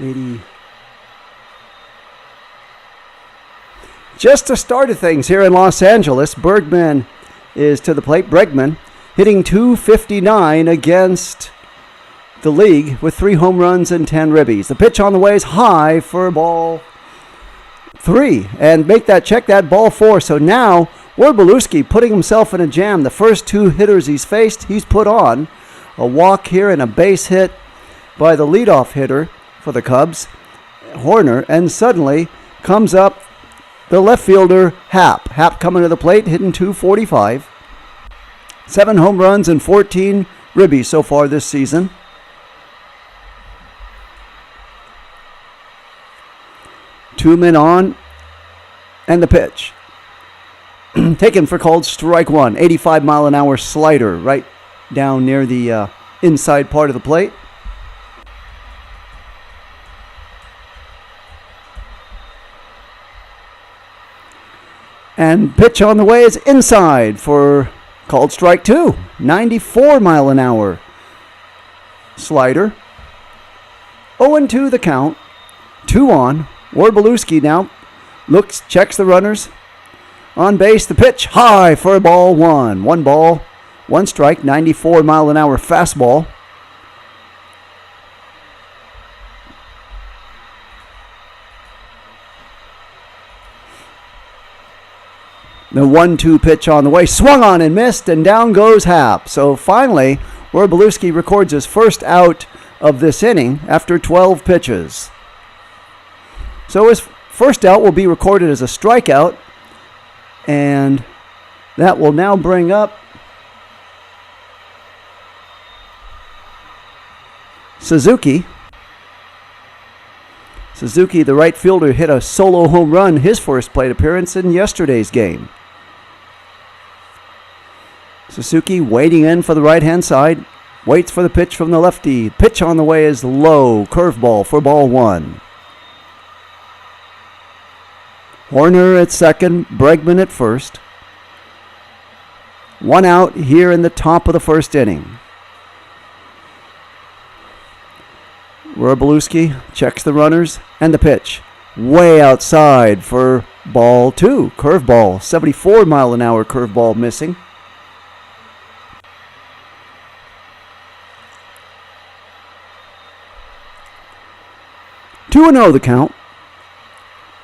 80. Just the start of things here in Los Angeles. Bergman is to the plate. Bregman hitting .259 against the league with 3 home runs and 10 ribbies. The pitch on the way is high for ball 3. And check that ball 4. So now Ward Belewski putting himself in a jam. The first 2 hitters he's faced, he's put on. A walk here and a base hit by the leadoff hitter for the Cubs, Horner, and suddenly comes up the left fielder, Happ. Happ coming to the plate, hitting .245. 7 home runs and 14 ribbies so far this season. Two men on, and the pitch. Taken for called strike 1. 85-mile-an-hour slider right down near the inside part of the plate. And pitch on the way is inside for called strike 2. 94-mile-an-hour slider. 0-2 the count. 2 on. Ward Belewski now checks the runners. On base, the pitch high for ball 1. 1 ball, 1 strike, 94-mile-an-hour fastball. The 1-2 pitch on the way, swung on and missed, and down goes Happ. So finally, Ward Belewski records his first out of this inning after 12 pitches. So his first out will be recorded as a strikeout, and that will now bring up Suzuki. Suzuki, the right fielder, hit a solo home run his first plate appearance in yesterday's game. Suzuki waiting in for the right-hand side. Waits for the pitch from the lefty. Pitch on the way is low. Curveball for ball 1. Horner at second. Bregman at first. 1 out here in the top of the first inning. Ward Belewski checks the runners and the pitch. Way outside for ball 2. Curveball. 74-mile-an-hour curveball missing. 2-0 the count.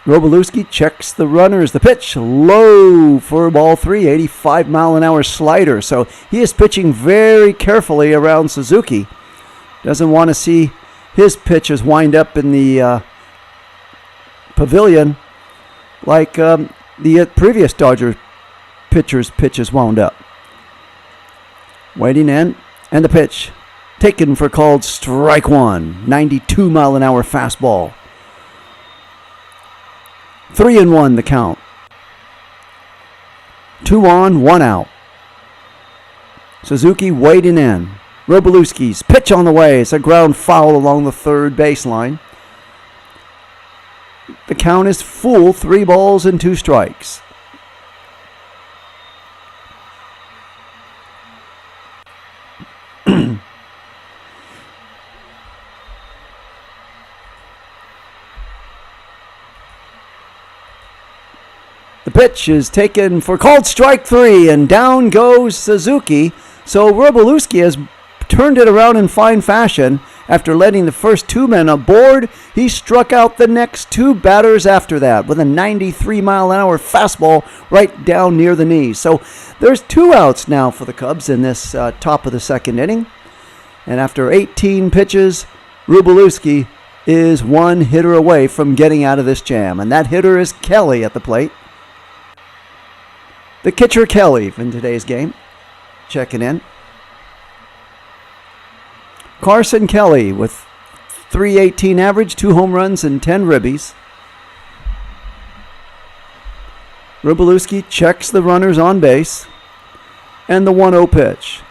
Ward Belewski checks the runners. The pitch low for ball 3. 85-mile-an-hour slider. So he is pitching very carefully around Suzuki. Doesn't want to see his pitches wind up in the pavilion like the previous Dodger pitcher's pitches wound up. Waiting in, and the pitch taken for called strike 1. 92-mile-an-hour fastball. 3-1 the count. 2 on, 1 out. Suzuki waiting in. Ward Belewski's pitch on the way. It's a ground foul along the third baseline. The count is full. 3 balls and 2 strikes. The pitch is taken for called strike 3, and down goes Suzuki. So Ward Belewski has turned it around in fine fashion. After letting the first 2 men aboard, he struck out the next 2 batters after that with a 93-mile-an-hour fastball right down near the knees. So there's 2 outs now for the Cubs in this top of the second inning. And after 18 pitches, Ward Belewski is 1 hitter away from getting out of this jam. And that hitter is Kelly at the plate. The catcher Kelly in today's game, checking in. Carson Kelly with .318 average, 2 home runs and 10 ribbies. Ward Belewski checks the runners on base. And the 1-0 pitch.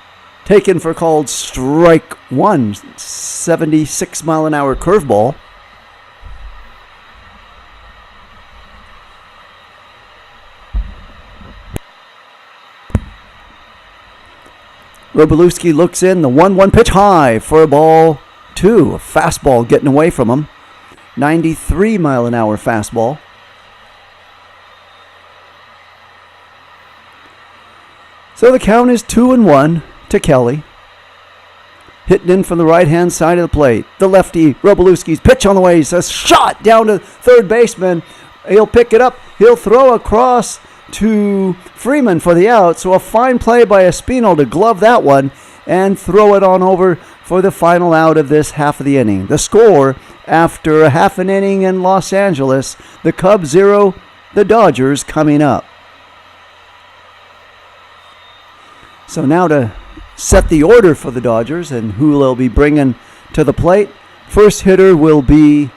Taken for called strike 1. 76-mile-an-hour curveball. Ward Belewski looks in, the 1-1 pitch high for ball 2. A fastball getting away from him. 93 mile an hour fastball. So the count is 2-1 to Kelly. Hitting in from the right-hand side of the plate. The lefty, Robalewski's pitch on the way. He's a shot down to third baseman. He'll pick it up. He'll throw across to Freeman for the out. So a fine play by Espino to glove that one and throw it on over for the final out of this half of the inning. The score after a half an inning in Los Angeles, the Cubs 0, the Dodgers coming up. So now to set the order for the Dodgers and who they'll be bringing to the plate. First hitter will be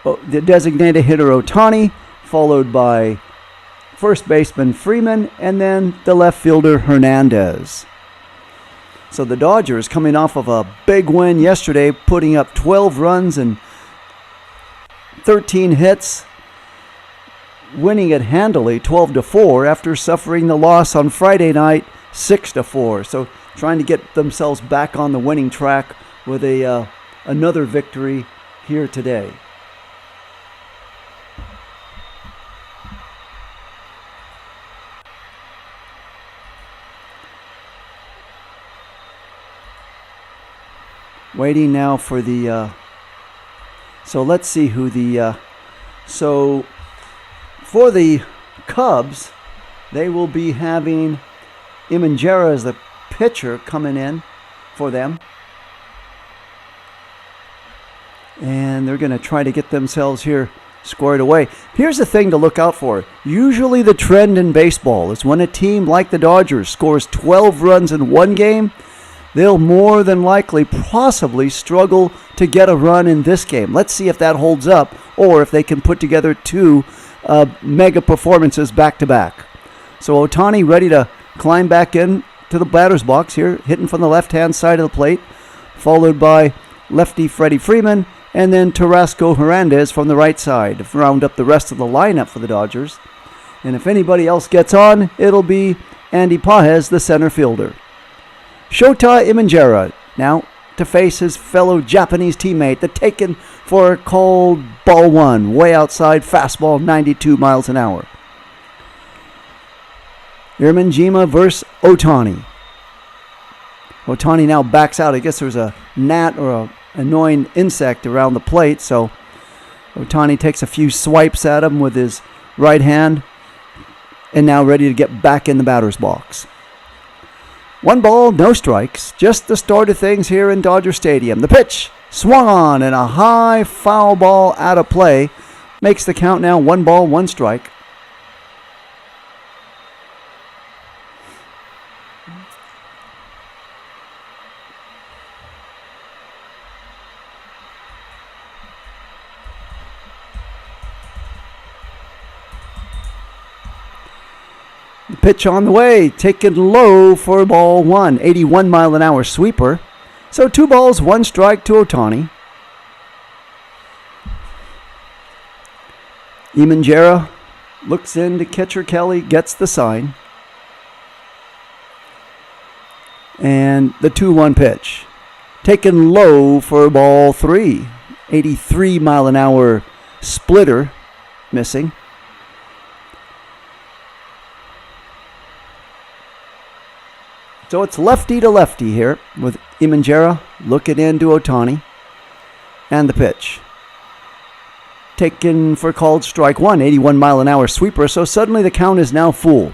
the designated hitter Ohtani, followed by first baseman Freeman, and then the left fielder Hernandez. So the Dodgers coming off of a big win yesterday, putting up 12 runs and 13 hits, winning it handily 12-4 after suffering the loss on Friday night 6-4. So trying to get themselves back on the winning track with another victory here today. Waiting now for the so let's see who the so for the Cubs, they will be having Imanjera as the pitcher coming in for them. And they're going to try to get themselves here squared away. Here's the thing to look out for. Usually the trend in baseball is when a team like the Dodgers scores 12 runs in one game, they'll more than likely possibly struggle to get a run in this game. Let's see if that holds up or if they can put together two mega performances back-to-back. So Ohtani ready to climb back in to the batter's box here, hitting from the left-hand side of the plate, followed by lefty Freddie Freeman, and then Tarasco Hernandez from the right side to round up the rest of the lineup for the Dodgers. And if anybody else gets on, it'll be Andy Pages, the center fielder. Shota Imanjera now to face his fellow Japanese teammate, the taken for a called ball one, way outside fastball, 92 miles an hour. Irmanjima versus Ohtani. Ohtani now backs out. I guess there's a gnat or an annoying insect around the plate, so Ohtani takes a few swipes at him with his right hand and now ready to get back in the batter's box. 1 ball, no strikes. Just the start of things here in Dodger Stadium. The pitch swung on and a high foul ball out of play makes the count now 1 ball, 1 strike. The pitch on the way, taken low for ball 1, 81 mile an hour sweeper. So 2 balls, 1 strike to Ohtani. Imanjera looks into catcher Kelly, gets the sign. And the 2-1 pitch. Taken low for ball 3, 83 mile an hour splitter, missing. So it's lefty to lefty here with Imanjera looking into Ohtani. And the pitch. Taken for called strike 1, 81 mile an hour sweeper. So suddenly the count is now full.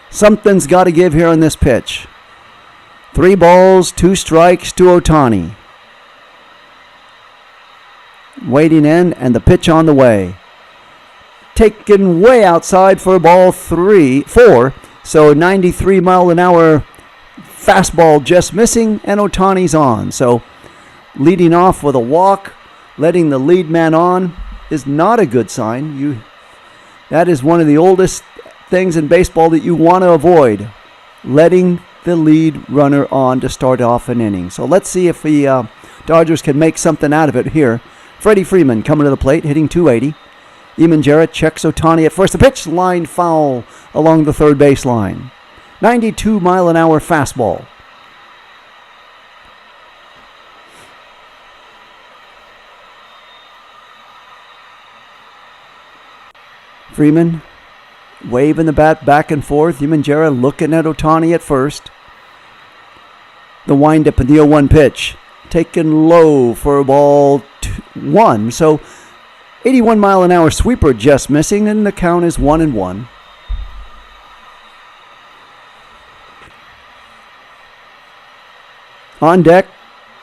Something's got to give here on this pitch. 3 balls, 2 strikes to Ohtani. Waiting in and the pitch on the way. Taken way outside for ball 4. So 93 mile an hour fastball just missing, and Ohtani's on. So leading off with a walk, letting the lead man on is not a good sign. That is one of the oldest things in baseball that you want to avoid, letting the lead runner on to start off an inning. So let's see if the Dodgers can make something out of it here. Freddie Freeman coming to the plate, hitting .280. Imanjera checks Ohtani at first. The pitch line foul along the third baseline. 92 mile an hour fastball. Freeman waving the bat back and forth. Imanjera looking at Ohtani at first. The windup and the 0-1 pitch. Taken low for ball 1. So 81 mile an hour sweeper just missing, and the count is 1-1. On deck,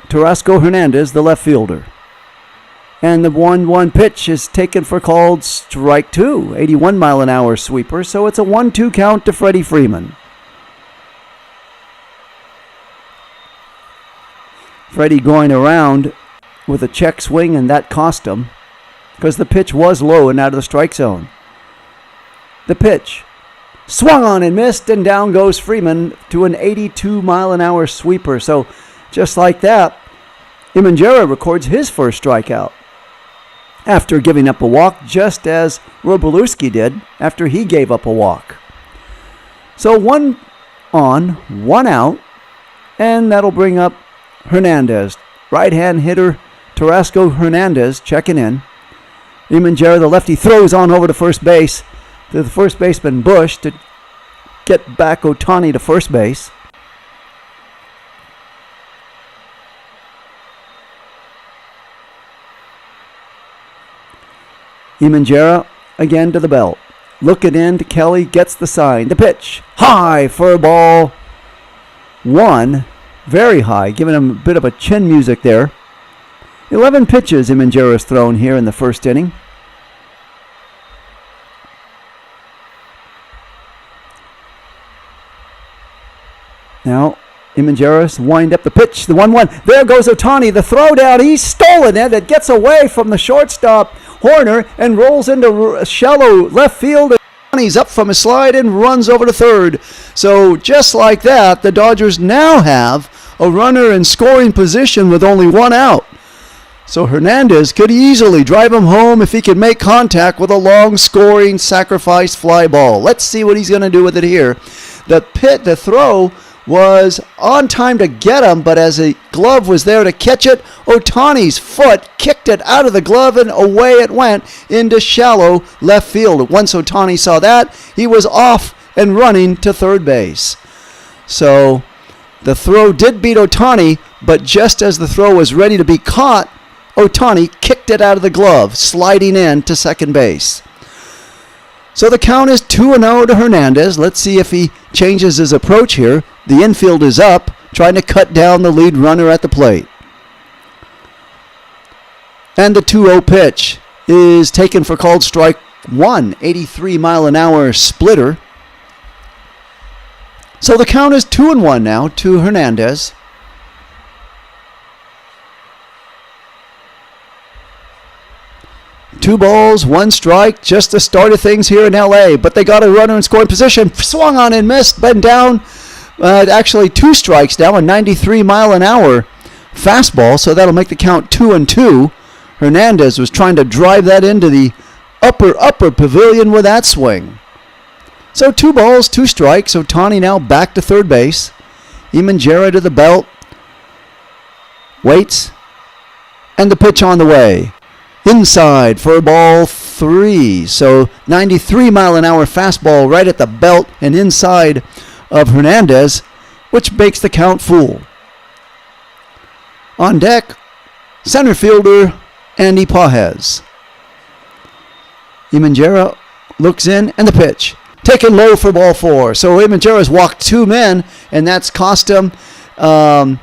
Tarasco Hernandez, the left fielder. And the 1-1 pitch is taken for called strike 2. 81 mile an hour sweeper, so it's a 1-2 count to Freddie Freeman. Freddie going around with a check swing, and that cost him because the pitch was low and out of the strike zone. The pitch swung on and missed, and down goes Freeman to an 82 mile an hour sweeper. So just like that, Imanjera records his first strikeout after giving up a walk, just as Wroblewski did after he gave up a walk. So 1 on, 1 out, and that'll bring up Hernandez. Right-hand hitter Tarasco Hernandez checking in. Imanjera, the lefty, throws on over to first base to the first baseman Bush to get back Ohtani to first base. Imanjera again to the belt. Looking in to Kelly, gets the sign. The pitch, high for ball 1. Very high, giving him a bit of a chin music there. 11 pitches Imanjera's thrown here in the first inning. Now, Imanjera's wind up the pitch, the 1-1. There goes Ohtani, the throw down. He's stolen it. It gets away from the shortstop, Horner, and rolls into shallow left field. He's up from his slide and runs over to third. So just like that, the Dodgers now have a runner in scoring position with only 1 out. So Hernandez could easily drive him home if he could make contact with a long scoring sacrifice fly ball. Let's see what he's going to do with it here. The throw was on time to get him, but as a glove was there to catch it, Ohtani's foot kicked it out of the glove and away it went into shallow left field. Once Ohtani saw that, he was off and running to third base. So the throw did beat Ohtani, but just as the throw was ready to be caught, Ohtani kicked it out of the glove, sliding in to second base. So the count is 2-0 to Hernandez. Let's see if he changes his approach here. The infield is up, trying to cut down the lead runner at the plate. And the 2-0 pitch is taken for called strike 1, 83 mile an hour splitter. So the count is 2-1 now to Hernandez. Two balls, 1 strike, just the start of things here in LA. But they got a runner in scoring position. Swung on and missed, bent down. Actually 2 strikes now, a 93 mile an hour fastball. So that'll make the count 2-2. Hernandez was trying to drive that into the upper pavilion with that swing. So 2 balls, 2 strikes. Ohtani now back to third base. Imanjera to the belt. Waits. And the pitch on the way. Inside for ball 3. So 93 mile an hour fastball right at the belt and inside of Hernandez, which makes the count full. On deck, center fielder Andy Pages. Imanjera looks in, and the pitch. Taken low for ball 4. So Imanjera's walked 2 men, and that's cost him 2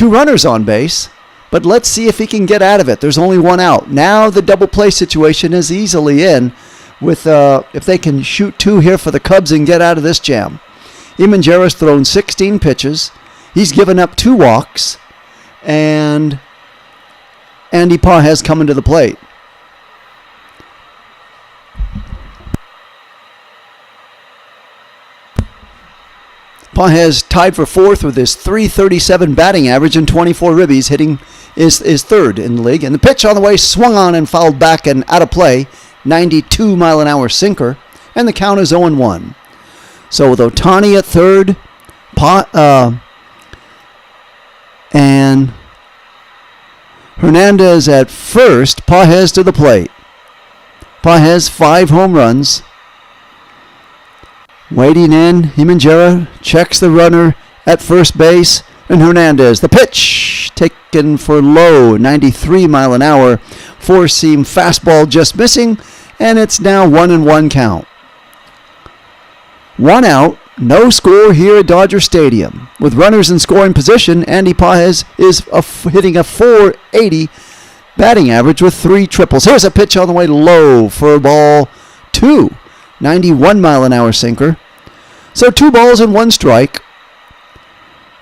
runners on base. But let's see if he can get out of it. There's only 1 out. Now the double play situation is easily in with if they can shoot 2 here for the Cubs and get out of this jam. Imanjera's thrown 16 pitches. He's given up 2 walks. And Andy Pages coming to the plate. Pages tied for 4th with his .337 batting average and 24 ribbies, hitting is 3rd in the league. And the pitch on the way swung on and fouled back and out of play. 92 mile an hour sinker. And the count is 0-1. So with Ohtani at 3rd, and Hernandez at 1st, Pages to the plate. Pages 5 home runs. Waiting in, Hemenjera checks the runner at first base, and Hernandez. The pitch taken for low, 93 mile an hour, four-seam fastball just missing, and it's now 1-1 count. 1 out, no score here at Dodger Stadium. With runners in scoring position, Andy Pages is hitting a .480 batting average with 3 triples. Here's a pitch on the way low for ball 2. 91 mile an hour sinker. So 2 balls and 1 strike.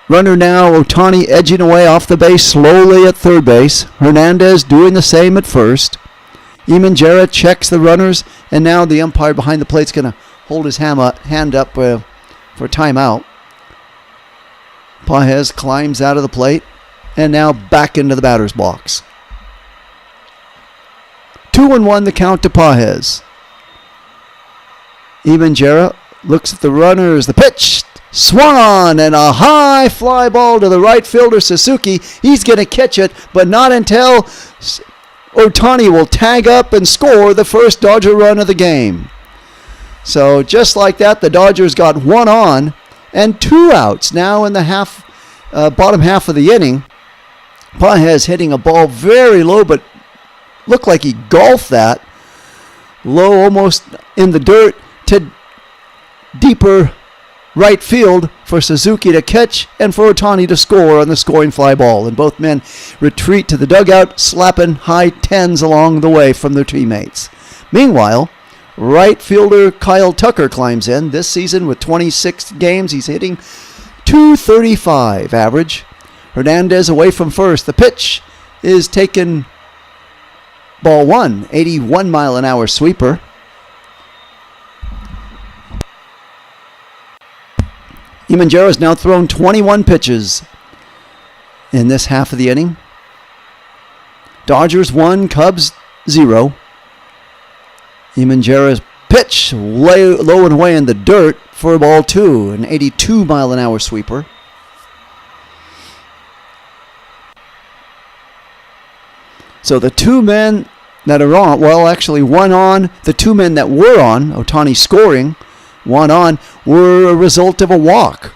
Runner now, Ohtani edging away off the base slowly at third base. Hernandez doing the same at first. Hemenjera checks the runners, and now the umpire behind the plate's going to hold his hand up for timeout. Pages climbs out of the plate, and now back into the batter's box. 2-1 the count to Pages. Hemenjera looks at the runners. The pitch swung on, and a high fly ball to the right fielder, Suzuki. He's going to catch it, but not until Ohtani will tag up and score the first Dodger run of the game. So just like that, the Dodgers got 1 on and 2 outs now in the bottom half of the inning. Pages hitting a ball very low, but looked like he golfed that. Low, almost in the dirt, to deeper right field for Suzuki to catch and for Ohtani to score on the scoring fly ball. And both men retreat to the dugout, slapping high 10s along the way from their teammates. Meanwhile, right fielder Kyle Tucker climbs in. This season with 26 games, he's hitting .235 average. Hernandez away from first. The pitch is taken ball 1, 81 mile an hour sweeper. Hemenjera has now thrown 21 pitches in this half of the inning. Dodgers 1, Cubs 0. Hemenjera's pitch low and away in the dirt for ball 2, an 82 mile an hour sweeper. So the 2 men that are on, well, actually 1 on, the 2 men that were on, Ohtani scoring, 1 on, were a result of a walk.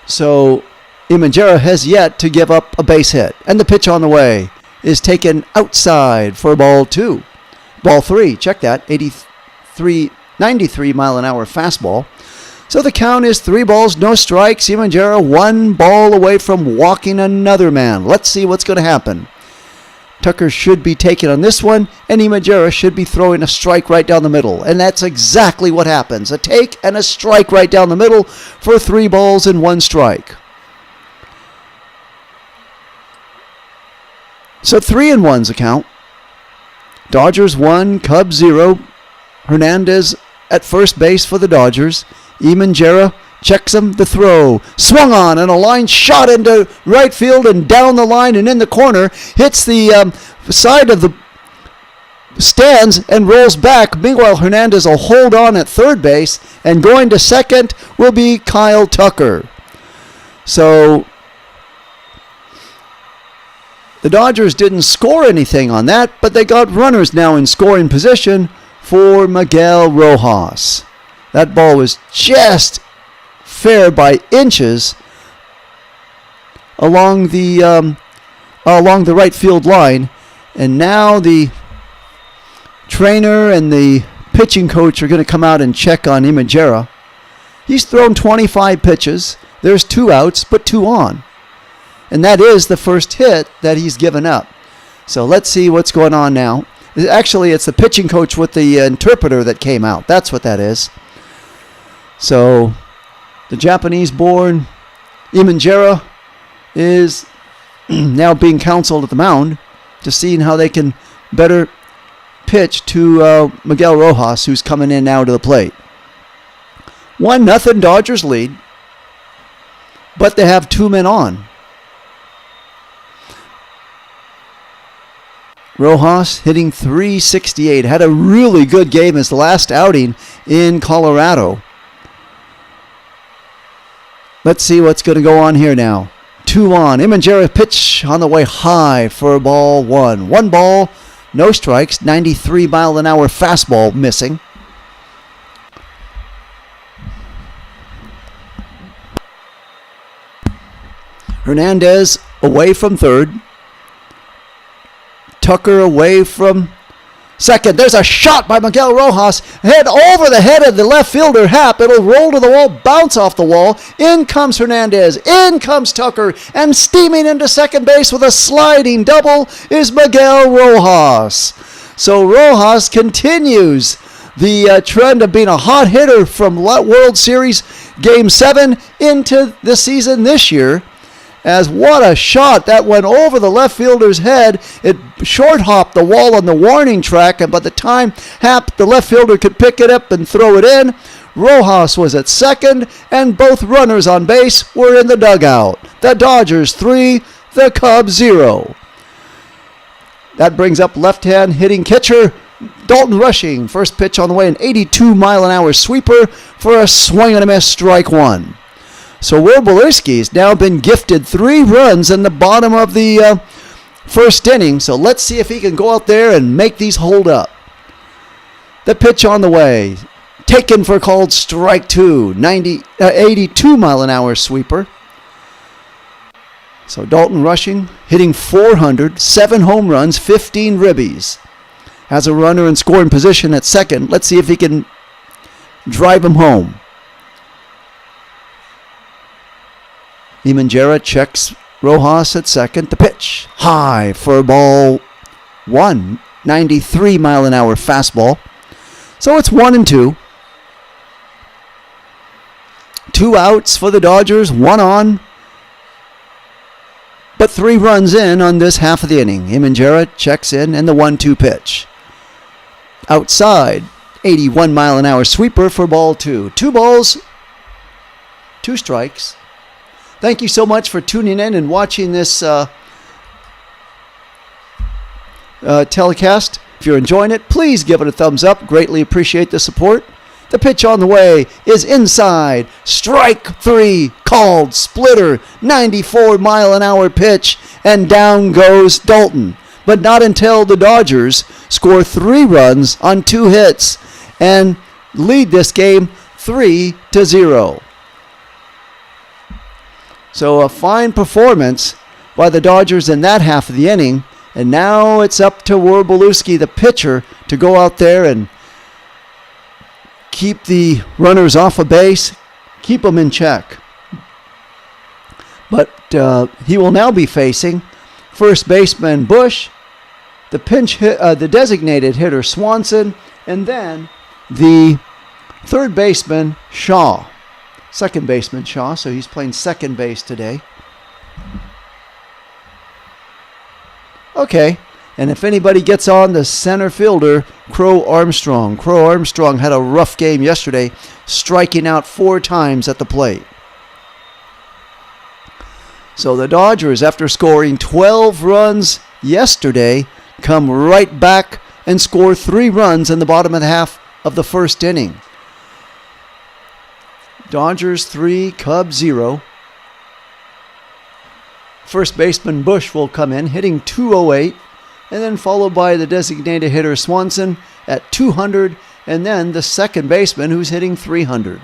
So Hemenjera has yet to give up a base hit. And the pitch on the way is taken outside for ball 2. Ball 3, check that, 93 mile an hour fastball. So the count is 3 balls, no strikes. Hemenjera 1 ball away from walking another man. Let's see what's going to happen. Tucker should be taking on this one, and Hemenjera should be throwing a strike right down the middle. And that's exactly what happens. A take and a strike right down the middle for 3 balls and 1 strike. So 3-1's a count. Dodgers 1, Cubs 0. Hernandez at first base for the Dodgers. Hemenjera checks him, the throw. Swung on, and a line shot into right field and down the line and in the corner. Hits the side of the stands and rolls back. Meanwhile, Hernandez will hold on at third base, and going to second will be Kyle Tucker. So the Dodgers didn't score anything on that, but they got runners now in scoring position for Miguel Rojas. That ball was just fair by inches along the right field line, and now the trainer and the pitching coach are going to come out and check on Hemenjera. He's thrown 25 pitches. There's 2 outs, but 2 on. And that is the first hit that he's given up. So let's see what's going on now. Actually, it's the pitching coach with the interpreter that came out. That's what that is. So the Japanese-born Hemenjera is now being counseled at the mound to see how they can better pitch to Miguel Rojas, who's coming in now to the plate. 1-0 Dodgers lead, but they have 2 men on. Rojas hitting .368. Had a really good game his last outing in Colorado. Let's see what's going to go on here now. 2 on. Imanjera pitch on the way high for ball 1. 1 ball, no strikes. 93 mile an hour fastball missing. Hernandez away from third. Tucker away from second. There's a shot by Miguel Rojas. Head over the head of the left fielder, Happ. It'll roll to the wall, bounce off the wall. In comes Hernandez. In comes Tucker. And steaming into second base with a sliding double is Miguel Rojas. So Rojas continues the trend of being a hot hitter from World Series Game 7 into the season this year. As what a shot that went over the left fielder's head. It short hopped the wall on the warning track, and by the time Happ, the left fielder, could pick it up and throw it in, Rojas was at second, and both runners on base were in the dugout. The Dodgers 3, the Cubs 0. That brings up left-hand hitting catcher Dalton Rushing. First pitch on the way, an 82 mile an hour sweeper for a swing and a miss, strike 1. So Will Belirski's now been gifted 3 runs in the bottom of the first inning. So let's see if he can go out there and make these hold up. The pitch on the way. Taken for called strike 2. 82 mile an hour sweeper. So Dalton Rushing hitting .400, 7 home runs, 15 ribbies. Has a runner in scoring position at second. Let's see if he can drive him home. Imanjera checks Rojas at second. The pitch high for ball 1. 93 mile an hour fastball. So it's 1-2. 2 outs for the Dodgers, 1 on. But 3 runs in on this half of the inning. Imanjera checks in and the 1-2 pitch. Outside, 81 mile an hour sweeper for ball 2. 2 balls, 2 strikes. Thank you so much for tuning in and watching this telecast. If you're enjoying it, please give it a thumbs up. Greatly appreciate the support. The pitch on the way is inside. Strike 3, called splitter. 94 mile an hour pitch, and down goes Dalton. But not until the Dodgers score 3 runs on 2 hits and lead this game 3-0. So a fine performance by the Dodgers in that half of the inning. And now it's up to Werbolewski, the pitcher, to go out there and keep the runners off of base, keep them in check. But he will now be facing first baseman Bush, the designated hitter Swanson, and then the third baseman Shaw. Second baseman Shaw, so he's playing second base today. Okay, and if anybody gets on, the center fielder, Crow Armstrong. Crow Armstrong had a rough game yesterday, striking out 4 times at the plate. So the Dodgers, after scoring 12 runs yesterday, come right back and score 3 runs in the bottom of the half of the first inning. Dodgers 3, Cubs 0. First baseman Bush will come in, hitting .208, and then followed by the designated hitter Swanson at .200, and then the second baseman who's hitting .300.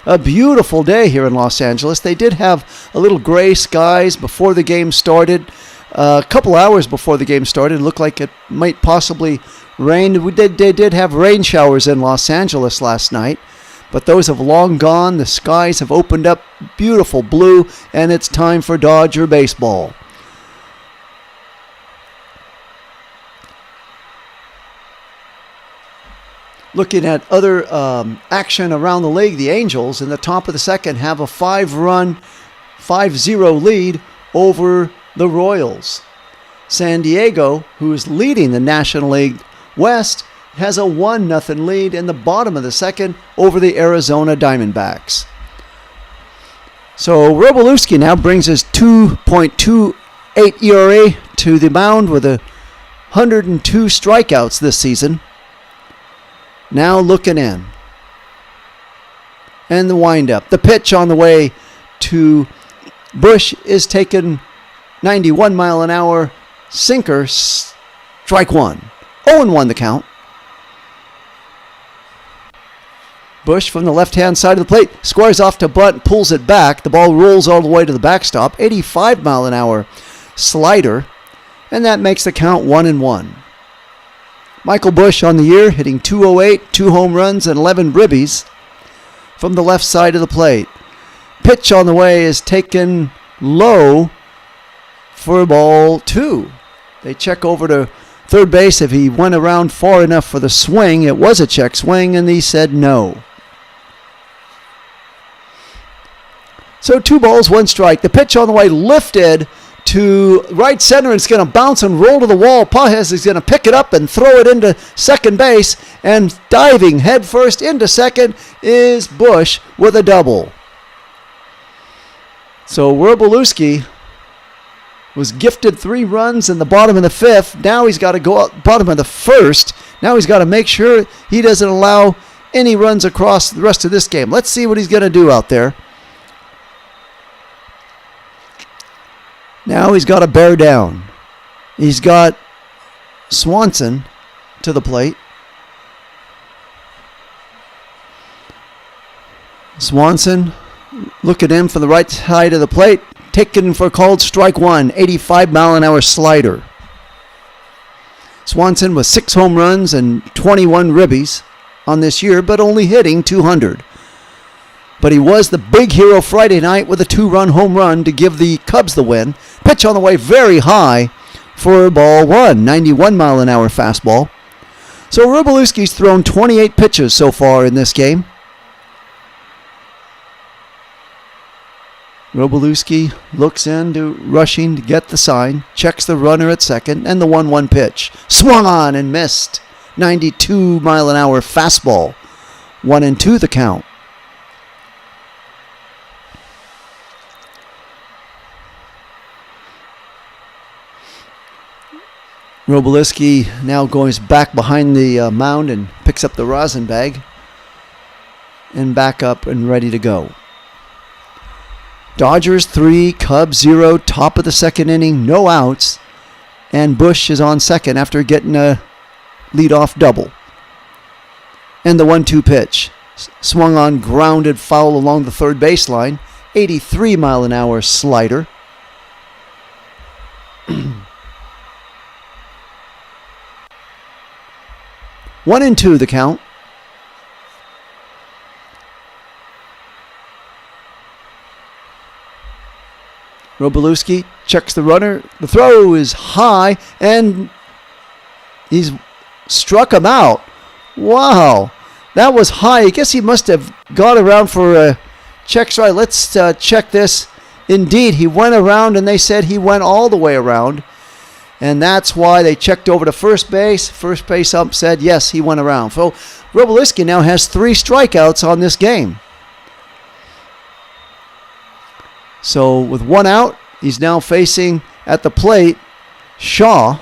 A beautiful day here in Los Angeles. They did have a little gray skies before the game started. A couple hours before the game started, it looked like it might possibly rain. They did have rain showers in Los Angeles last night, but those have long gone. The skies have opened up, beautiful blue, and it's time for Dodger baseball. Looking at other action around the league, the Angels in the top of the second have a 5-0 lead over the Royals. San Diego, who is leading the National League West, has a 1-0 lead in the bottom of the second over the Arizona Diamondbacks. So Werbolewski now brings his 2.28 ERA to the mound with 102 strikeouts this season. Now looking in. And the windup. The pitch on the way to Bush is taken 91 mile an hour sinker, strike one. 0-1 the count. Bush from the left-hand side of the plate squares off to bunt, pulls it back. The ball rolls all the way to the backstop. 85 mile an hour slider, and that makes the count 1-1. Michael Bush on the year, hitting .208, 2 home runs, and 11 ribbies from the left side of the plate. Pitch on the way is taken low for ball 2. They check over to third base if he went around far enough for the swing. It was a check swing, and he said no. So 2 balls, 1 strike. The pitch on the way lifted to right center. It's going to bounce and roll to the wall. Pages is going to pick it up and throw it into second base. And diving headfirst into second is Bush with a double. So Wroblewski was gifted 3 runs in the bottom of the 5th. Now he's got to go out bottom of the 1st. Now he's got to make sure he doesn't allow any runs across the rest of this game. Let's see what he's going to do out there. Now he's got to bear down. He's got Swanson to the plate. Swanson, look at him from the right side of the plate. Taken for called strike one, 85 mile an hour slider. Swanson with 6 home runs and 21 ribbies on this year, but only hitting .200. But he was the big hero Friday night with a 2-run home run to give the Cubs the win. Pitch on the way very high for ball 1, 91 mile an hour fastball. So Wroblewski's thrown 28 pitches so far in this game. Wroblewski looks into rushing to get the sign, checks the runner at second, and the 1-1 pitch. Swung on and missed. 92 mile an hour fastball. 1-2 the count. Wroblewski now goes back behind the mound and picks up the rosin bag and back up and ready to go. Dodgers 3, Cubs 0, top of the 2nd inning, no outs, and Bush is on second after getting a leadoff double. And the 1-2 pitch. Swung on, grounded foul along the third baseline. 83 mile an hour slider. 1-2 the count. Wroblewski checks the runner. The throw is high, and he's struck him out. Wow, that was high. I guess he must have gone around for a check strike. Let's check this. Indeed, he went around, and they said he went all the way around. And that's why they checked over to first base. First base ump said, yes, he went around. So Wroblewski now has 3 strikeouts on this game. So with 1 out, he's now facing at the plate Shaw.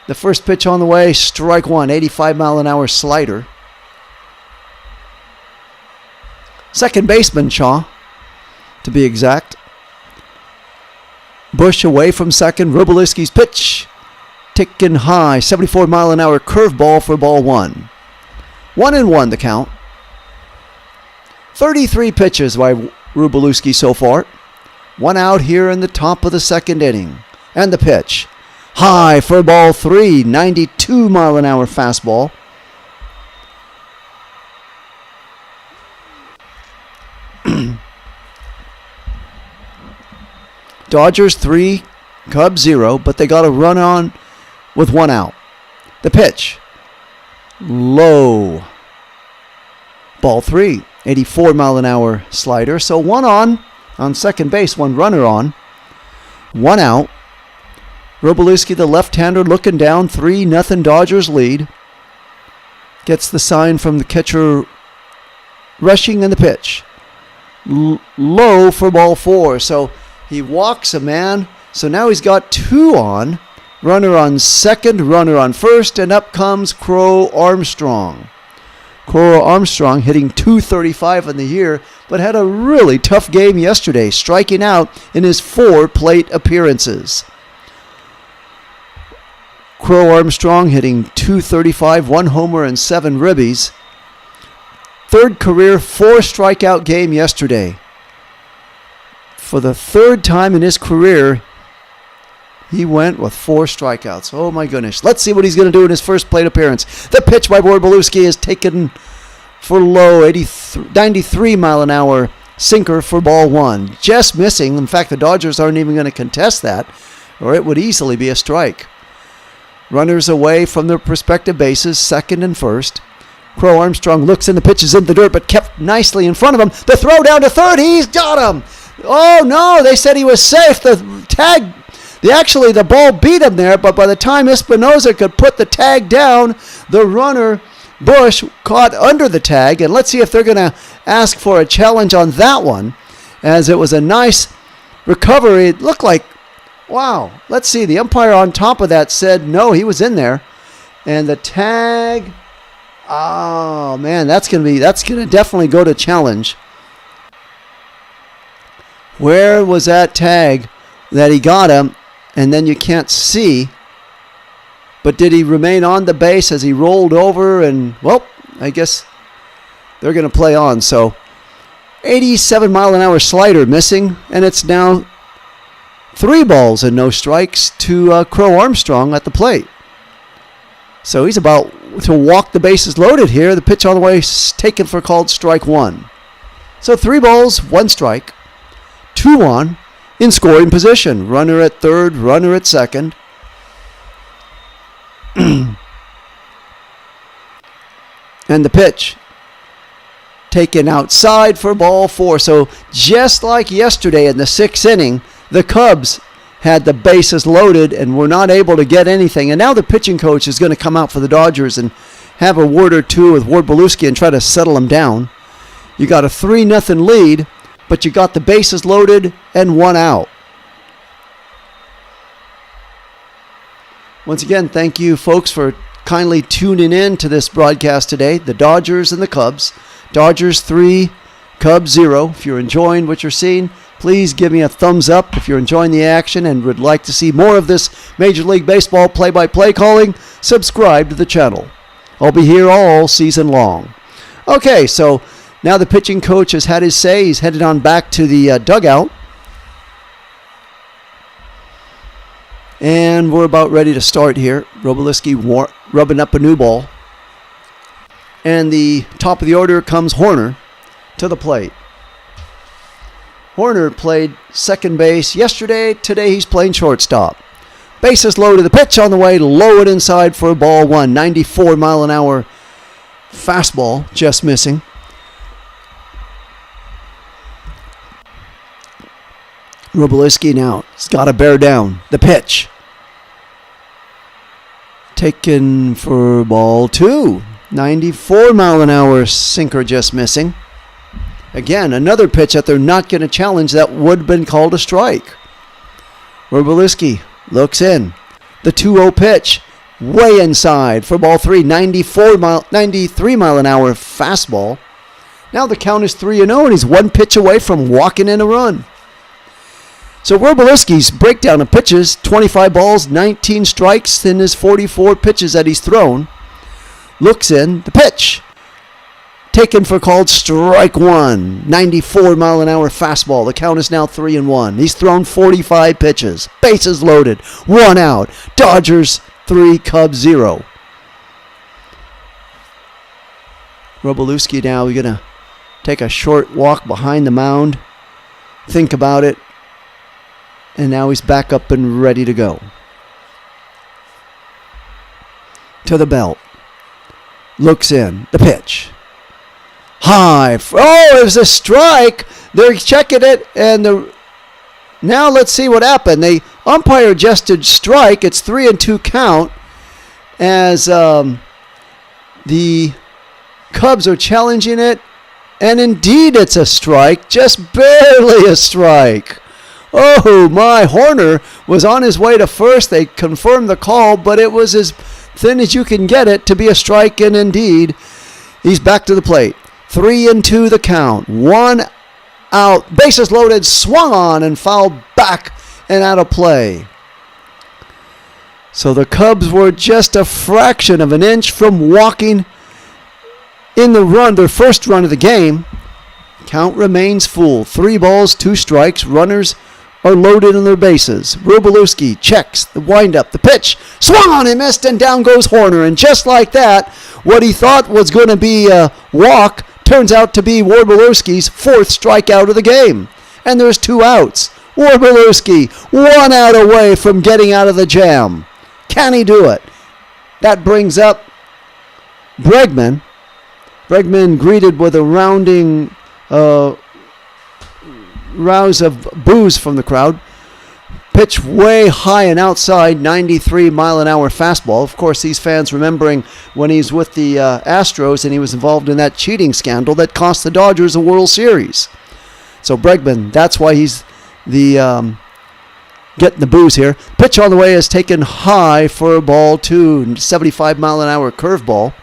The first pitch on the way, strike 1, 85 mile an hour slider. Second baseman Shaw, to be exact. Bush away from second. Wroblewski's pitch, ticking high, 74 mile an hour curveball for ball 1. 1-1 the count. 33 pitches by Wroblewski so far. 1 out here in the top of the 2nd inning. And the pitch, high for ball 3, 92 mile an hour fastball. Dodgers 3, Cubs 0, but they got a run on with 1 out. The pitch, low. Ball 3, 84 mile an hour slider. So 1 on second base, 1 runner on. 1 out. Wroblewski, the left-hander, looking down. 3-0 Dodgers lead. Gets the sign from the catcher rushing, and the pitch. Low for ball 4. So he walks a man. So now he's got 2 on. Runner on second, runner on first, and up comes Crow Armstrong. Crow Armstrong hitting .235 in the year, but had a really tough game yesterday, striking out in his 4 plate appearances. Crow Armstrong hitting .235, 1 homer and 7 ribbies. Third career 4 strikeout game yesterday. For the third time in his career, he went with 4 strikeouts. Oh my goodness. Let's see what he's going to do in his first plate appearance. The pitch by Word-Belewski is taken for low, 93 mile an hour sinker for ball 1. Just missing. In fact, the Dodgers aren't even going to contest that, or it would easily be a strike. Runners away from their respective bases, second and first. Crow Armstrong looks in, the pitch is in the dirt, but kept nicely in front of him. The throw down to third, he's got him. Oh no, they said he was safe. The ball beat him there, but by the time Espinosa could put the tag down, the runner, Bush, caught under the tag. And let's see if they're going to ask for a challenge on that one, as it was a nice recovery. It looked like, wow. Let's see. The umpire on top of that said no, he was in there. And the tag, oh man, that's going to definitely go to challenge. Where was that tag that he got him? And then you can't see. But did he remain on the base as he rolled over? And, well, I guess they're going to play on. So 87 mile an hour slider missing. And it's now 3 balls and no strikes to Crow Armstrong at the plate. So he's about to walk the bases loaded here. The pitch on the way is taken for called strike 1. So 3 balls, 1 strike. 2 on. In scoring position. Runner at third, runner at second. And the pitch taken outside for ball 4. So just like yesterday in the 6th inning, the Cubs had the bases loaded and were not able to get anything. And now the pitching coach is going to come out for the Dodgers and have a word or two with Ward-Belewski and try to settle him down. You got a 3-0 lead, but you got the bases loaded and 1 out. Once again, thank you folks for kindly tuning in to this broadcast today. The Dodgers and the Cubs. Dodgers 3, Cubs 0. If you're enjoying what you're seeing, please give me a thumbs up if you're enjoying the action and would like to see more of this Major League Baseball play-by-play calling. Subscribe to the channel. I'll be here all season long. Okay, so now the pitching coach has had his say. He's headed on back to the dugout. And we're about ready to start here. Word-Belewski rubbing up a new ball. And the top of the order comes Hoerner to the plate. Hoerner played second base yesterday. Today he's playing shortstop. Bases loaded. The pitch on the way, low and inside for ball 1. 94 mile an hour fastball, just missing. Word-Belewski now has got to bear down. The pitch. Taken for ball 2. 94 mile an hour sinker, just missing. Again, another pitch that they're not going to challenge that would have been called a strike. Word-Belewski looks in. The 2-0 pitch. Way inside for ball 3. 93 mile an hour fastball. Now the count is 3-0 and he's 1 pitch away from walking in a run. So Word-Belewski's breakdown of pitches, 25 balls, 19 strikes in his 44 pitches that he's thrown. Looks in, the pitch. Taken for called strike 1. 94 mile an hour fastball. The count is now 3-1. He's thrown 45 pitches. Bases loaded. 1 out. Dodgers 3, Cubs 0. Word-Belewski now, we're going to take a short walk behind the mound. Think about it. And now he's back up and ready to go. To the belt. Looks in. The pitch. High. Oh, it was a strike. They're checking it. And now let's see what happened. The umpire adjusted strike. It's 3-2 count. As the Cubs are challenging it. And indeed it's a strike. Just barely a strike. Oh my, Hoerner was on his way to first. They confirmed the call, but it was as thin as you can get it to be a strike, and indeed He's back to the plate. 3-2 the count. One out. Bases loaded. Swung on and fouled back and out of play. So the Cubs were just a fraction of an inch from walking in the run, their first run of the game. Count remains full. 3 balls, 2 strikes. Runners are loaded on their bases. Wroblewski checks the windup, the pitch. Swung on and missed, and down goes Horner. And just like that, what he thought was going to be a walk turns out to be Wroblewski's 4th strikeout of the game. And there's 2 outs. Wroblewski 1 out away from getting out of the jam. Can he do it? That brings up Bregman. Bregman greeted with a rousing rouse of boos from the crowd. Pitch way high and outside, 93-mile-an-hour fastball. Of course, these fans remembering when he's with the Astros and he was involved in that cheating scandal that cost the Dodgers a World Series. So Bregman, that's why he's the getting the boos here. Pitch on the way is taken high for a ball 2, 75-mile-an-hour curveball.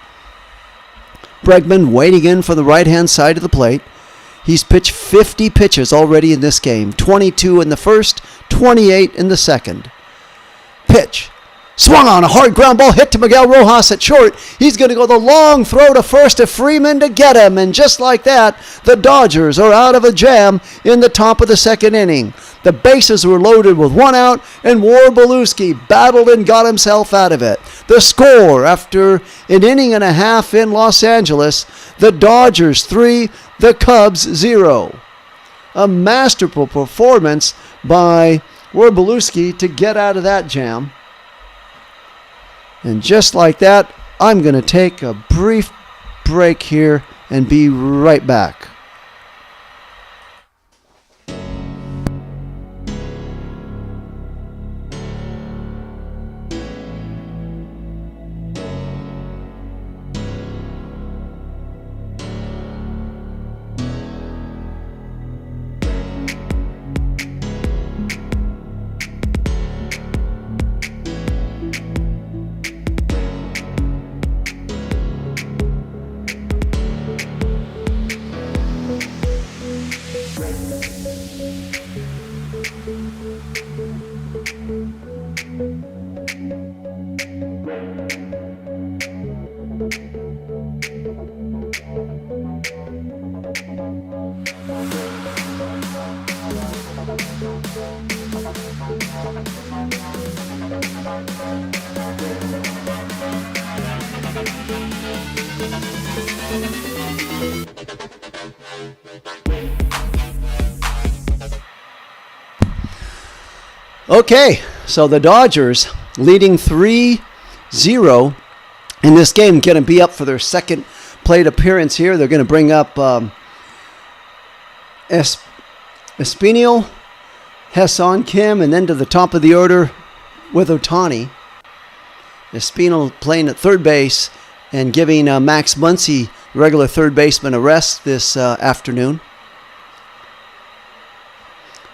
Bregman waiting in for the right-hand side of the plate. He's pitched 50 pitches already in this game. 22 in the first, 28 in the second. Pitch. Swung on, a hard ground ball hit to Miguel Rojas at short. He's going to go the long throw to first to Freeman to get him. And just like that, the Dodgers are out of a jam in the top of the second inning. The bases were loaded with 1 out, and Wroblewski battled and got himself out of it. The score after an inning and a half in Los Angeles, the Dodgers 3, the Cubs 0. A masterful performance by Wroblewski to get out of that jam. And just like that, I'm going to take a brief break here and be right back. Okay, so the Dodgers leading 3-0 in this game, going to be up for their second plate appearance here. They're going to bring up Espinal, Ha-Seong Kim, and then to the top of the order with Ohtani. Espinal playing at third base and giving Max Muncy, regular third baseman, a rest this afternoon.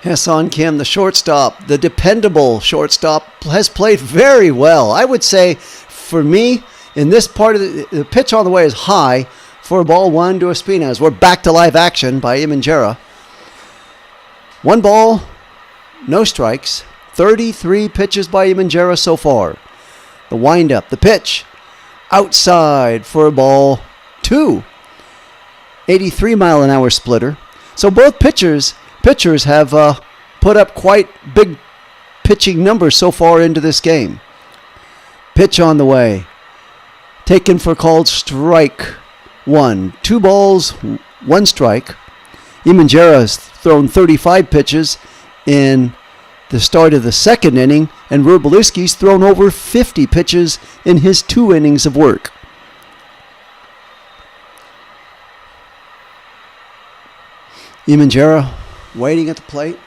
Ha-Seong Kim, the shortstop, the dependable shortstop, has played very well. I would say, for me, in this part of the pitch on the way is high for ball 1 to Espinal. We're back to live action by Imanjera. 1 ball, no strikes. 33 pitches by Imanjera so far. The windup, the pitch, outside for ball 2. 83-mile-an-hour splitter. So both pitchers have put up quite big pitching numbers so far into this game. Pitch on the way. Taken for called strike 1. 2 balls, 1 strike. Imanjera has thrown 35 pitches in the start of the second inning, and Wroblewski's thrown over 50 pitches in his 2 innings of work. Imanjera waiting at the plate.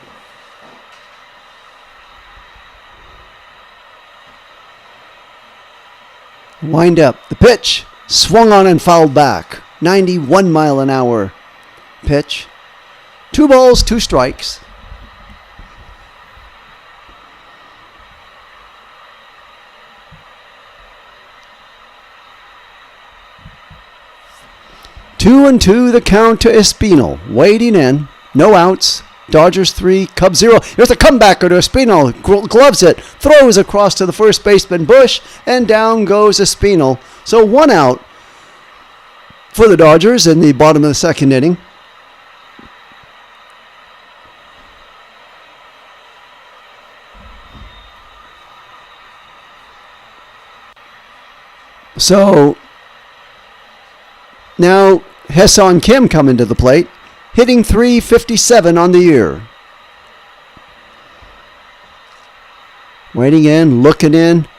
Wind up. The pitch. Swung on and fouled back. 91-mile-an-hour pitch. 2 balls, 2 strikes. 2-2 the count to Espinal. Waiting in. No outs. Dodgers 3, Cubs 0. Here's a comebacker to Espinal. Gloves it. Throws across to the first baseman Bush. And down goes Espinal. So 1 out for the Dodgers in the bottom of the second inning. So now Ha-Seong Kim coming to the plate, hitting .357 on the year. Waiting in, looking in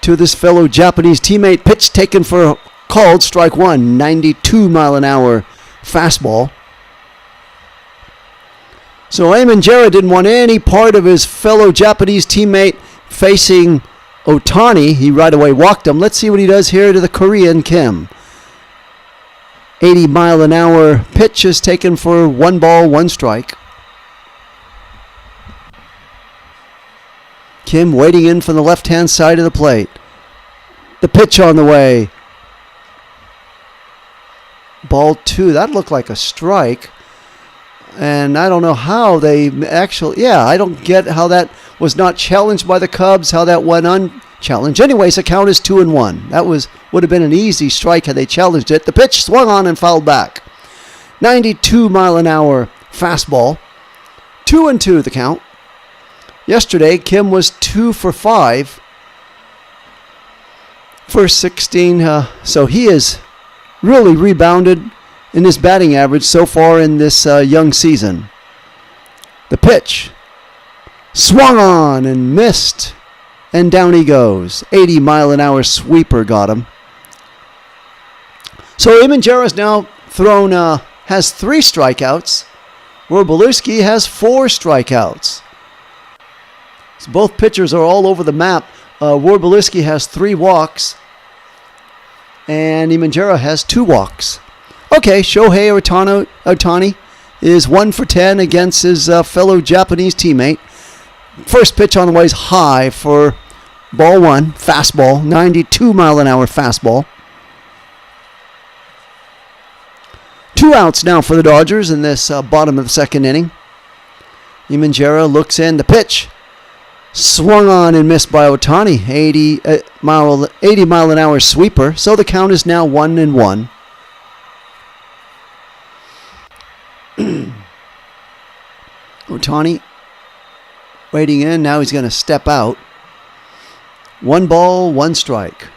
to this fellow Japanese teammate. Pitch taken for called strike one. 92-mile-an-hour fastball. So Eamon Jera didn't want any part of his fellow Japanese teammate facing Ohtani. He right away walked him. Let's see what he does here to the Korean Kim. 80-mile-an-hour pitch is taken for 1 ball, 1 strike. Kim waiting in from the left-hand side of the plate. The pitch on the way. Ball 2. That looked like a strike. And I don't know how they actually... Yeah, I don't get how that was not challenged by the Cubs, how that went unchallenged. Anyways, the count is 2-1. That would have been an easy strike had they challenged it. The pitch swung on and fouled back. 92-mile-an-hour fastball. 2-2 the count. Yesterday, Kim was 2 for 5 for 16. So he has really rebounded in his batting average so far in this young season. The pitch swung on and missed, and down he goes. 80-mile-an-hour sweeper got him. So Eamon Jera now has 3 strikeouts, where Beluski has 4 strikeouts. So both pitchers are all over the map. Beluski has 3 walks, and Eamon Jera has 2 walks. Okay, Shohei Ohtani is 1 for 10 against his fellow Japanese teammate. First pitch on the way is high for ball 1, fastball, 92-mile-an-hour fastball. 2 outs now for the Dodgers in this bottom of the second inning. Eamon Jera looks in. The pitch swung on and missed by Ohtani. 80-mile-an-hour sweeper. So the count is now 1-1. Ohtani waiting in. Now he's going to step out. 1 ball, 1 strike.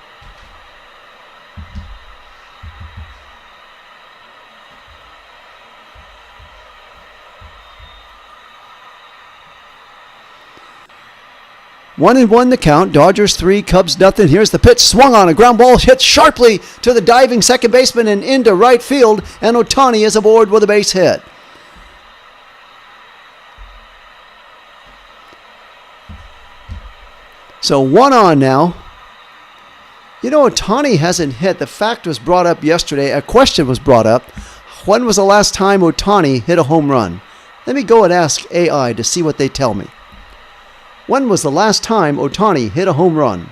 One and one the count. Dodgers 3, Cubs nothing. Here's the pitch. Swung on. A ground ball hit sharply to the diving second baseman and into right field. And Ohtani is aboard with a base hit. So 1 on now. You know, Ohtani hasn't hit. The fact was brought up yesterday. A question was brought up. When was the last time Ohtani hit a home run? Let me go and ask AI to see what they tell me. When was the last time Ohtani hit a home run?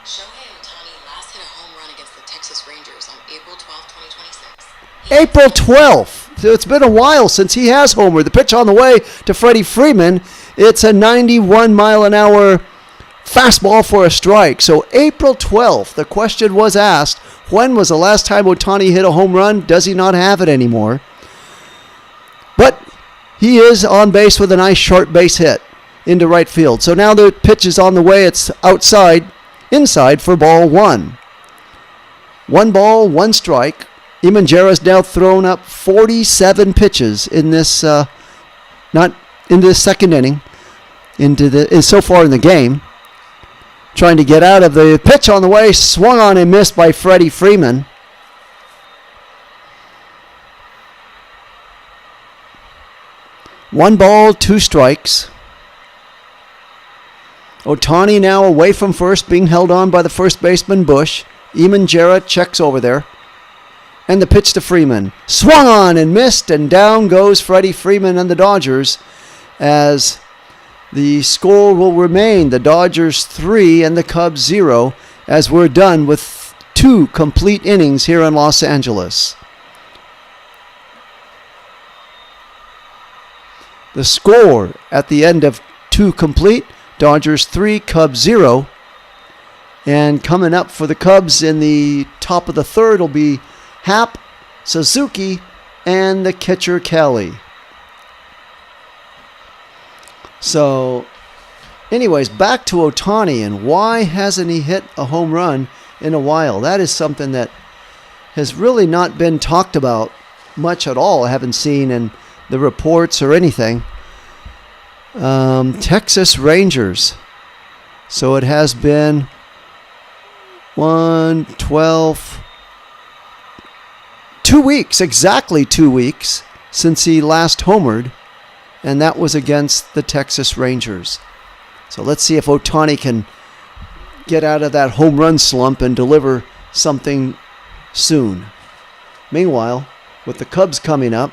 Shohei Ohtani last hit a home run against the Texas Rangers on April 12, 2026. April 12th. So it's been a while since he has homered. The pitch on the way to Freddie Freeman. It's a 91-mile-an-hour fastball for a strike. So April 12th, the question was asked, when was the last time Ohtani hit a home run? Does he not have it anymore? But he is on base with a nice short base hit into right field. So now the pitch is on the way. It's inside for ball 1. 1 ball, 1 strike. Eamon Jera has now thrown up 47 pitches in this, second inning, so far in the game. Trying to get out of the pitch on the way, swung on and missed by Freddie Freeman. One ball, 2 strikes. Ohtani now away from first, being held on by the first baseman Bush. Eamon Jera checks over there. And the pitch to Freeman. Swung on and missed, and down goes Freddie Freeman and the Dodgers, as the score will remain the Dodgers 3 and the Cubs 0, as we're done with 2 complete innings here in Los Angeles. The score at the end of 2 complete, Dodgers 3, Cubs 0. And coming up for the Cubs in the top of the third will be Happ, Suzuki, and the catcher Kelly. So, anyways, back to Ohtani, and why hasn't he hit a home run in a while? That is something that has really not been talked about much at all. I haven't seen in the reports or anything. Texas Rangers. So it has been 2 weeks, exactly 2 weeks since he last homered, and that was against the Texas Rangers. So let's see if Ohtani can get out of that home run slump and deliver something soon. Meanwhile, with the Cubs coming up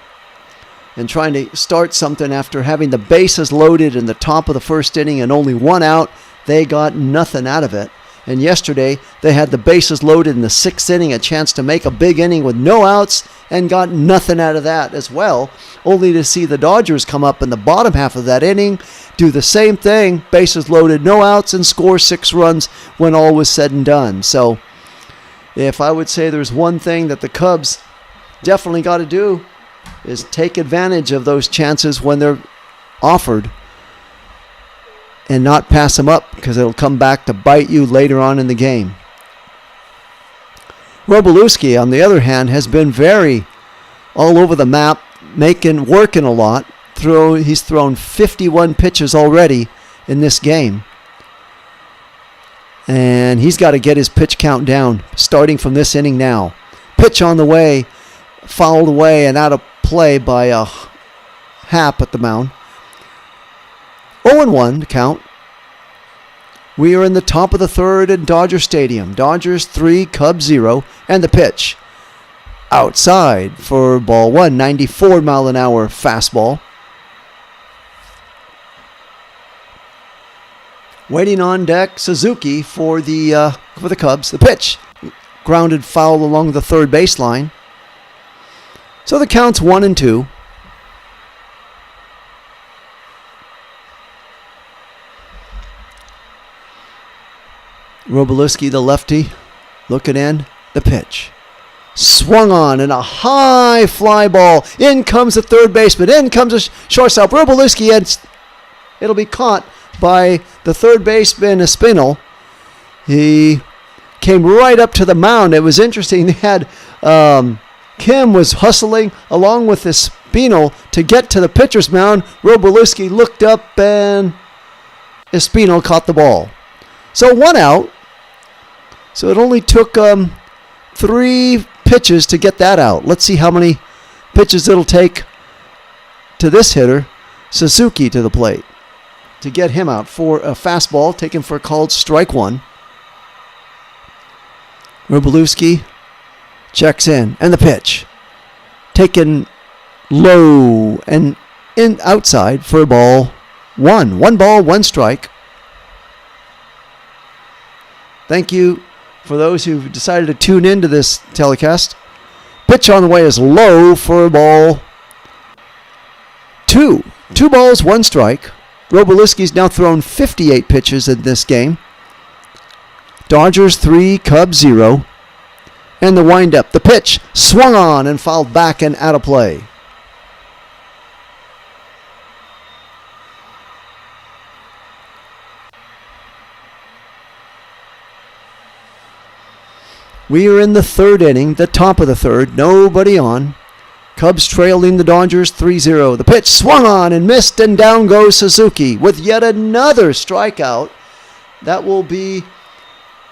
and trying to start something after having the bases loaded in the top of the first inning and only 1 out, they got nothing out of it. And yesterday, they had the bases loaded in the 6th inning, a chance to make a big inning with no outs, and got nothing out of that as well, only to see the Dodgers come up in the bottom half of that inning, do the same thing, bases loaded, no outs, and score 6 runs when all was said and done. So, if I would say there's one thing that the Cubs definitely got to do, is take advantage of those chances when they're offered and not pass them up, because it'll come back to bite you later on in the game. Robolewski, on the other hand, has been very all over the map, working a lot. He's thrown 51 pitches already in this game. And he's got to get his pitch count down, starting from this inning now. Pitch on the way, fouled away and out of play by Happ at the mound. 0-1 to count. We are in the top of the third at Dodger Stadium. Dodgers 3, Cubs 0, and the pitch. Outside for ball 1, 94 mile an hour fastball. Waiting on deck, Suzuki for the Cubs. The pitch, grounded foul along the third baseline. So the count's 1-2. Robolewski, the lefty, looking in. The pitch. Swung on in a high fly ball. In comes the third baseman. In comes the shortstop. Robolewski, and it'll be caught by the third baseman, Espinal. He came right up to the mound. It was interesting. They had Kim was hustling along with Espinal to get to the pitcher's mound. Robolewski looked up and Espinal caught the ball. So 1 out. So it only took 3 pitches to get that out. Let's see how many pitches it'll take to this hitter, Suzuki, to the plate to get him out for a fastball taken for a called strike 1. Robolewski checks in, and the pitch taken low and in outside for ball 1. 1 ball, 1 strike. Thank you for those who've decided to tune into this telecast. Pitch on the way is low for ball 2. 2 balls, 1 strike. Robolewski's now thrown 58 pitches in this game. Dodgers 3, Cubs 0. And the windup. The pitch swung on and fouled back and out of play. We are in the third inning, the top of the third, nobody on. Cubs trailing the Dodgers 3-0. The pitch swung on and missed, and down goes Suzuki with yet another strikeout. That will be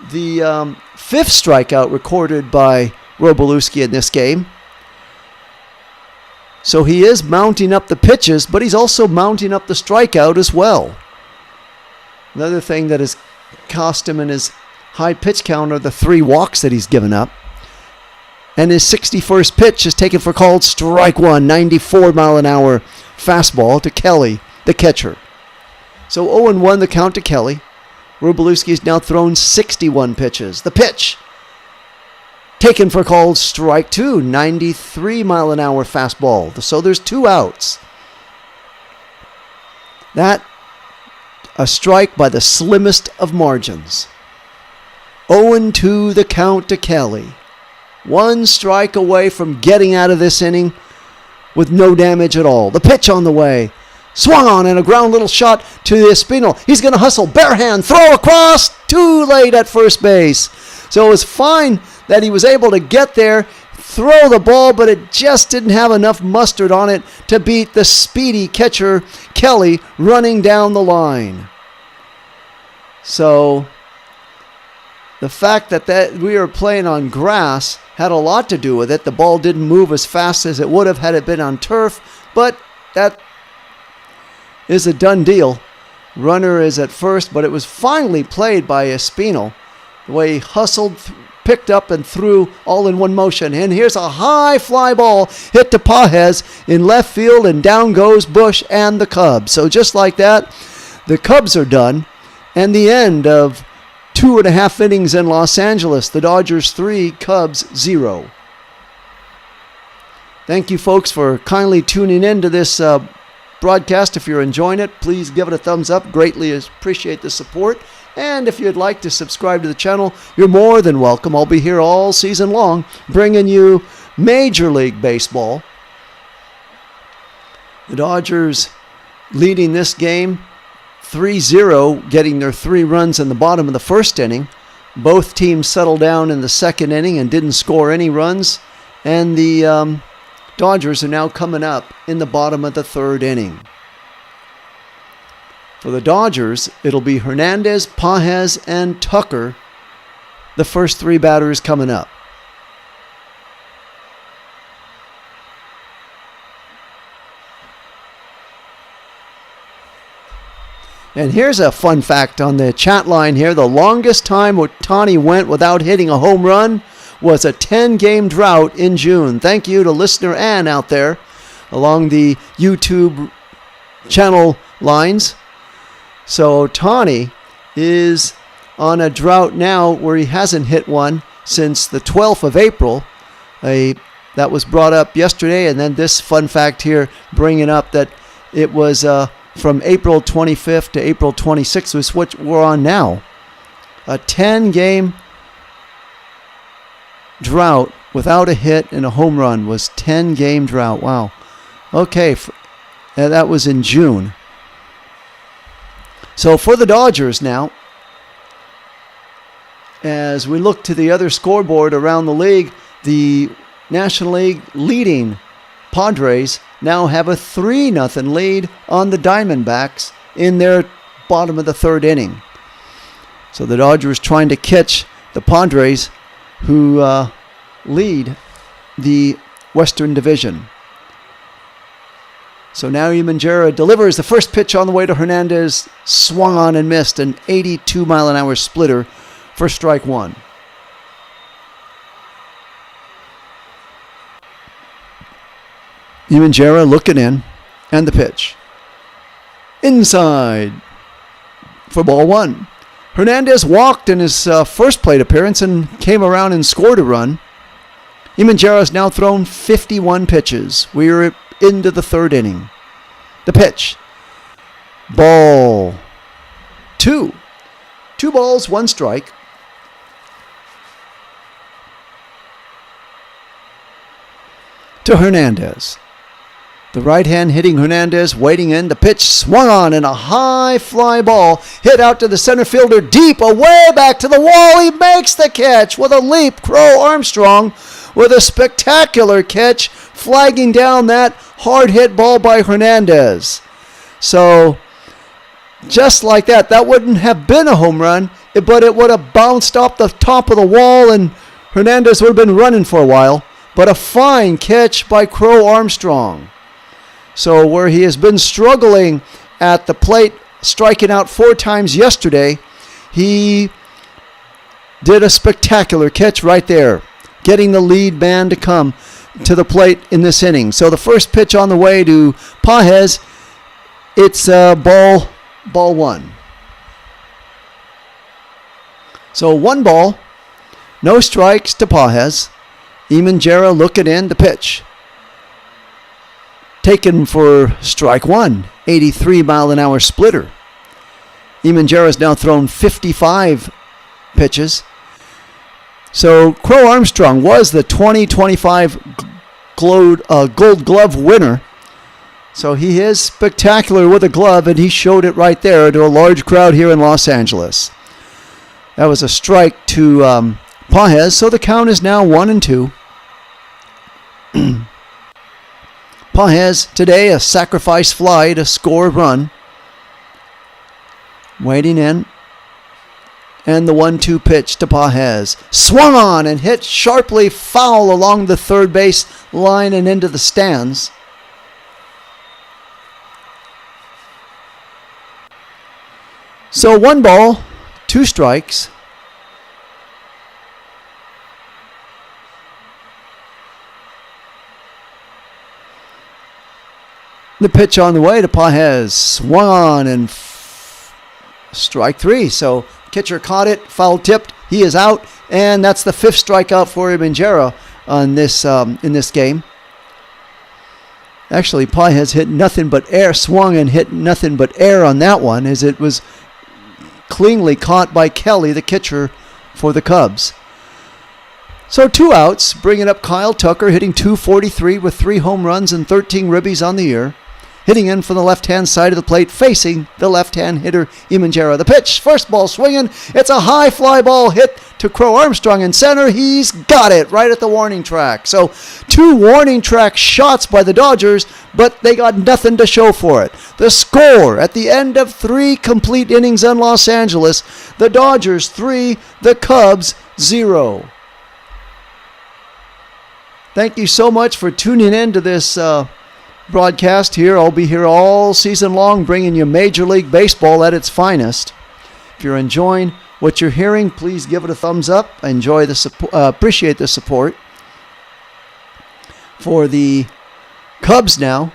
the 5th strikeout recorded by Robolewski in this game. So he is mounting up the pitches, but he's also mounting up the strikeout as well. Another thing that has cost him in his high pitch count are the 3 walks that he's given up. And his 61st pitch is taken for called strike 1, 94 mile an hour fastball to Kelly, the catcher. So 0-1 the count to Kelly. Robolewski's now thrown 61 pitches. The pitch taken for called strike two, 93-mile-an-hour fastball. So there's 2 outs. That, a strike by the slimmest of margins. 0-2 the count to Kelly. 1 strike away from getting out of this inning with no damage at all. The pitch on the way. Swung on and a ground little shot to Espinal. He's going to hustle, bare hand, throw across, too late at first base. So it was fine that he was able to get there, throw the ball, but it just didn't have enough mustard on it to beat the speedy catcher, Kelly, running down the line. So the fact that we were playing on grass had a lot to do with it. The ball didn't move as fast as it would have had it been on turf, but that is a done deal. Runner is at first, but it was finally played by Espinal. The way he hustled, picked up, and threw all in one motion. And here's a high fly ball hit to Pages in left field, and down goes Bush and the Cubs. So just like that, the Cubs are done, and the end of 2.5 innings in Los Angeles. The Dodgers 3, Cubs 0. Thank you, folks, for kindly tuning in to this broadcast. If you're enjoying it, please give it a thumbs up. Greatly appreciate the support. And if you'd like to subscribe to the channel, you're more than welcome. I'll be here all season long bringing you Major League Baseball. The Dodgers leading this game 3-0, getting their 3 runs in the bottom of the first inning. Both teams settled down in the second inning and didn't score any runs. And the Dodgers are now coming up in the bottom of the third inning. For the Dodgers, it'll be Hernandez, Pages, and Tucker, the first 3 batters coming up. And here's a fun fact on the chat line here. The longest time Ohtani went without hitting a home run was a 10-game drought in June. Thank you to listener Ann out there along the YouTube channel lines. So Ohtani is on a drought now where he hasn't hit one since the 12th of April. That was brought up yesterday, and then this fun fact here bringing up that it was from April 25th to April 26th, was what we're on now. A 10-game drought without a hit and a home run was 10-game drought. Wow. Okay, that was in June. So for the Dodgers now, as we look to the other scoreboard around the league, the National League leading Padres now have a 3-0 lead on the Diamondbacks in their bottom of the third inning. So the Dodgers trying to catch the Padres, who lead the Western Division. So now Umanjara delivers the first pitch on the way to Hernandez, swung on and missed, an 82-mile-an-hour splitter for strike 1. Umanjara looking in, and the pitch. Inside for ball 1. Hernandez walked in his first plate appearance and came around and scored a run. Umanjara has now thrown 51 pitches. We are into the third inning. The pitch. Ball 2. 2 balls, 1 strike. To Hernandez. The right hand hitting Hernandez, waiting in. The pitch swung on, and a high fly ball hit out to the center fielder deep, away back to the wall. He makes the catch with a leap. Crow Armstrong with a spectacular catch, flagging down that hard hit ball by Hernandez. So just like that, that wouldn't have been a home run, but it would have bounced off the top of the wall, and Hernandez would have been running for a while. But a fine catch by Crow Armstrong. So where he has been struggling at the plate, striking out 4 times yesterday, he did a spectacular catch right there, getting the lead man to come to the plate in this inning. So the first pitch on the way to Pages, it's ball 1. So 1 ball, no strikes to Pages. Eamon looking in the pitch. Taken for strike one, 83-mile-an-hour splitter. Eamon has now thrown 55 pitches. So Crow Armstrong was the 2025 Gold Glove winner. So he is spectacular with a glove, and he showed it right there to a large crowd here in Los Angeles. That was a strike to Pages, so the count is now 1-2. Pages today a sacrifice fly to score a run. Waiting in. And the 1-2 pitch to Pages. Swung on and hit sharply foul along the third base line and into the stands. So 1 ball, 2 strikes. The pitch on the way to Pages. Swung on and strike 3. So catcher caught it, foul tipped. He is out, and that's the 5th strikeout for Eamon on this in this game. Actually, Pages hit nothing but air, swung and hit nothing but air on that one, as it was cleanly caught by Kelly, the catcher for the Cubs. So 2 outs, bringing up Kyle Tucker, hitting .243 with 3 home runs and 13 ribbies on the year. Hitting in from the left-hand side of the plate, facing the left-hand hitter, Eamon. The pitch, first ball swinging. It's a high fly ball hit to Crow Armstrong in center. He's got it right at the warning track. So 2 warning track shots by the Dodgers, but they got nothing to show for it. The score at the end of 3 complete innings in Los Angeles, the Dodgers 3, the Cubs 0. Thank you so much for tuning in to this broadcast here. I'll be here all season long bringing you Major League Baseball at its finest. If you're enjoying what you're hearing, please give it a thumbs up. I appreciate the support. For the Cubs now,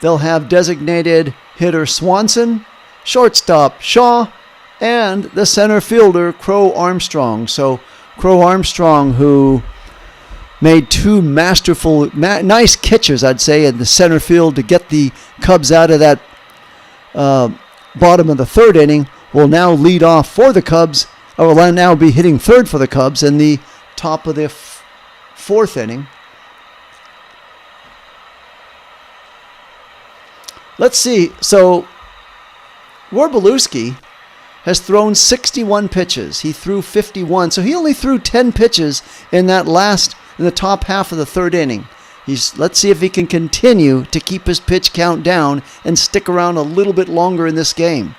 they'll have designated hitter Swanson, shortstop Shaw, and the center fielder Crow Armstrong. So Crow Armstrong, who made 2 masterful, nice catches, I'd say, in the center field to get the Cubs out of that bottom of the 3rd inning, will now lead off for the Cubs, or will now be hitting 3rd for the Cubs in the top of the 4th inning. Let's see. So Werblewski has thrown 61 pitches. He threw 51, so he only threw 10 pitches in the top half of the 3rd inning. Let's see if he can continue to keep his pitch count down and stick around a little bit longer in this game.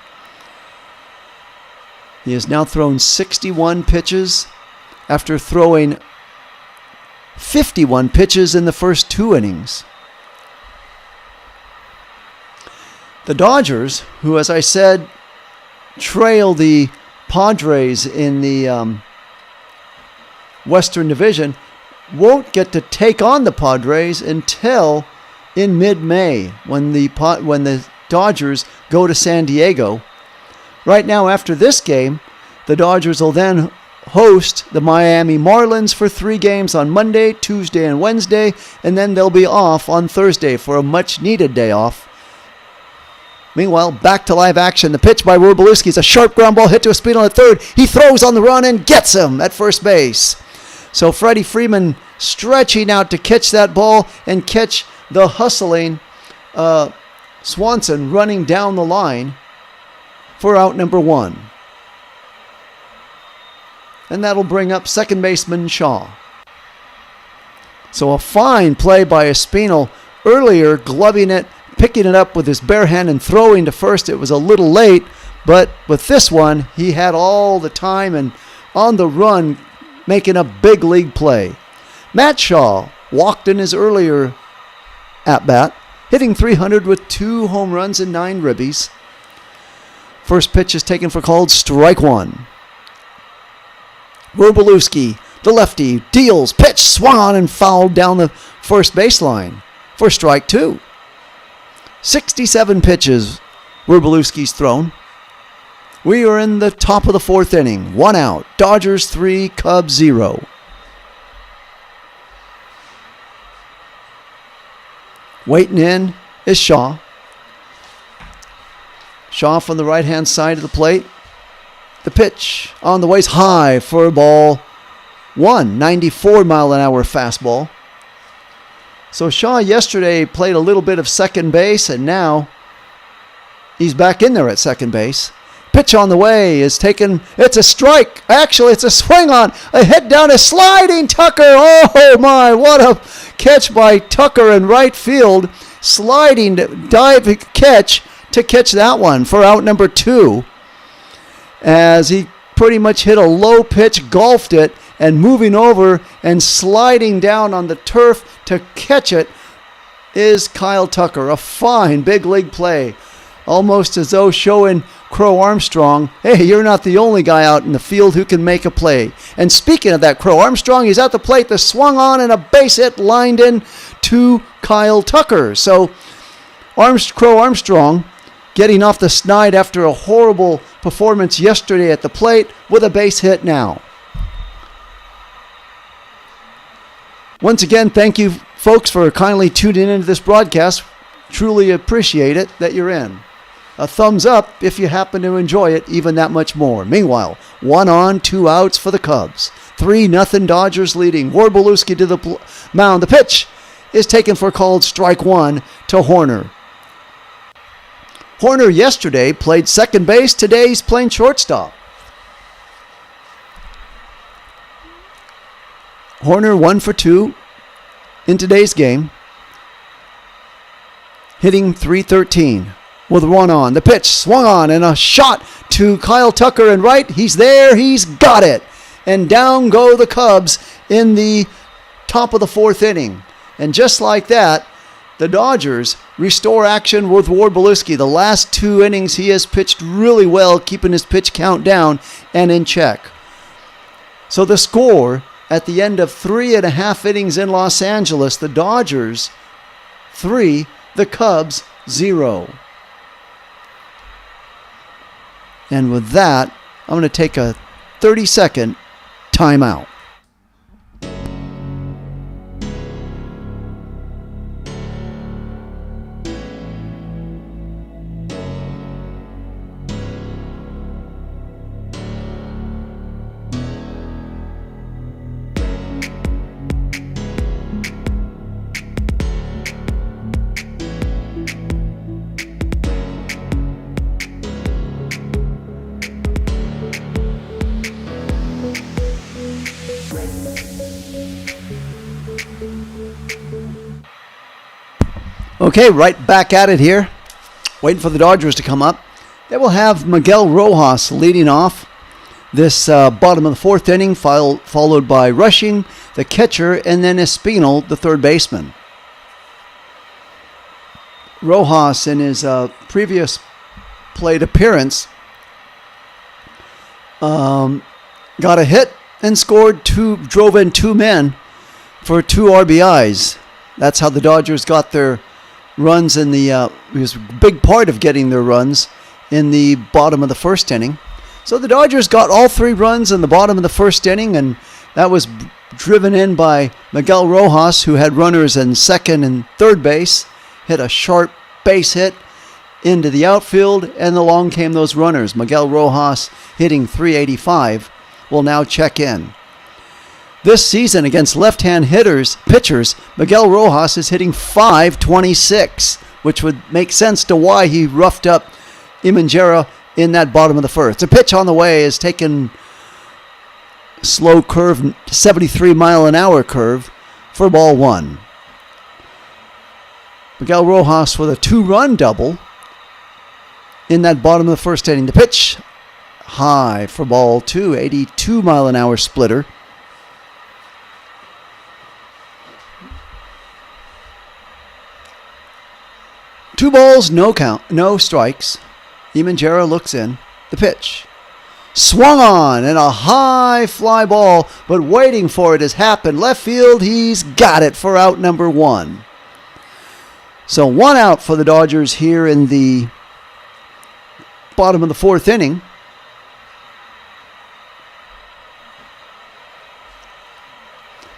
He has now thrown 61 pitches after throwing 51 pitches in the first 2 innings. The Dodgers, who, as I said, trail the Padres in the Western Division, won't get to take on the Padres until in mid-May when the Dodgers go to San Diego. Right now, after this game, the Dodgers will then host the Miami Marlins for 3 games on Monday, Tuesday, and Wednesday, and then they'll be off on Thursday for a much-needed day off. Meanwhile, back to live action. The pitch by Werblewski is a sharp ground ball hit to Espinal at 3rd. He throws on the run and gets him at first base. So Freddie Freeman stretching out to catch that ball and catch the hustling Swanson running down the line for out number 1. And that'll bring up second baseman Shaw. So a fine play by Espinal earlier, gloving it, picking it up with his bare hand and throwing to first. It was a little late, but with this one, he had all the time and on the run, making a big league play. Matt Shaw walked in his earlier at-bat, hitting .300 with 2 home runs and 9 ribbies. First pitch is taken for called strike 1. Werblewski, the lefty, deals, pitch, swung on and fouled down the first baseline for strike 2. 67 pitches Werblewski's thrown. We are in the top of the 4th inning. 1 out. Dodgers 3, Cubs 0. Waiting in is Shaw. Shaw from the right-hand side of the plate. The pitch on the waist high for ball 1, 94-mile-an-hour fastball. So Shaw yesterday played a little bit of second base, and now he's back in there at second base. Pitch on the way is taken. It's a strike. Actually, it's a swing on. A hit down, a sliding Tucker. Oh, my. What a catch by Tucker in right field. Sliding dive catch to catch that one for out number 2. As he pretty much hit a low pitch, golfed it, and moving over and sliding down on the turf to catch it is Kyle Tucker. A fine big league play. Almost as though showing Crow Armstrong, hey, you're not the only guy out in the field who can make a play. And speaking of that, Crow Armstrong, he's at the plate. The swung on and a base hit lined in to Kyle Tucker. So Crow Armstrong getting off the snide after a horrible performance yesterday at the plate with a base hit now. Once again, thank you, folks, for kindly tuning into this broadcast. Truly appreciate it that you're in. A thumbs up if you happen to enjoy it, even that much more. Meanwhile, 1 on, 2 outs for the Cubs. 3-0 Dodgers leading. Warbolewski to the mound. The pitch is taken for called strike 1 to Horner. Horner yesterday played second base. Today he's playing shortstop. Horner 1 for 2 in today's game, hitting .313 with 1 on. The pitch swung on and a shot to Kyle Tucker in right. He's there. He's got it. And down go the Cubs in the top of the 4th inning. And just like that, the Dodgers restore action with Warbolewski. The last 2 innings he has pitched really well, keeping his pitch count down and in check. So the score at the end of 3.5 innings in Los Angeles, the Dodgers 3, the Cubs 0. And with that, I'm going to take a 30-second timeout. Okay, right back at it here. Waiting for the Dodgers to come up. They will have Miguel Rojas leading off this bottom of the 4th inning, followed by Rushing, the catcher, and then Espinal, the third baseman. Rojas, in his previous plate appearance, got a hit and drove in 2 men for 2 RBIs. That's how the Dodgers got their runs in the, it was a big part of getting their runs in the bottom of the 1st inning. So the Dodgers got all 3 runs in the bottom of the 1st inning, and that was driven in by Miguel Rojas, who had runners in second and third base, hit a sharp base hit into the outfield, and along came those runners. Miguel Rojas hitting .385 will now check in. This season against left-hand pitchers, Miguel Rojas is hitting .526, which would make sense to why he roughed up Imanjera in that bottom of the 1st. The pitch on the way is taken slow curve, 73-mile-an-hour curve for ball 1. Miguel Rojas with a 2-run double in that bottom of the 1st inning. The pitch high for ball 2, 82-mile-an-hour splitter. 2 balls, no count, no strikes. Imanjera looks in. The pitch. Swung on and a high fly ball, but waiting for it has happened. Left field, he's got it for out number 1. So 1 out for the Dodgers here in the bottom of the 4th inning.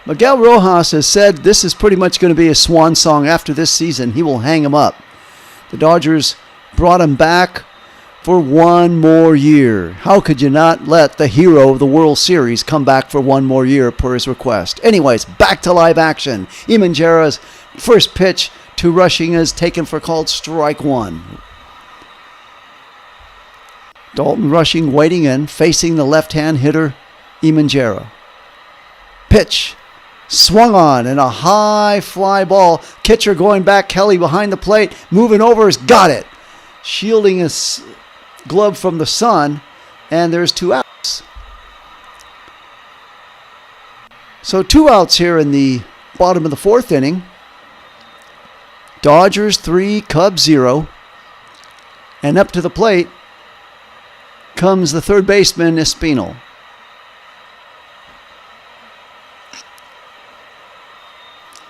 Miguel Rojas has said this is pretty much going to be a swan song after this season. He will hang him up. The Dodgers brought him back for one more year. How could you not let the hero of the World Series come back for one more year per his request? Anyways, back to live action. Imanjara's first pitch to Rushing is taken for called strike one. Dalton Rushing waiting in, facing the left-hand hitter, Imanjara. Pitch. Swung on and a high fly ball. Catcher going back. Kelly behind the plate. Moving over. Has got it. Shielding his glove from the sun. And there's 2 outs. So 2 outs here in the bottom of the 4th inning. Dodgers 3, Cubs 0. And up to the plate comes the third baseman, Espinal.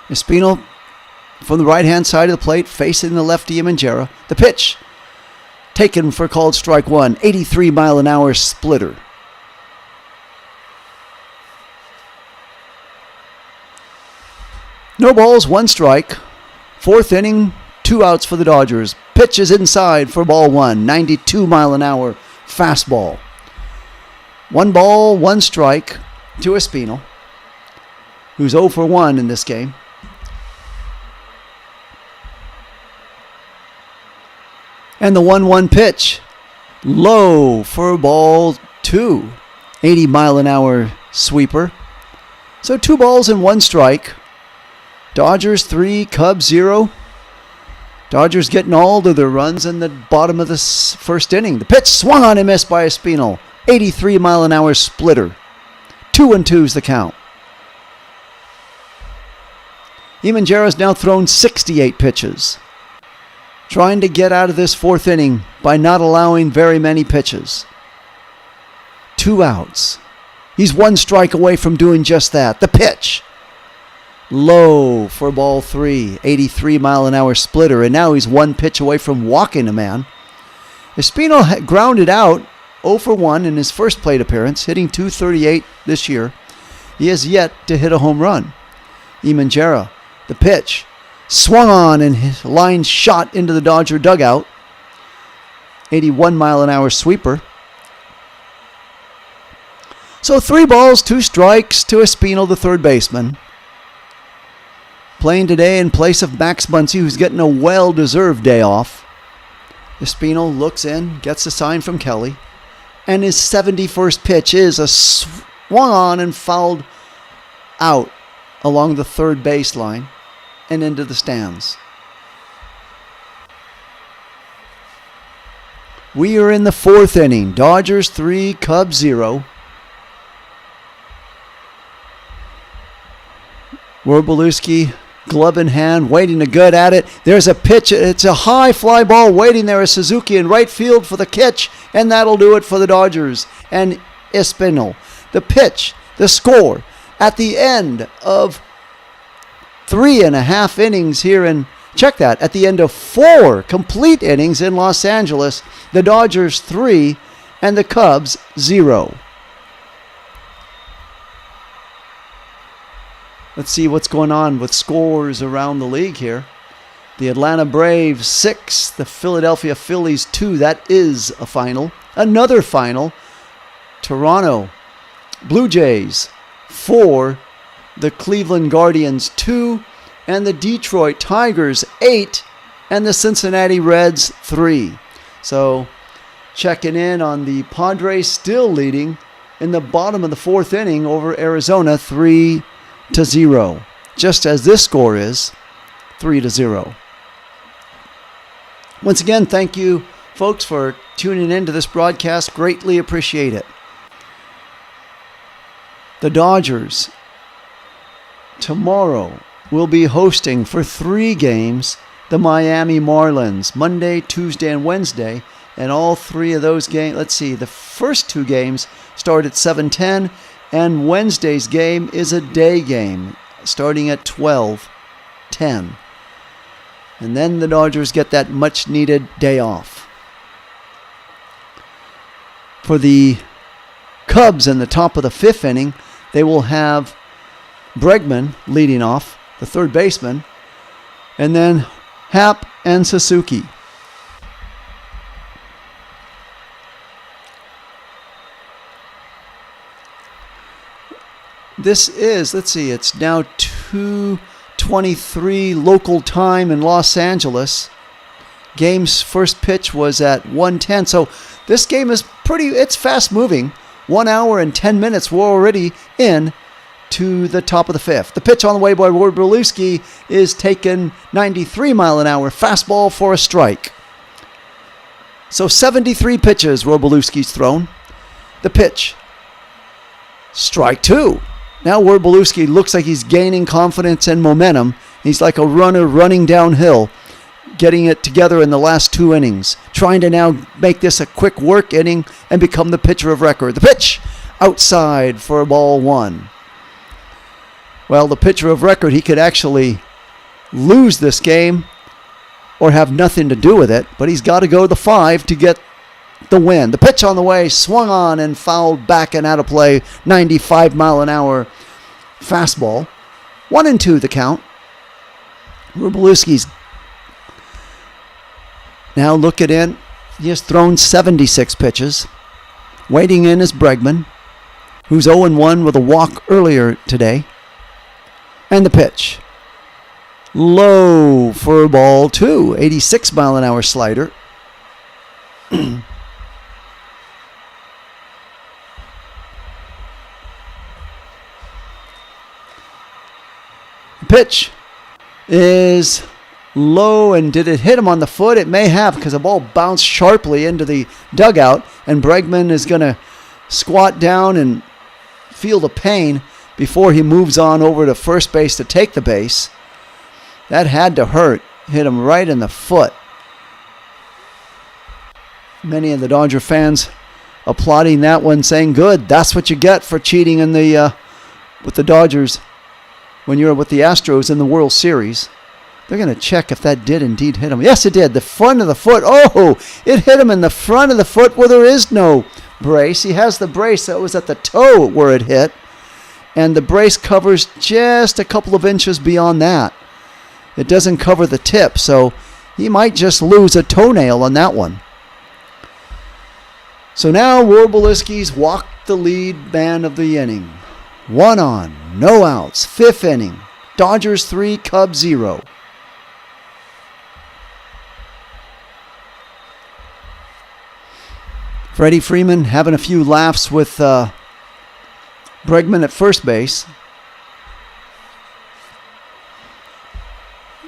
Espinal from the right-hand side of the plate, facing the lefty Imanjara. The pitch, taken for called strike one, 83-mile-an-hour splitter. No balls, 1 strike. 4th inning, 2 outs for the Dodgers. Pitch is inside for ball 1, 92-mile-an-hour fastball. 1 ball, 1 strike to Espinal, who's 0 for 1 in this game. And the 1-1 pitch, low for ball 2, 80-mile-an-hour sweeper. So 2 balls and 1 strike. Dodgers 3, Cubs 0. Dodgers getting all of their runs in the bottom of the 1st inning. The pitch swung on and missed by Espinal. 83-mile-an-hour splitter. 2-2's the count. Imanjara's now thrown 68 pitches. Trying to get out of this 4th inning by not allowing very many pitches. 2 outs. He's 1 strike away from doing just that. The pitch. Low for ball 3. 83-mile-an-hour splitter. And now he's 1 pitch away from walking a man. Espinal grounded out 0 for 1 in his first plate appearance, hitting .238 this year. He has yet to hit a home run. Imanjara, the pitch. Swung on and his line shot into the Dodger dugout. 81-mile-an-hour sweeper. So 3 balls, 2 strikes to Espinal, the third baseman. Playing today in place of Max Muncy, who's getting a well-deserved day off. Espinal looks in, gets a sign from Kelly. And his 71st pitch is a swung on and fouled out along the third baseline and into the stands. We are in the 4th inning. Dodgers 3, Cubs 0. Werbolewski, glove in hand, waiting to gut at it. There's a pitch. It's a high fly ball waiting there as Suzuki in right field for the catch, and that'll do it for the Dodgers. And Espinal, the pitch, the score at the end of 3.5 innings here in, check that, at the end of 4 complete innings in Los Angeles, the Dodgers 3 and the Cubs 0. Let's see what's going on with scores around the league here. The Atlanta Braves 6, the Philadelphia Phillies 2. That is a final. Another final. Toronto Blue Jays 4, the Cleveland Guardians 2, and the Detroit Tigers 8, and the Cincinnati Reds 3. So checking in on the Padres still leading in the bottom of the 4th inning over Arizona 3-0. Just as this score is 3-0. Once again, thank you folks for tuning in to this broadcast. Greatly appreciate it. The Dodgers tomorrow will be hosting for 3 games the Miami Marlins, Monday, Tuesday, and Wednesday. And all 3 of those games, let's see, the first 2 games start at 7:10, and Wednesday's game is a day game starting at 12:10. And then the Dodgers get that much-needed day off. For the Cubs in the top of the 5th inning, they will have Bregman leading off, the third baseman, and then Happ and Suzuki. This is, let's see, it's now 2:23 local time in Los Angeles. Game's first pitch was at 1:10. So this game is it's fast moving. 1 hour and 10 minutes. We're already in to the top of the fifth. The pitch on the way by Wroblewski is taken 93 mile an hour fastball for a strike. So 73 pitches Wroblewski's thrown. The pitch. Strike two. Now Wroblewski looks like he's gaining confidence and momentum. He's like a runner running downhill, getting it together in the last 2 innings, trying to now make this a quick work inning and become the pitcher of record. The pitch outside for ball one. Well, the pitcher of record, he could actually lose this game or have nothing to do with it, but he's got to go the 5 to get the win. The pitch on the way, swung on and fouled back and out of play. 95 mile an hour fastball. 1-2 the count. Wroblewski's now looking in. He has thrown 76 pitches. Waiting in is Bregman, who's 0-1 with a walk earlier today. And the pitch. Low for ball two. 86 mile an hour slider. Pitch is low, and did it hit him on the foot? It may have, because the ball bounced sharply into the dugout, and Bregman is going to squat down and feel the pain before he moves on over to first base to take the base. That had to hurt. Hit him right in the foot. Many of the Dodger fans applauding that one, saying, good, that's what you get for cheating in the with the Dodgers when you're with the Astros in the World Series. They're going to check if that did indeed hit him. Yes, it did. The front of the foot. Oh, it hit him in the front of the foot where there is no brace. He has the brace that was at the toe where it hit, and the brace covers just a couple of inches beyond that. It doesn't cover the tip, so he might just lose a toenail on that one. So now Wroblewski's walked the lead man of the inning. 1 on, no outs, 5th inning. Dodgers 3, Cubs 0. Freddie Freeman having a few laughs with Bregman at first base.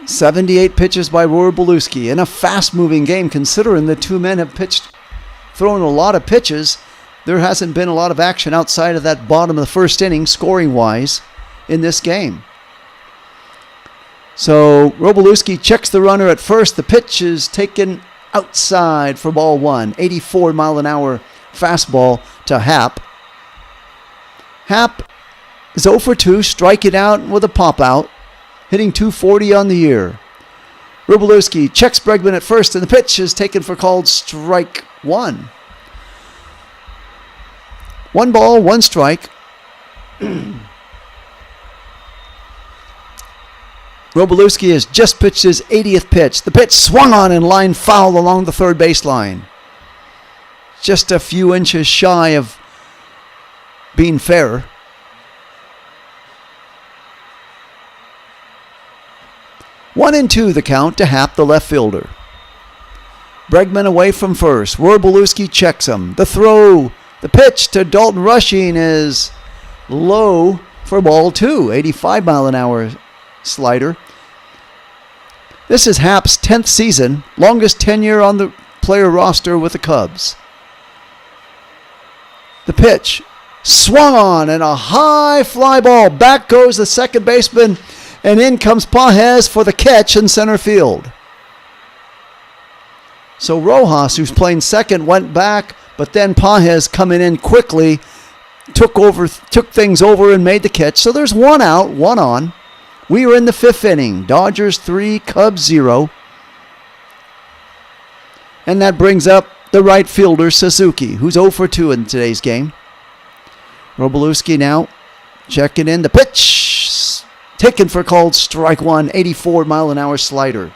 78 pitches by Wroblewski in a fast-moving game, considering the two men have thrown a lot of pitches. There hasn't been a lot of action outside of that bottom of the first inning, scoring-wise, in this game. So Wroblewski checks the runner at first. The pitch is taken outside for ball one. 84 mile an hour fastball to Happ. Happ is 0 for 2, striking out with a pop-out, hitting .240 on the year. Wroblewski checks Bregman at first, and the pitch is taken for called strike one. 1 ball, 1 strike. Wroblewski has just pitched his 80th pitch. The pitch swung on and line foul along the third baseline. Just a few inches shy of being fair. One and two the count to Happ, the left fielder. Bregman away from first. Wroblewski checks him. The throw. The pitch to Dalton Rushing is low for ball two. 85 mile an hour slider. This is Happ's 10th season, longest tenure on the player roster with the Cubs. The pitch swung on and a high fly ball. Back goes the second baseman, and in comes Pages for the catch in center field. So Rojas, who's playing second, went back, but then Pages coming in quickly took things over and made the catch. So there's 1 out, 1 on. We are in the 5th inning. Dodgers 3, Cubs 0. And that brings up the right fielder, Suzuki, who's 0 for 2 in today's game. Wroblewski now checking in. The pitch taken for called strike one, 84-mile-an-hour slider.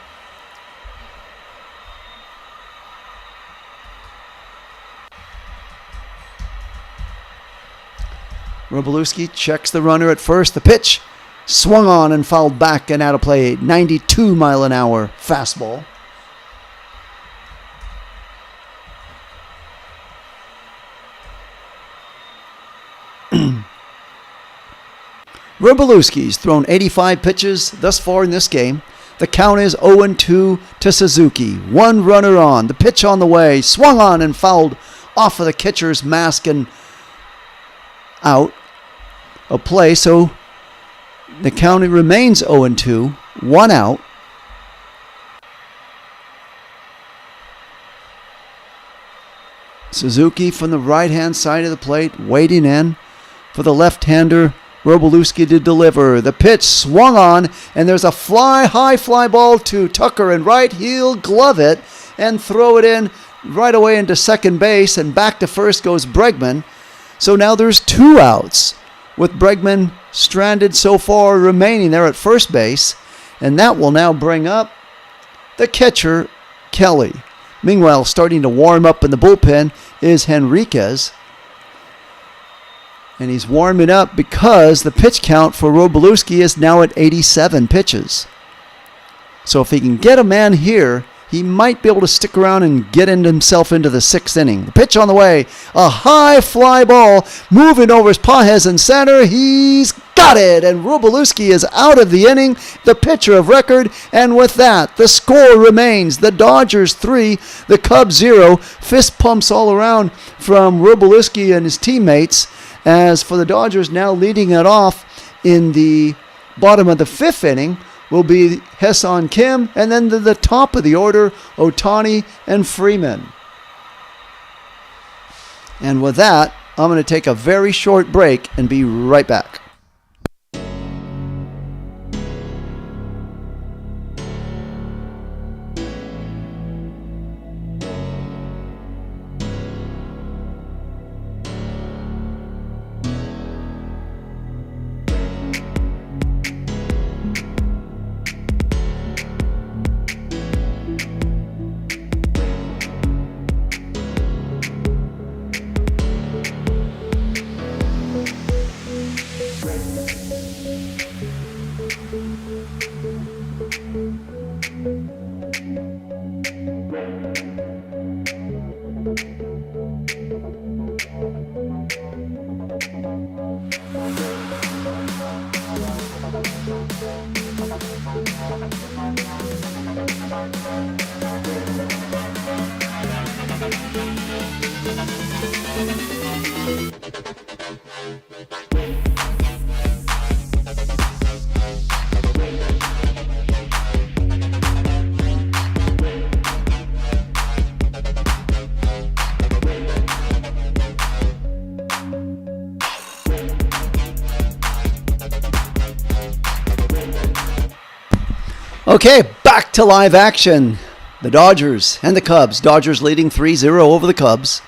Wroblewski checks the runner at first. The pitch swung on and fouled back and out of play. 92-mile-an-hour fastball. Wroblewski's thrown 85 pitches thus far in this game. The count is 0-2 to Suzuki. One runner on. The pitch on the way. Swung on and fouled off of the catcher's mask and out of play. So the count remains 0-2. One out. Suzuki from the right-hand side of the plate, waiting in for the left-hander Wroblewski to deliver. The pitch swung on, and there's a high fly ball to Tucker in right. He'll glove it and throw it in right away into second base, and back to first goes Bregman. So now there's 2 outs, with Bregman stranded so far remaining there at first base, and that will now bring up the catcher, Kelly. Meanwhile, starting to warm up in the bullpen is Henriquez. And he's warming up because the pitch count for Wroblewski is now at 87 pitches. So if he can get a man here, he might be able to stick around and get himself into the 6th inning. The pitch on the way. A high fly ball moving over his Pages in center. He's got it. And Wroblewski is out of the inning, the pitcher of record. And with that, the score remains the Dodgers 3, the Cubs 0. Fist pumps all around from Wroblewski and his teammates. As for the Dodgers, now leading it off in the bottom of the 5th inning will be Ha-Seong Kim, and then to the top of the order, Ohtani and Freeman. And with that, I'm going to take a very short break and be right back. Okay, back to live action. The Dodgers and the Cubs. Dodgers leading 3-0 over the Cubs.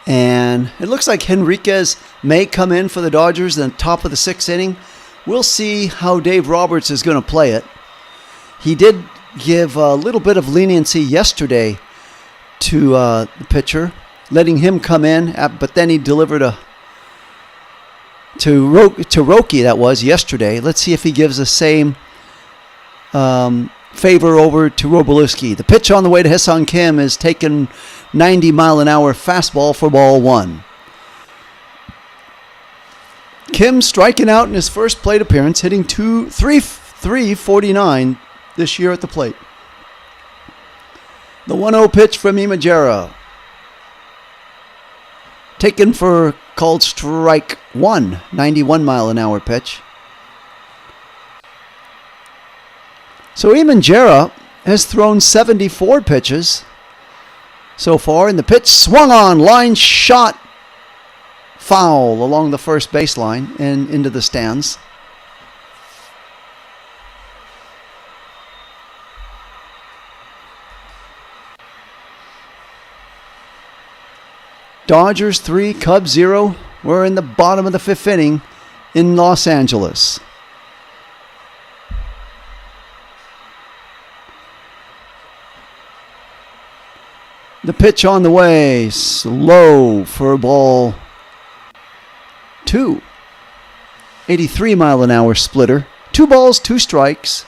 And it looks like Henriquez may come in for the Dodgers in the top of the 6th inning. We'll see how Dave Roberts is going to play it. He did give a little bit of leniency yesterday to the pitcher, letting him come in, but then he delivered to Roki, that was yesterday. Let's see if he gives the same favor over to Wroblewski. The pitch on the way to Ha-Seong Kim is taken 90-mile-an-hour fastball for ball 1. Kim striking out in his first plate appearance, hitting 349 this year at the plate. The 1-0 pitch from Imajira, taken for called strike 1, 91-mile-an-hour pitch. So Imajira has thrown 74 pitches so far, and the pitch swung on, line shot, foul along the first baseline and into the stands. Dodgers 3, Cubs 0. We're in the bottom of the 5th inning, in Los Angeles. The pitch on the way, slow for ball 2. 83-mile-an-hour splitter. 2 balls, 2 strikes.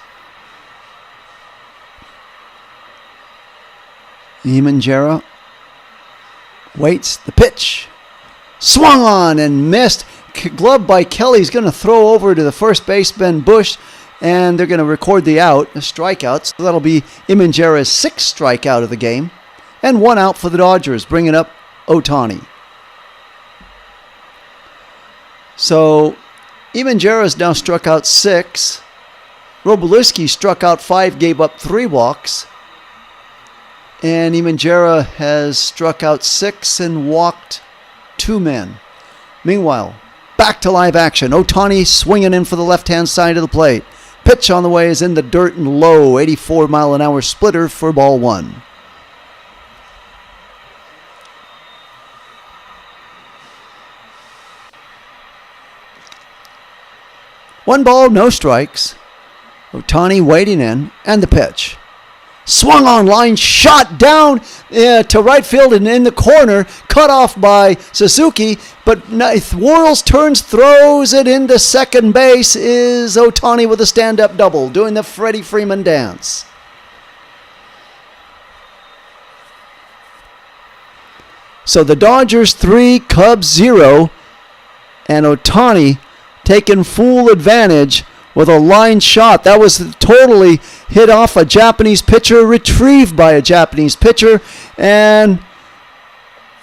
Imanjera waits. The pitch. Swung on and missed. Glove by Kelly. He's going to throw over to the first baseman, Bush, and they're going to record the out, the strikeout. So that'll be Imanjera's 6th strikeout of the game. And 1 out for the Dodgers, bringing up Ohtani. So Imanjera's now struck out 6. Wroblewski struck out 5, gave up 3 walks. And Imanjera has struck out 6 and walked 2 men. Meanwhile, back to live action. Ohtani swinging in for the left-hand side of the plate. Pitch on the way is in the dirt and low. 84-mile-an-hour splitter for ball 1. One ball, no strikes. Ohtani waiting in, and the pitch. Swung on line, shot down to right field and in the corner, cut off by Suzuki, but whirls, turns, throws it into second base is Ohtani with a stand-up double, doing the Freddie Freeman dance. So the Dodgers 3, Cubs 0, and Ohtani taking full advantage with a line shot. That was totally hit off a Japanese pitcher, retrieved by a Japanese pitcher, and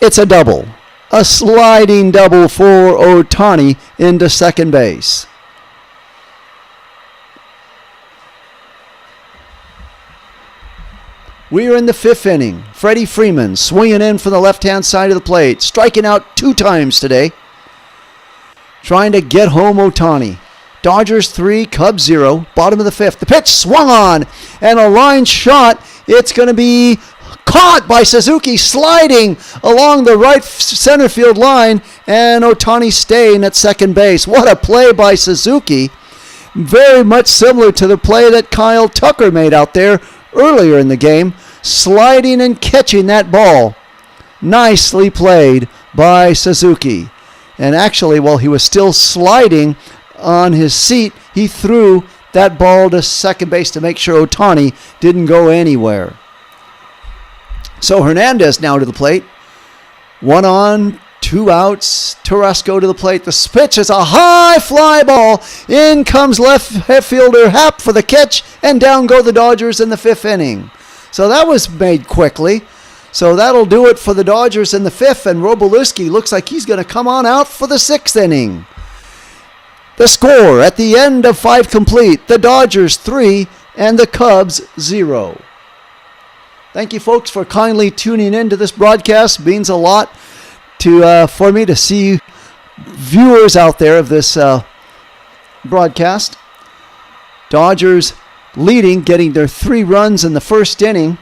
it's a double. A sliding double for Ohtani into second base. We are in the 5th inning. Freddie Freeman swinging in from the left-hand side of the plate, striking out 2 times today, trying to get home Ohtani. Dodgers 3, Cubs 0, bottom of the 5th. The pitch swung on, and a line shot. It's going to be caught by Suzuki, sliding along the right center field line, and Ohtani staying at second base. What a play by Suzuki. Very much similar to the play that Kyle Tucker made out there earlier in the game, sliding and catching that ball. Nicely played by Suzuki. And actually, while he was still sliding on his seat, he threw that ball to second base to make sure Ohtani didn't go anywhere. So Hernandez now to the plate. 1 on, 2 outs. Carrasco to the plate. The pitch is a high fly ball. In comes left fielder Happ for the catch, and down go the Dodgers in the 5th inning. So that was made quickly. So that'll do it for the Dodgers in the 5th, and Wroblewski looks like he's going to come on out for the 6th inning. The score at the end of 5 complete, the Dodgers 3 and the Cubs 0. Thank you, folks, for kindly tuning in to this broadcast. It means a lot for me to see viewers out there of this broadcast. Dodgers leading, getting their 3 runs in the 1st inning,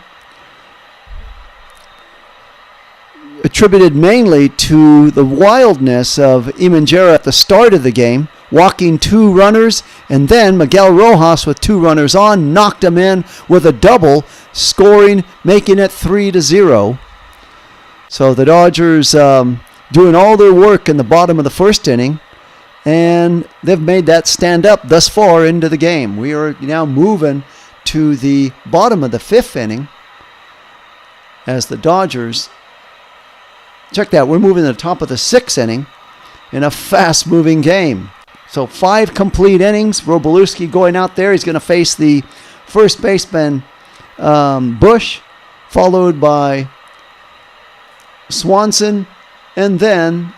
attributed mainly to the wildness of Imanjera at the start of the game, walking 2 runners, and then Miguel Rojas with 2 runners on knocked him in with a double, scoring, making it 3-0. So the Dodgers doing all their work in the bottom of the 1st inning, and they've made that stand up thus far into the game. We are now moving to the bottom of the 5th inning as the Dodgers, check that, we're moving to the top of the 6th inning in a fast-moving game. So 5 complete innings. Wroblewski going out there. He's going to face the first baseman, Bush, followed by Swanson, and then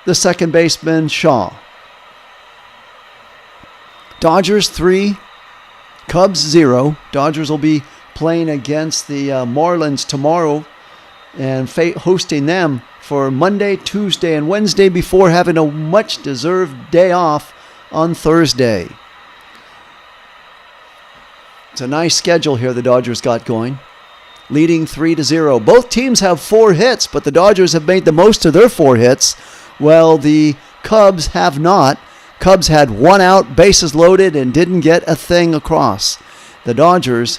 the second baseman, Shaw. Dodgers 3, Cubs 0. Dodgers will be playing against the Marlins tomorrow and hosting them for Monday, Tuesday, and Wednesday before having a much-deserved day off on Thursday. It's a nice schedule here the Dodgers got going, leading 3-0. Both teams have 4 hits, but the Dodgers have made the most of their 4 hits, while the Cubs have not. Cubs had one out, bases loaded, and didn't get a thing across. The Dodgers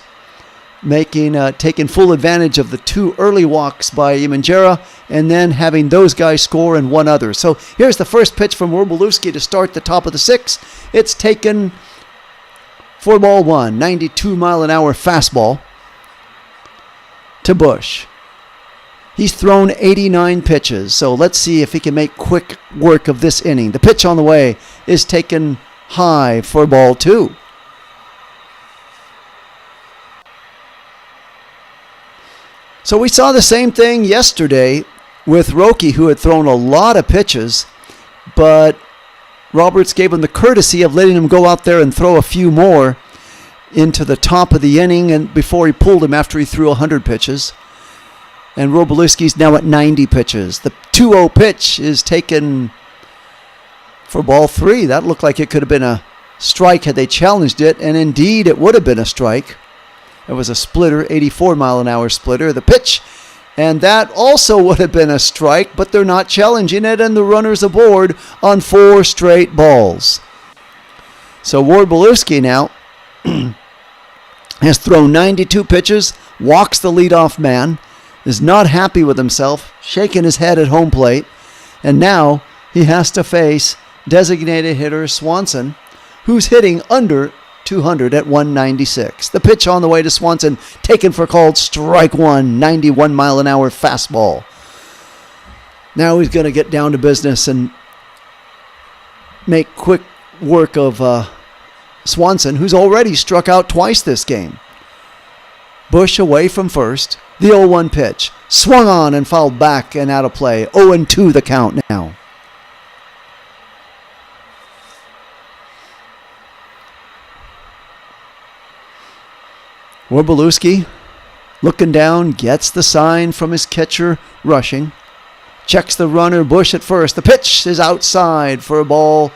taking full advantage of the 2 early walks by Imanjera and then having those guys score and one other. So here's the first pitch from Wroblewski to start the top of the 6th. It's taken for ball 1, 92-mile-an-hour fastball to Bush. He's thrown 89 pitches, so let's see if he can make quick work of this inning. The pitch on the way is taken high for ball 2. So we saw the same thing yesterday with Roki, who had thrown a lot of pitches, but Roberts gave him the courtesy of letting him go out there and throw a few more into the top of the inning and before he pulled him after he threw 100 pitches. And Wroblewski's now at 90 pitches. The 2-0 pitch is taken for ball 3. That looked like it could have been a strike had they challenged it, and indeed it would have been a strike. It was a splitter, 84-mile-an-hour splitter. The pitch, and that also would have been a strike, but they're not challenging it, and the runner's aboard on 4 straight balls. So Wroblewski now has thrown 92 pitches, walks the leadoff man, is not happy with himself, shaking his head at home plate, and now he has to face designated hitter Swanson, who's hitting under 200 at 196. The pitch on the way to Swanson, taken for called strike 1, 91-mile-an-hour fastball. Now he's going to get down to business and make quick work of Swanson, who's already struck out twice this game. Bush away from first. The 0-1 pitch. Swung on and fouled back and out of play. 0-2 the count now. Wroblewski looking down, gets the sign from his catcher rushing. Checks the runner, Bush at first. The pitch is outside for ball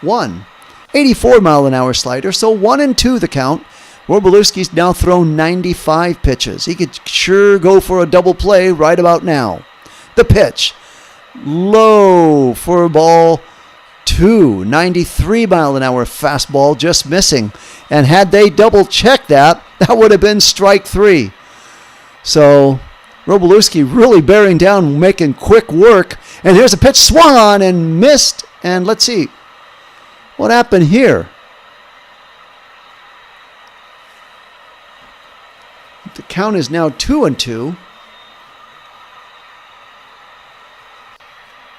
1. 84-mile-an-hour slider, so 1-2 the count. Wroblewski's now thrown 95 pitches. He could sure go for a double play right about now. The pitch, low for ball 2. 93-mile-an-hour fastball, just missing. And had they double-checked that, that would have been strike 3. So Wroblewski really bearing down, making quick work. And here's a pitch swung on and missed. And let's see, what happened here? The count is now 2-2.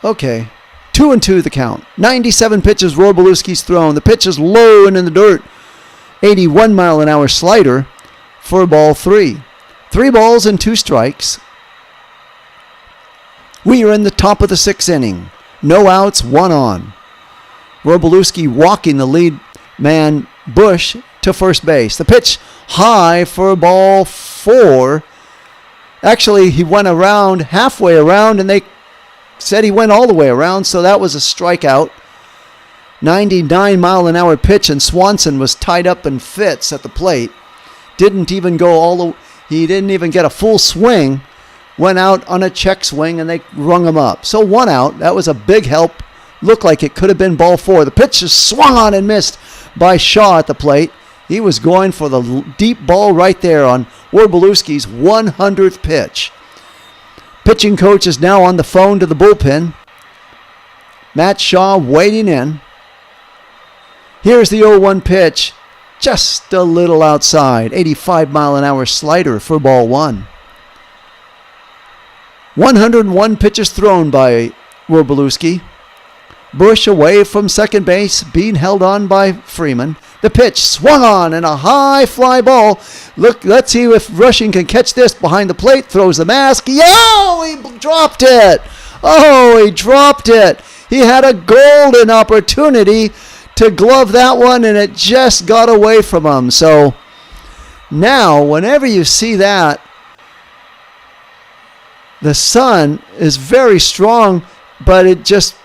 Okay, 2-2 the count. 97 pitches Wroblewski's thrown. The pitch is low and in the dirt. 81-mile-an-hour slider for ball 3. 3 balls and 2 strikes. We are in the top of the 6th inning. No outs, 1 on. Wroblewski walking the lead man Bush to first base. The pitch high for ball 4. Actually, he went around, halfway around, and they said he went all the way around, so that was a strikeout. 99-mile-an-hour pitch, and Swanson was tied up in fits at the plate. Didn't even go he didn't even get a full swing. Went out on a check swing, and they rung him up. So 1 out. That was a big help. Looked like it could have been ball 4. The pitch is swung on and missed by Shaw at the plate. He was going for the deep ball right there on Wroblewski's 100th pitch. Pitching coach is now on the phone to the bullpen. Matt Shaw waiting in. Here's the 0-1 pitch. Just a little outside. 85-mile-an-hour slider for ball 1. 101 pitches thrown by Wroblewski. Bush away from second base, being held on by Freeman. The pitch swung on and a high fly ball. Look, let's see if Rushing can catch this behind the plate. Throws the mask. He dropped it. Oh, he dropped it. He had a golden opportunity to glove that one, and it just got away from him. So now, whenever you see that, the sun is very strong, but it just,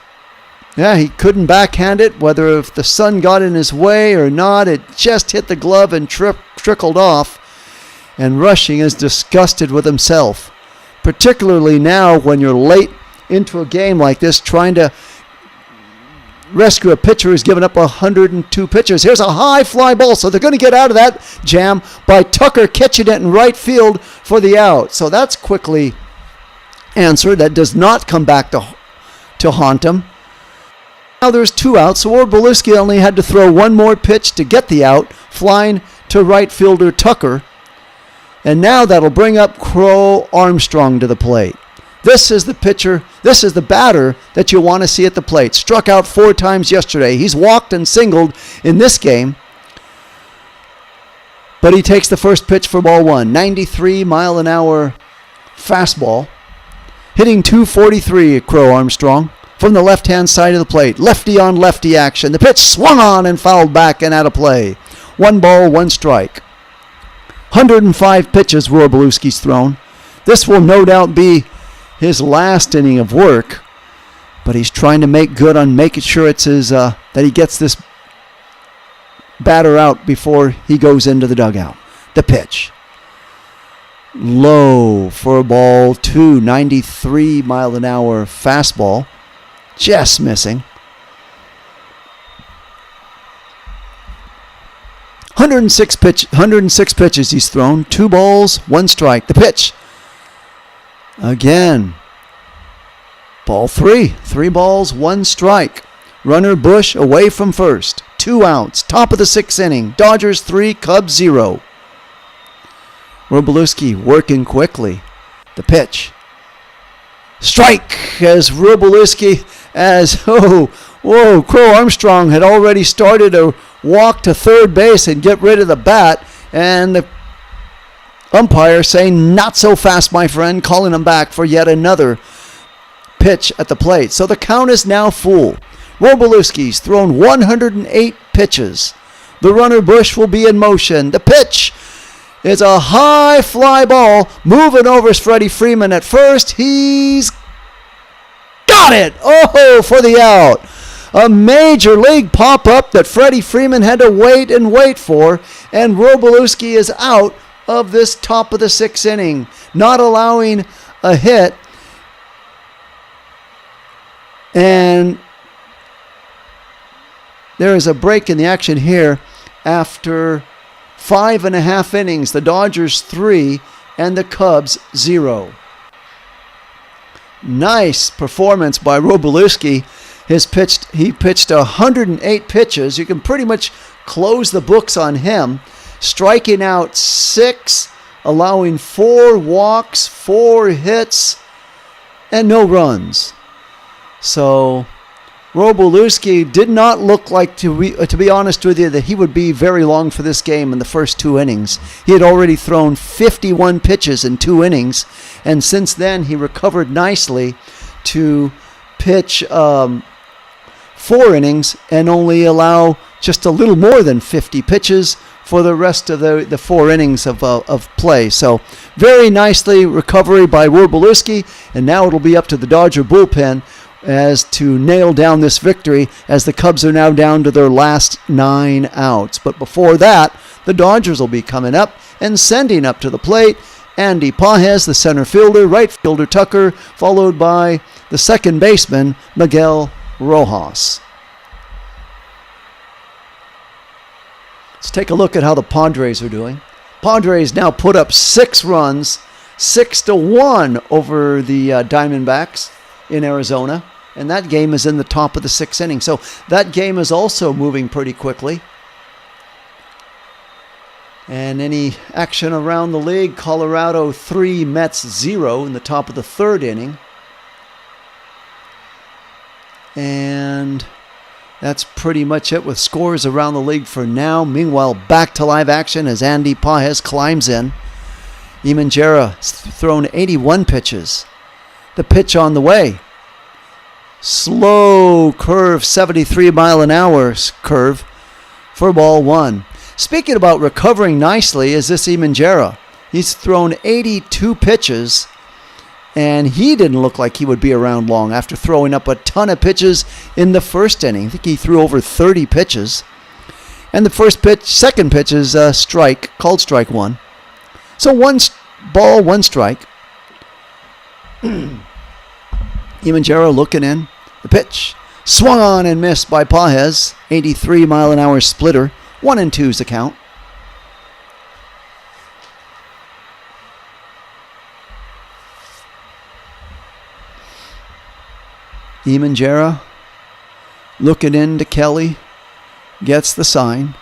he couldn't backhand it, whether if the sun got in his way or not. It just hit the glove and trickled off. And Rushing is disgusted with himself, particularly now when you're late into a game like this, trying to rescue a pitcher who's given up 102 pitches. Here's a high fly ball, so they're going to get out of that jam by Tucker catching it in right field for the out. So that's quickly answered. That does not come back to haunt him. Now there's 2 outs, so Wroblewski only had to throw one more pitch to get the out, flying to right fielder Tucker. And now that'll bring up Crow Armstrong to the plate. This is the pitcher, this is the batter that you want to see at the plate. Struck out 4 times yesterday. He's walked and singled in this game. But he takes the first pitch for ball 1. 93-mile-an-hour fastball. Hitting .243, Crow Armstrong. From the left-hand side of the plate. Lefty on lefty action. The pitch swung on and fouled back and out of play. 1 ball, 1 strike. 105 pitches Wroblewski's thrown. This will no doubt be his last inning of work, but he's trying to make good on making sure it's his that he gets this batter out before he goes into the dugout. The pitch. Low for ball 2, 93-mile-an-hour fastball. Just missing. 106 pitches he's thrown. 2 balls, 1 strike. The pitch. Again. Ball 3. 3 balls, 1 strike. Runner Bush away from first. 2 outs. Top of the 6th inning. Dodgers 3, Cubs 0. Wroblewski working quickly. The pitch. Strike as Wroblewski, Crow Armstrong had already started to walk to third base and get rid of the bat, and the umpire saying, "Not so fast, my friend," calling him back for yet another pitch at the plate. So the count is now full. Wroblewski's thrown 108 pitches. The runner Bush will be in motion. The pitch is a high fly ball moving over Freddie Freeman at first. He's got it! Oh, for the out. A major league pop-up that Freddie Freeman had to wait for, and Wroblewski is out of this top of the 6th inning, not allowing a hit. And there is a break in the action here after 5.5 innings. The Dodgers 3 and the Cubs 0. Nice performance by Wroblewski. He pitched 108 pitches. You can pretty much close the books on him. Striking out 6, allowing 4 walks, 4 hits, and no runs. So Wroblewski did not look like, to be honest with you, that he would be very long for this game in the first 2 innings. He had already thrown 51 pitches in 2 innings, and since then he recovered nicely to pitch 4 innings and only allow just a little more than 50 pitches for the rest of the 4 innings of play. So very nicely recovery by Wroblewski, and now it'll be up to the Dodger bullpen as to nail down this victory, as the Cubs are now down to their last 9 outs. But before that, the Dodgers will be coming up and sending up to the plate Andy Pages, the center fielder, right fielder Tucker, followed by the second baseman Miguel Rojas. Let's take a look at how the Padres are doing. Padres now put up 6 runs, 6-1 over the Diamondbacks in Arizona. And that game is in the top of the 6th inning. So that game is also moving pretty quickly. And any action around the league, Colorado 3, Mets 0 in the top of the 3rd inning. And that's pretty much it with scores around the league for now. Meanwhile, back to live action as Andy Pages climbs in. Imanjera thrown 81 pitches. The pitch on the way. Slow curve, 73-mile-an-hour curve for ball 1. Speaking about recovering nicely is this Imanjera. He's thrown 82 pitches, and he didn't look like he would be around long after throwing up a ton of pitches in the 1st inning. I think he threw over 30 pitches. And the second pitch is a strike, called strike 1. So 1 ball, 1 strike. Imanjera looking in. The pitch. Swung on and missed by Pages. 83-mile-an-hour splitter. 1-2's the count. Emanjera looking into Kelly. Gets the sign.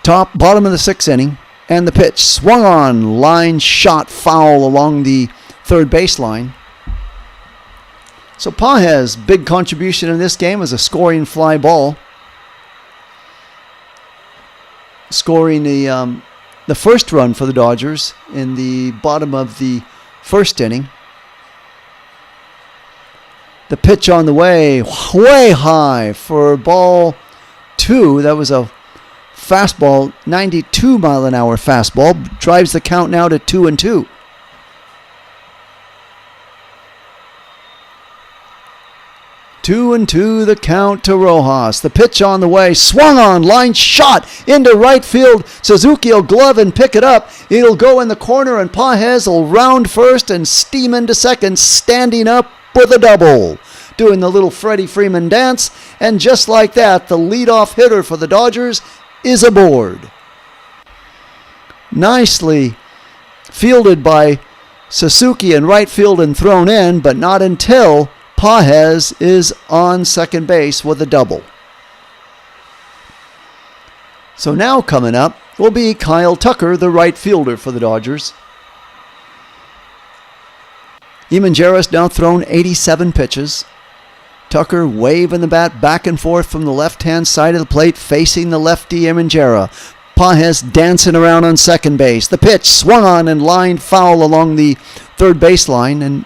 Bottom of the 6th inning. And the pitch. Swung on. Line shot foul along the third baseline. So Pages, big contribution in this game as a scoring fly ball. Scoring the first run for the Dodgers in the bottom of the 1st inning. The pitch on the way high for ball 2. That was a fastball, 92-mile-an-hour fastball. Drives the count now to 2-2. 2-2 the count to Rojas. The pitch on the way. Swung on. Line shot into right field. Suzuki will glove and pick it up. It'll go in the corner and Pages will round first and steam into second, standing up with a double. Doing the little Freddie Freeman dance. And just like that, the leadoff hitter for the Dodgers is aboard. Nicely fielded by Suzuki in right field and thrown in, but not until Pages is on second base with a double. So now coming up will be Kyle Tucker, the right fielder for the Dodgers. Emanjera's now thrown 87 pitches. Tucker waving the bat back and forth from the left-hand side of the plate, facing the lefty Emanjera. Pages dancing around on second base. The pitch swung on and lined foul along the third baseline and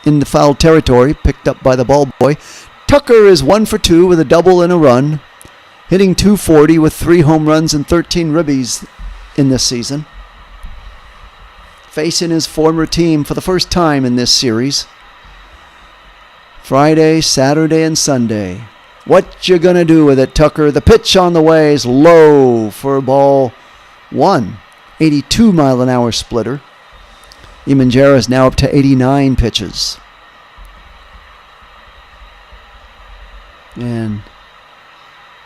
in the foul territory, picked up by the ball boy. Tucker is 1 for 2 with a double and a run, hitting .240 with 3 home runs and 13 ribbies in this season. Facing his former team for the first time in this series. Friday, Saturday, and Sunday. What you gonna do with it, Tucker? The pitch on the way is low for ball 1. 82-mile-an-hour splitter. Emanjera is now up to 89 pitches. And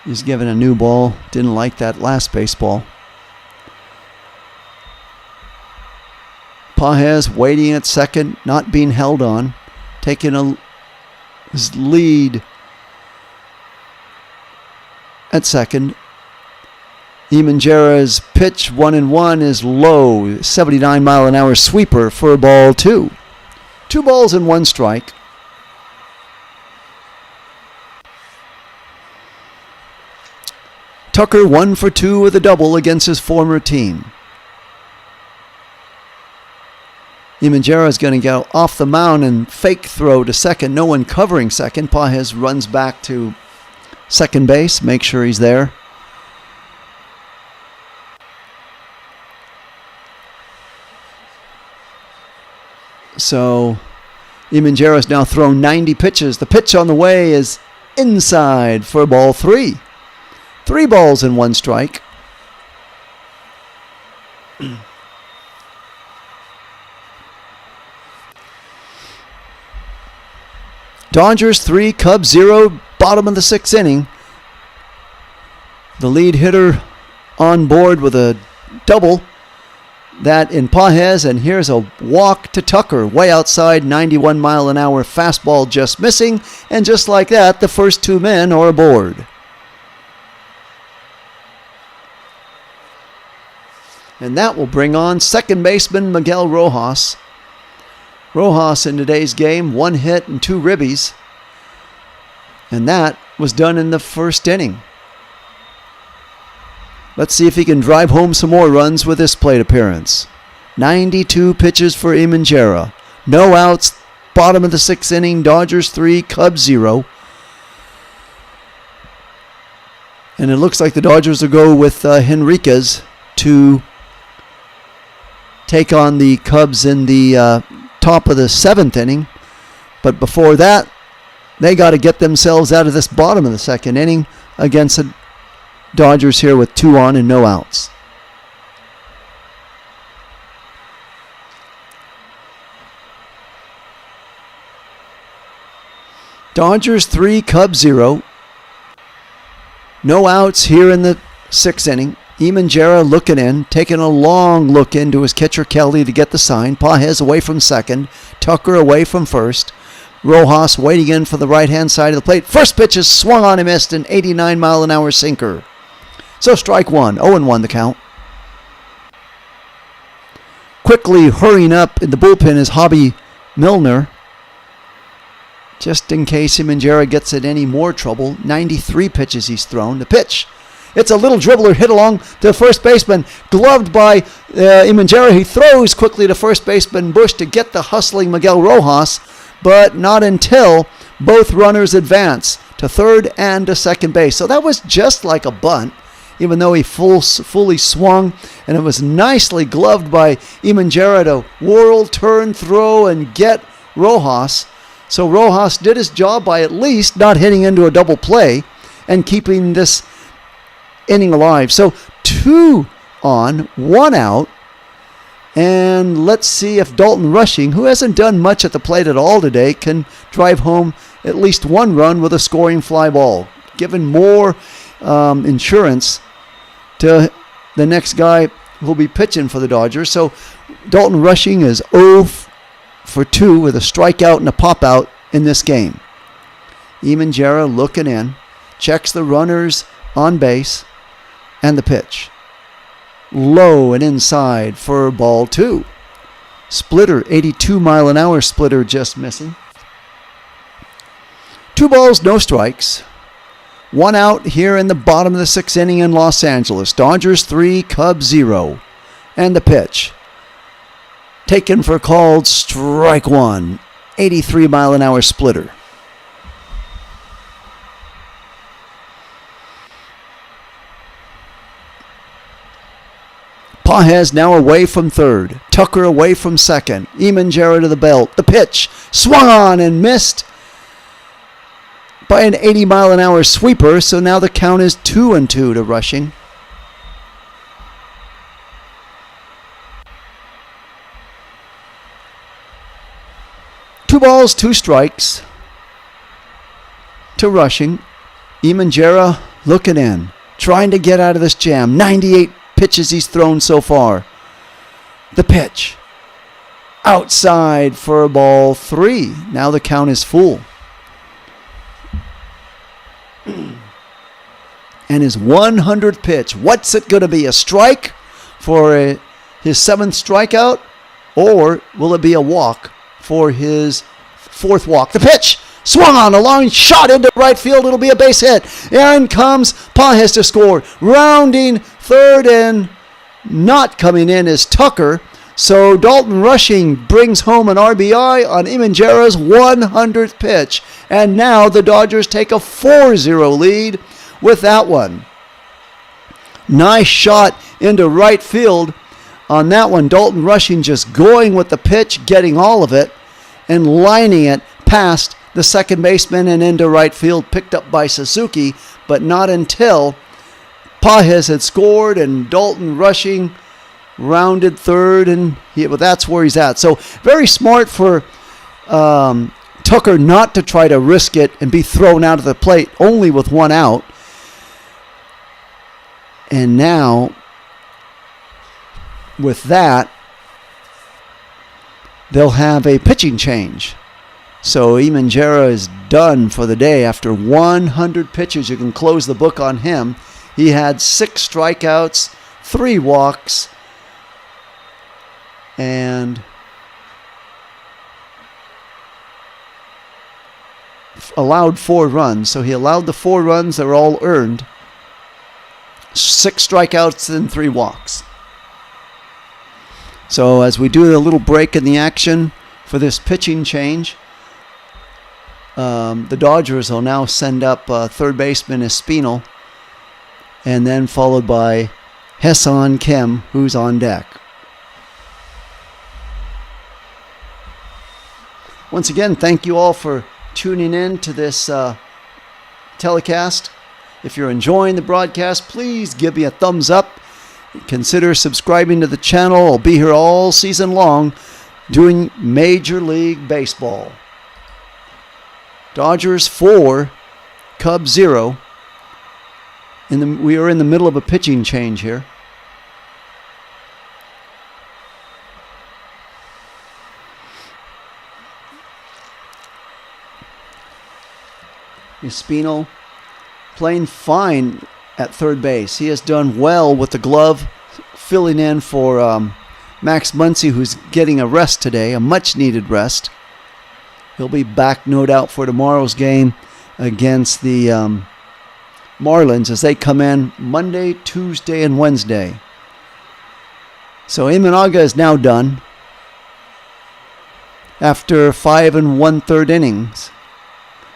he's given a new ball. Didn't like that last baseball. Pages waiting at second, not being held on. Taking his lead at second. Emanjera's pitch 1-1 is low. 79-mile-an-hour sweeper for ball 2. 2 balls and 1 strike. Tucker 1 for 2 with a double against his former team. Emanjera is going to go off the mound and fake throw to second. No one covering second. Pages runs back to second base. Make sure he's there. So Emanjera's now thrown 90 pitches. The pitch on the way is inside for ball 3. 3 balls and 1 strike. Dodgers 3, Cubs 0, bottom of the 6th inning. The lead hitter on board with a double. That in Pages, and here's a walk to Tucker, way outside, 91-mile-an-hour fastball just missing, and just like that, the first 2 men are aboard. And that will bring on second baseman Miguel Rojas. Rojas in today's game, 1 hit and 2 ribbies, and that was done in the 1st inning. Let's see if he can drive home some more runs with this plate appearance. 92 pitches for Emanjera. No outs. Bottom of the 6th inning. Dodgers 3, Cubs 0. And it looks like the Dodgers will go with Henriquez to take on the Cubs in the top of the 7th inning. But before that, they got to get themselves out of this bottom of the 2nd inning against the Dodgers here with 2 on and no outs. Dodgers 3, Cubs 0. No outs here in the 6th inning. Eman looking in, taking a long look into his catcher Kelly to get the sign. Pages away from second. Tucker away from first. Rojas waiting in for the right-hand side of the plate. First pitch is swung on and missed, an 89-mile-an-hour sinker. So strike one, 0-1 the count. Quickly hurrying up in the bullpen is Hobby Milner. Just in case Eman gets in any more trouble. 93 pitches he's thrown. The pitch. It's a little dribbler hit along to first baseman. Gloved by Eman. He throws quickly to first baseman Bush to get the hustling Miguel Rojas. But not until both runners advance to third and to second base. So that was just like a bunt, even though he fully swung. And it was nicely gloved by Eman to whirl, turn, throw, and get Rojas. So Rojas did his job by at least not hitting into a double play and keeping this inning alive. So 2 on, 1 out. And let's see if Dalton Rushing, who hasn't done much at the plate at all today, can drive home at least 1 run with a scoring fly ball, giving more insurance to the next guy who will be pitching for the Dodgers. So Dalton Rushing is 0 for 2 with a strikeout and a pop-out in this game. Eman looking in, checks the runners on base, and the pitch. Low and inside for ball 2. Splitter, 82-mile-an-hour splitter just missing. 2 balls, no strikes. 1 out here in the bottom of the 6th inning in Los Angeles. Dodgers 3, Cubs 0. And the pitch. Taken for called strike 1. 83-mile-an-hour splitter. Pages now away from third. Tucker away from second. Eman to the belt. The pitch swung on and missed by an 80-mile-an-hour sweeper. So now the count is 2-2 to Rushing. Two balls, 2 strikes to Rushing. Eman looking in, trying to get out of this jam. 98 pitches he's thrown so far. The pitch. Outside for ball 3. Now the count is full. And his 100th pitch. What's it going to be? A strike for his 7th strikeout? Or will it be a walk for his 4th walk? The pitch. Swung on a long shot into right field. It'll be a base hit. And comes Pages to score. Rounding third and not coming in is Tucker. So Dalton Rushing brings home an RBI on Eman 100th pitch. And now the Dodgers take a 4-0 lead with that one. Nice shot into right field on that one. Dalton Rushing just going with the pitch, getting all of it, and lining it past the second baseman and into right field, picked up by Suzuki, but not until Pages had scored and Dalton Rushing rounded third, and that's where he's at. So very smart for Tucker not to try to risk it and be thrown out of the plate only with 1 out. And now, with that, they'll have a pitching change. So Eman is done for the day. After 100 pitches, you can close the book on him. He had 6 strikeouts, 3 walks, and allowed 4 runs. So he allowed the 4 runs. They were all earned. 6 strikeouts and 3 walks. So as we do a little break in the action for this pitching change, the Dodgers will now send up third baseman Espinal, and then followed by Ha-Seong Kim, who's on deck. Once again, thank you all for tuning in to this telecast. If you're enjoying the broadcast, please give me a thumbs up. Consider subscribing to the channel. I'll be here all season long doing Major League Baseball. Dodgers 4, Cubs 0. We are in the middle of a pitching change here. Espino playing fine at third base. He has done well with the glove, filling in for Max Muncy, who's getting a rest today, a much-needed rest. He'll be back, no doubt, for tomorrow's game against the Marlins as they come in Monday, Tuesday, and Wednesday. So Imanaga is now done after 5 1/3 innings.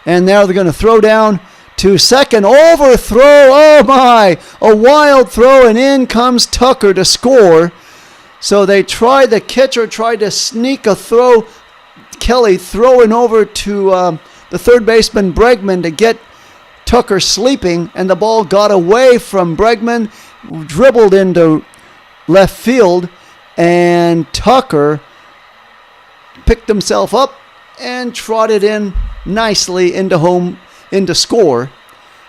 And now they're going to throw down to second. Overthrow. Oh, my. A wild throw, and in comes Tucker to score. So the catcher tried to sneak a throw. Kelly throwing over to the third baseman, Bregman, to get Tucker sleeping. And the ball got away from Bregman, dribbled into left field. And Tucker picked himself up and trotted in nicely into score.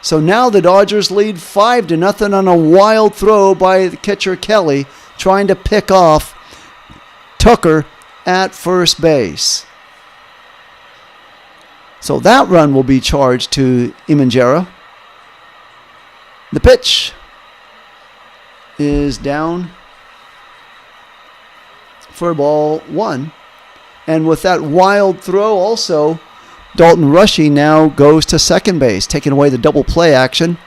So now the Dodgers lead 5-0 on a wild throw by the catcher Kelly, trying to pick off Tucker at first base. So that run will be charged to Imanjera. The pitch is down for ball 1. And with that wild throw also, Dalton Rushing now goes to second base, taking away the double play action.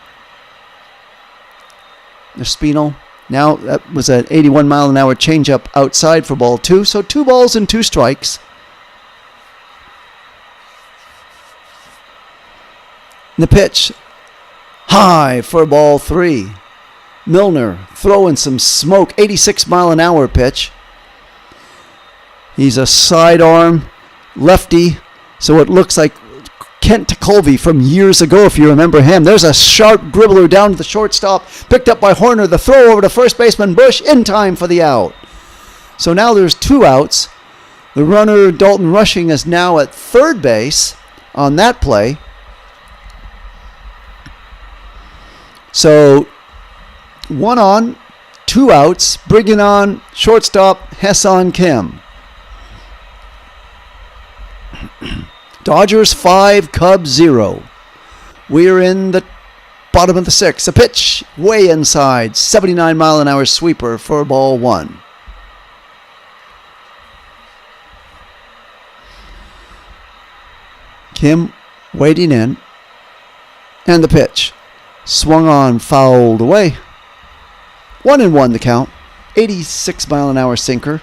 Espino, now that was an 81-mile-an-hour changeup outside for ball 2. So 2 balls and 2 strikes. The pitch, high for ball 3. Milner throwing some smoke, 86-mile-an-hour pitch. He's a sidearm lefty, so it looks like Kent Tekulve from years ago, if you remember him. There's a sharp dribbler down to the shortstop, picked up by Horner. The throw over to first baseman Bush, in time for the out. So now there's 2 outs. The runner, Dalton Rushing, is now at third base on that play. So 1 on, 2 outs, bringing on shortstop Ha-Seong Kim. Dodgers 5, Cubs 0. We're in the bottom of the 6th. A pitch way inside, 79-mile-an-hour sweeper for ball 1. Kim waiting in. And the pitch. Swung on, fouled away. 1-1 the count. 86-mile-an-hour sinker.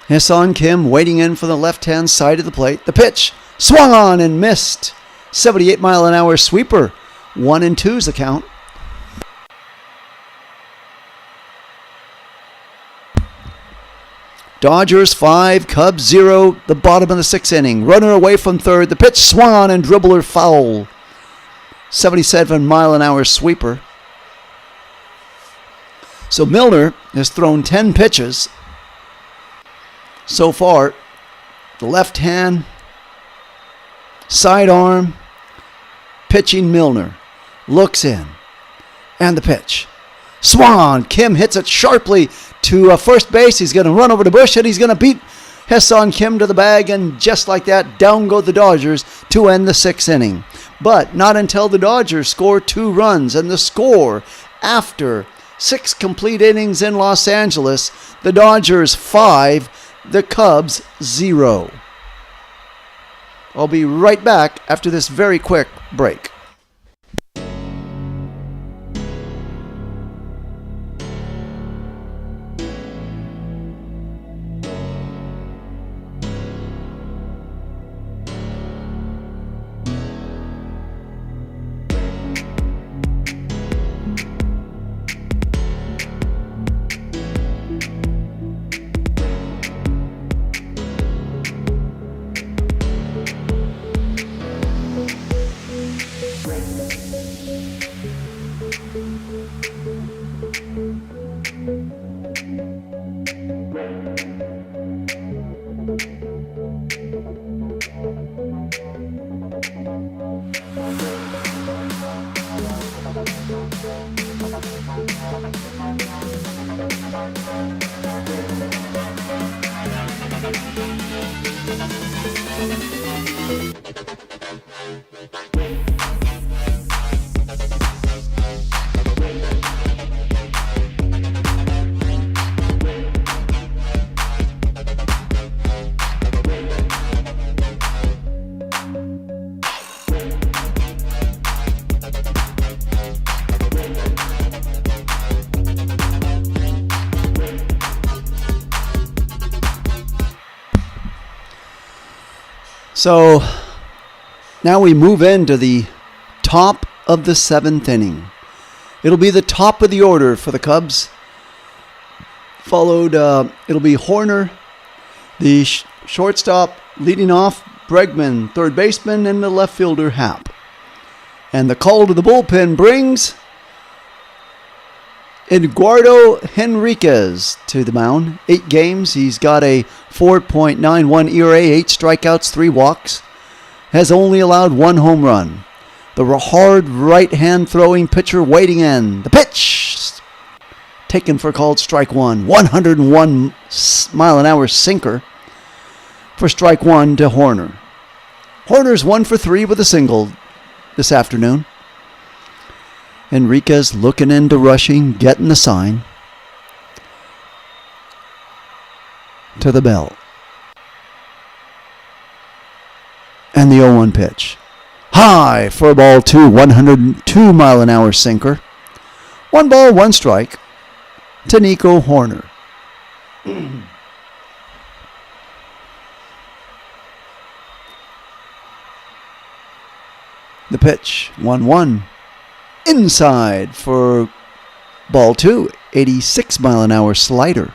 Ha-Seong Kim waiting in for the left-hand side of the plate. The pitch swung on and missed. 78-mile-an-hour sweeper. 1-2's the count. Dodgers 5, Cubs 0, the bottom of the 6th inning. Runner away from third. The pitch swung on and dribbler foul. 77-mile-an-hour sweeper. So Milner has thrown 10 pitches so far. The left hand, sidearm, pitching Milner. Looks in. And the pitch. Swung on. Kim hits it sharply to first base. He's going to run over to Bush, and he's going to beat Ha-Seong Kim to the bag. And just like that, down go the Dodgers to end the 6th inning. But not until the Dodgers score 2 runs. And the score after 6 complete innings in Los Angeles, the Dodgers 5, the Cubs 0. I'll be right back after this very quick break. So now we move into the top of the 7th inning. It'll be the top of the order for the Cubs. Followed, it'll be Hoerner, the shortstop, leading off, Bregman, third baseman, and the left fielder, Happ. And the call to the bullpen brings Eduardo Henriquez to the mound. 8 games. He's got a 4.91 ERA, 8 strikeouts, 3 walks. Has only allowed 1 home run. The hard right-hand throwing pitcher waiting in. The pitch! Taken for called strike 1. 101 mile an hour sinker for strike 1 to Hoerner. Hoerner's 1 for 3 with a single this afternoon. Henriquez looking into rushing, getting the sign. To the belt. And the 0-1 pitch. High for ball 2, 102 mile an hour sinker. 1 ball, 1 strike to Nico Hoerner. The pitch, 1-1. Inside for ball 2, 86 mile an hour slider.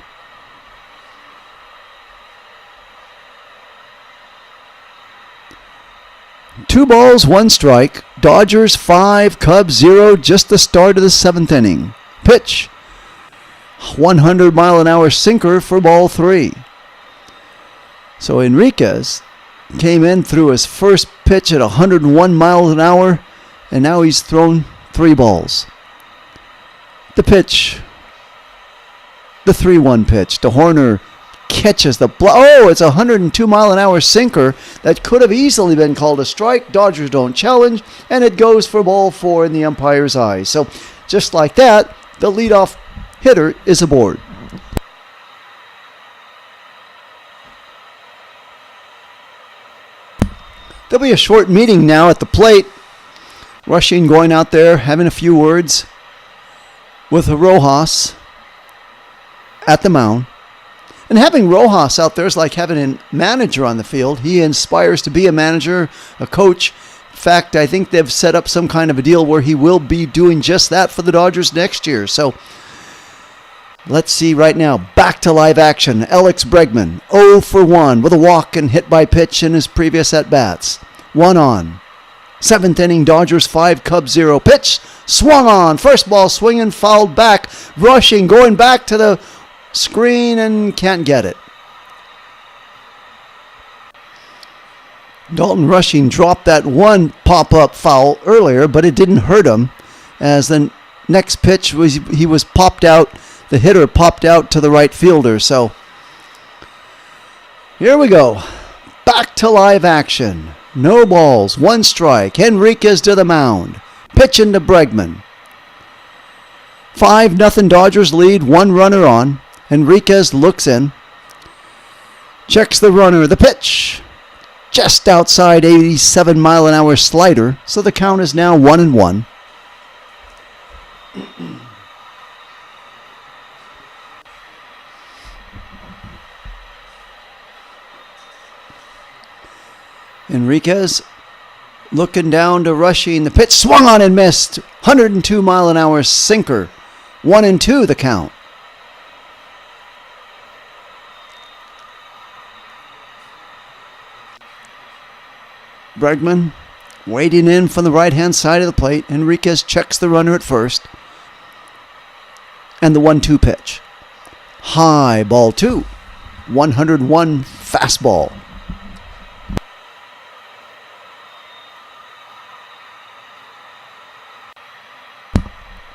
Two balls, 1 strike. Dodgers 5, Cubs 0. Just the start of the 7th inning. Pitch, 100 mile an hour sinker for ball 3. So Henriquez came in, threw his first pitch at 101 miles an hour, and now he's thrown 3 balls. The pitch, the 3-1 pitch to Hoerner, catches the it's a 102 mile an hour sinker that could have easily been called a strike. Dodgers don't challenge, and it goes for ball 4 in the umpire's eyes. So just like that, the leadoff hitter is aboard. There'll be a short meeting now at the plate. Rushing going out there, having a few words with Rojas at the mound. And having Rojas out there is like having a manager on the field. He inspires to be a manager, a coach. In fact, I think they've set up some kind of a deal where he will be doing just that for the Dodgers next year. So let's see right now. Back to live action. Alex Bregman, 0 for 1 with a walk and hit by pitch in his previous at-bats. 1 on. 7th inning, Dodgers 5, Cubs 0. Pitch, swung on. First ball swinging, fouled back. Rushing, going back to the screen and can't get it. Dalton Rushing dropped that one pop-up foul earlier, but it didn't hurt him, as the next pitch he was popped out. The hitter popped out to the right fielder. So here we go. Back to live action. No balls, 1 strike. Henriquez to the mound. Pitching to Bregman. 5-0 Dodgers lead, 1 runner on. Henriquez looks in. Checks the runner. The pitch. Just outside, 87 mile an hour slider. So the count is now 1-1. Henriquez looking down to Rushing. The pitch swung on and missed. 102 mile an hour sinker. 1-2 the count. Bregman waiting in from the right-hand side of the plate. Henriquez checks the runner at first. And the 1-2 pitch. High, ball 2. 101 fastball.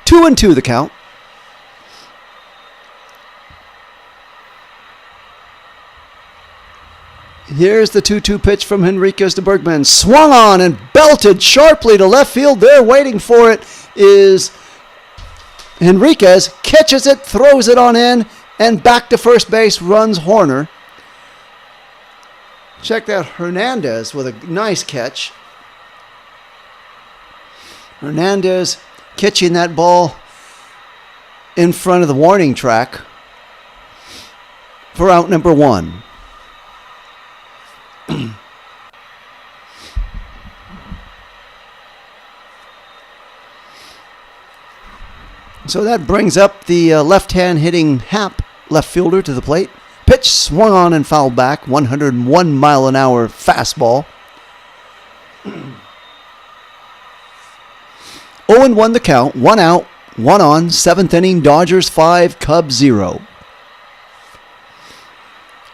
2-2 the count. Here's the 2-2 pitch from Henriquez to Bergman. Swung on and belted sharply to left field. There waiting for it is Henriquez. Catches it, throws it on in, and back to first base runs Horner. Check out Hernandez with a nice catch. Hernandez catching that ball in front of the warning track for out number 1. So that brings up the left-hand hitting Happ, left fielder, to the plate. Pitch swung on and fouled back. 101 mile an hour fastball. 0-1 the count. 1 out, 1 on. 7th inning. Dodgers 5, Cubs 0.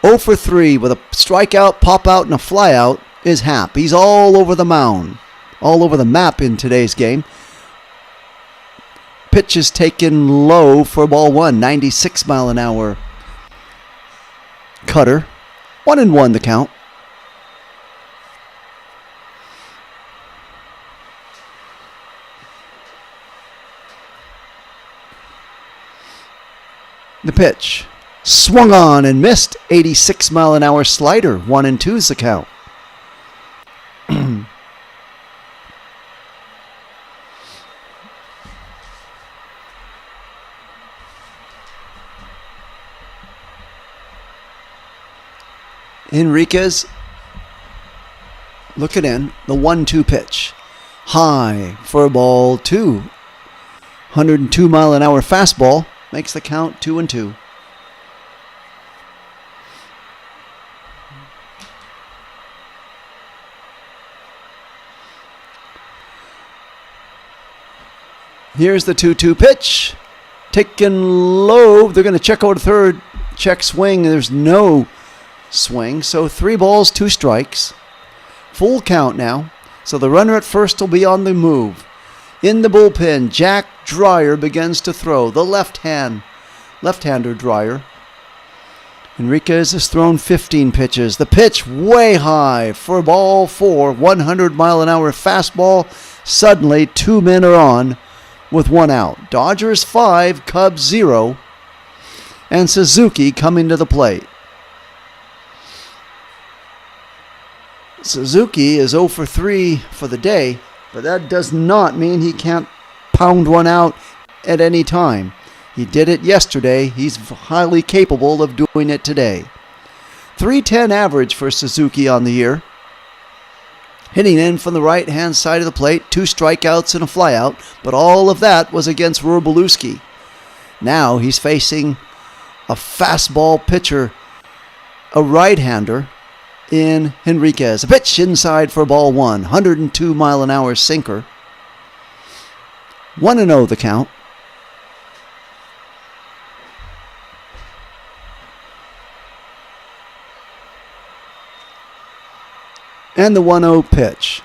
0 for 3 with a strikeout, pop out, and a flyout is Happ. He's all over the mound, all over the map in today's game. Pitch is taken low for ball 1. 96 mile an hour cutter. 1-1 the count. The pitch. Swung on and missed. 86 mile an hour slider. 1-2 is the count. Henriquez looking in. The 1-2 pitch. High for ball 2. 102 mile an hour fastball. Makes the count 2-2. Here's the 2-2 pitch. Taken low. They're going to check over to third. Check swing. There's no swing. So 3 balls, 2 strikes. Full count now. So the runner at first will be on the move. In the bullpen, Jack Dreyer begins to throw. The left-hander Dreyer. Henriquez has thrown 15 pitches. The pitch way high for ball 4. 100 mile an hour fastball. Suddenly 2 men are on with 1 out. Dodgers 5, Cubs 0. And Suzuki coming to the plate. Suzuki is 0 for 3 for the day, but that does not mean he can't pound one out at any time. He did it yesterday. He's highly capable of doing it today. .310 average for Suzuki on the year. Hitting in from the right-hand side of the plate, 2 strikeouts and a flyout, but all of that was against Wroblewski. Now he's facing a fastball pitcher, a right-hander, in Henriquez. A pitch inside for ball 1. 102 mile an hour sinker. 1-0 the count. And the 1-0 pitch.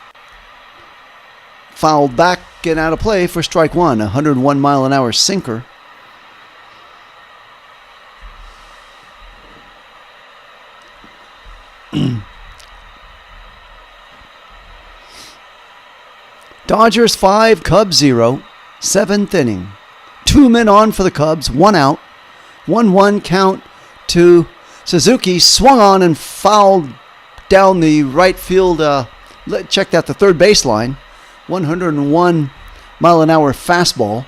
Fouled back and out of play for strike 1. 101 mile an hour sinker. Dodgers 5, Cubs 0. 7th inning. 2 men on for the Cubs, 1 out. 1-1 count to Suzuki. Swung on and fouled down the right field. Checked out the third baseline. 101 mile an hour fastball.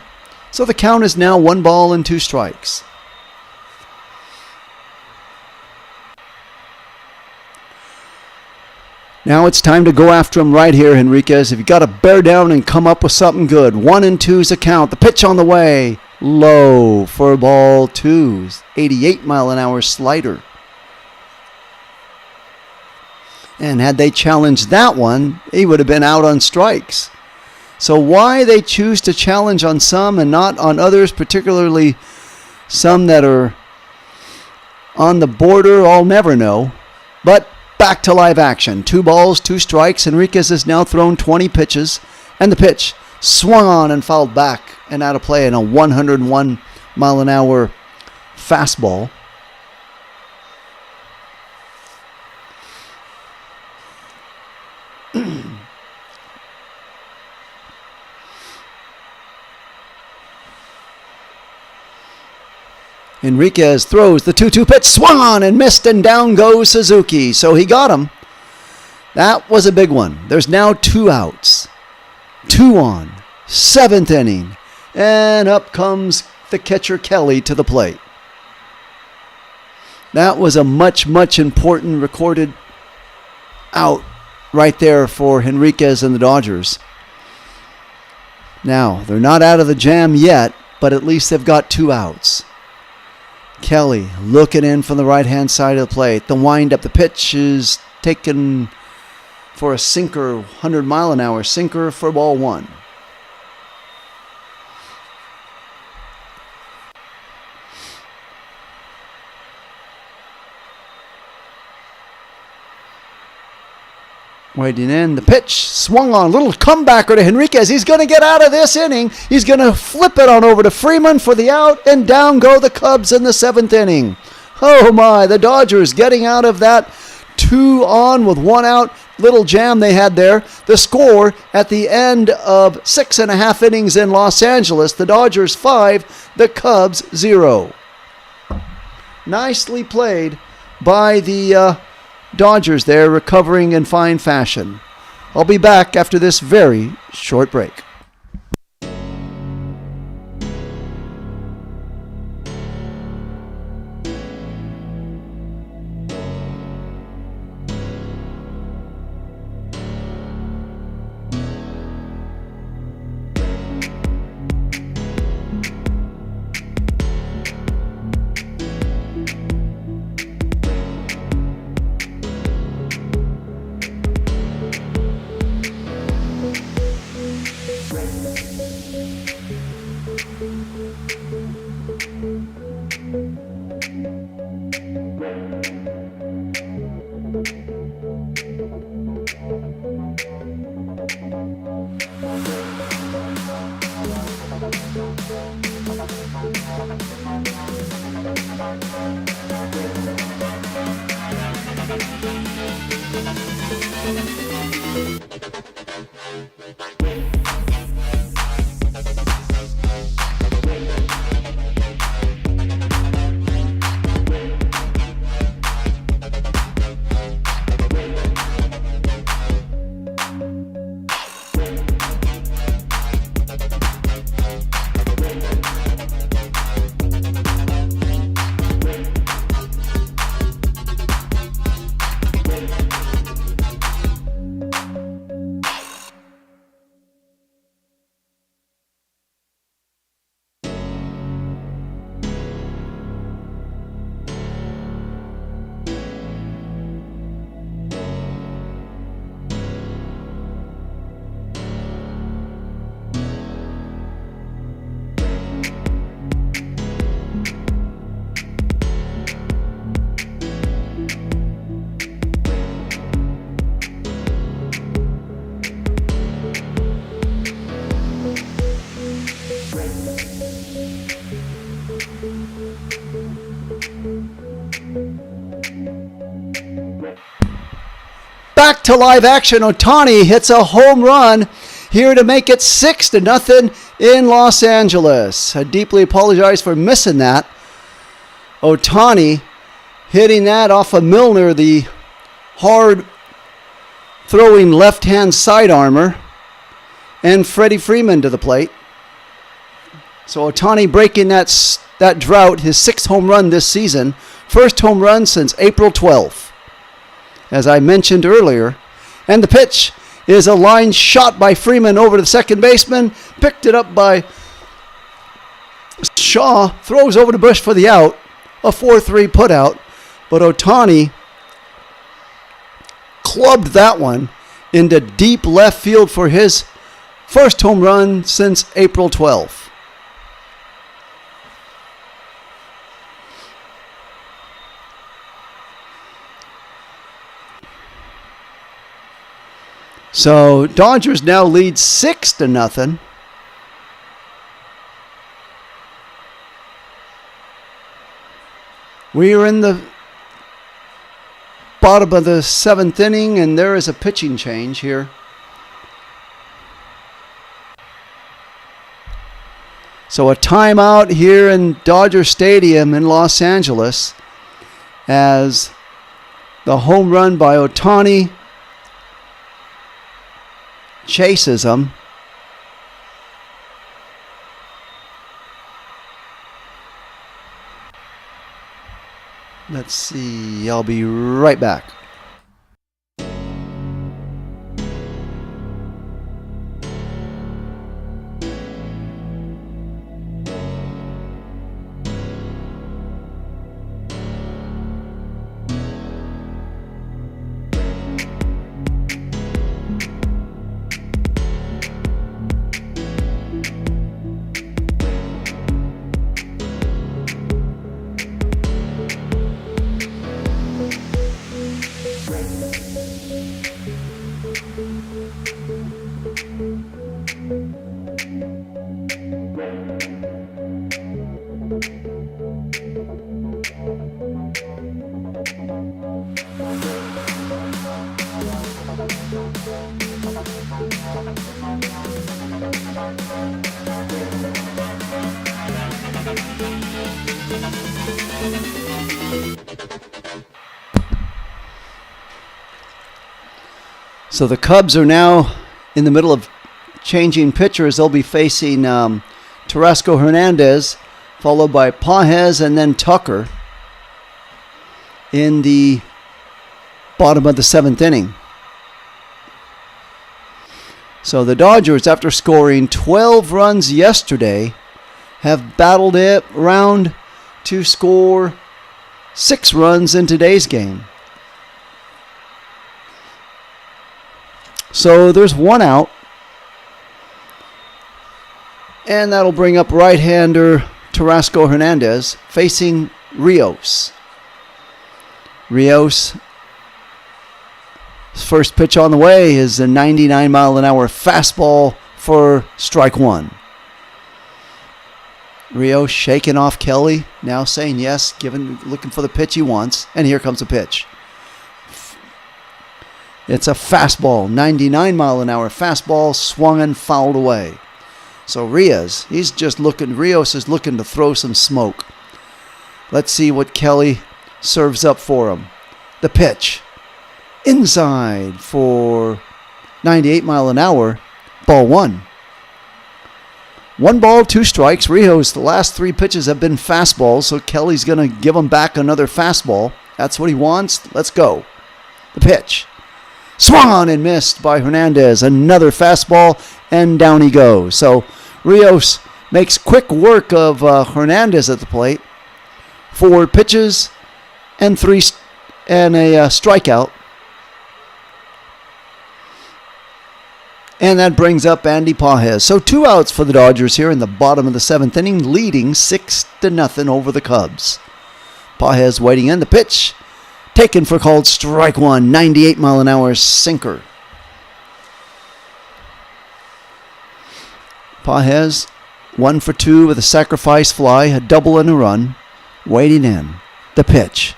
So the count is now 1 ball and 2 strikes. Now it's time to go after him right here, Henriquez. If you got to bear down and come up with something good. 1-2 is the count. The pitch on the way. Low for ball 2. 88 mile an hour slider. And had they challenged that one, he would have been out on strikes. So why they choose to challenge on some and not on others, particularly some that are on the border, I'll never know. But back to live action. 2 balls, 2 strikes. Henriquez has now thrown 20 pitches. And the pitch swung on and fouled back and out of play in a 101 mile an hour fastball. Enriquez throws the 2-2 pitch, swung on and missed, and down goes Suzuki. So he got him. That was a big one. There's now 2 outs. 2 on. 7th inning. And up comes the catcher Kelly to the plate. That was a much, much important recorded out right there for Enriquez and the Dodgers. Now, they're not out of the jam yet, but at least they've got 2 outs. Kelly looking in from the right-hand side of the plate. The windup, the pitch is taken for a sinker, 100-mile-an-hour sinker for ball 1. Waiting in, the pitch swung on, little comebacker to Enriquez. He's going to get out of this inning. He's going to flip it on over to Freeman for the out, and down go the Cubs in the 7th inning. Oh my, the Dodgers getting out of that 2 on with 1 out little jam they had there. The score at the end of 6.5 innings in Los Angeles, the Dodgers 5, the Cubs 0. Nicely played by the Dodgers there, recovering in fine fashion. I'll be back after this very short break. Back to live action. Ohtani hits a home run here to make it 6-0 in Los Angeles. I deeply apologize for missing that. Ohtani hitting that off of Milner, the hard throwing left-hand side armor, and Freddie Freeman to the plate. So Ohtani breaking that drought, his 6th home run this season, first home run since April 12th. As I mentioned earlier. And the pitch is a line shot by Freeman over to the second baseman. Picked it up by Shaw. Throws over to Bush for the out. A 4-3 putout. But Ohtani clubbed that one into deep left field for his first home run since April 12th. So Dodgers now lead 6-0. We are in the bottom of the 7th inning, and there is a pitching change here. So a timeout here in Dodger Stadium in Los Angeles as the home run by Ohtani chases him. Let's see. I'll be right back. So the Cubs are now in the middle of changing pitchers. They'll be facing Tarasco Hernandez, followed by Pages and then Tucker in the bottom of the 7th inning. So the Dodgers, after scoring 12 runs yesterday, have battled it around to score 6 runs in today's game. So there's 1 out. And that'll bring up right-hander Tarasco Hernandez facing Rios. Rios' first pitch on the way is a 99-mile-an-hour fastball for strike 1. Rios shaking off Kelly, now saying yes, looking for the pitch he wants. And here comes the pitch. It's a fastball, 99-mile-an-hour fastball, swung and fouled away. So Rios is looking to throw some smoke. Let's see what Kelly serves up for him. The pitch. Inside for 98-mile-an-hour, ball 1. 1 ball, 2 strikes. Rios, the last 3 pitches have been fastballs, so Kelly's going to give him back another fastball. That's what he wants. Let's go. The pitch. Swung on and missed by Hernandez. Another fastball, and down he goes. So Rios makes quick work of Hernandez at the plate. 4 pitches and a strikeout. And that brings up Andy Pages. So 2 outs for the Dodgers here in the bottom of the 7th inning, leading 6-0 over the Cubs. Pages waiting in. The pitch. Taken for called strike 1, 98-mile-an-hour sinker. Pages, 1 for 2 with a sacrifice fly, a double and a run. Waiting in. The pitch.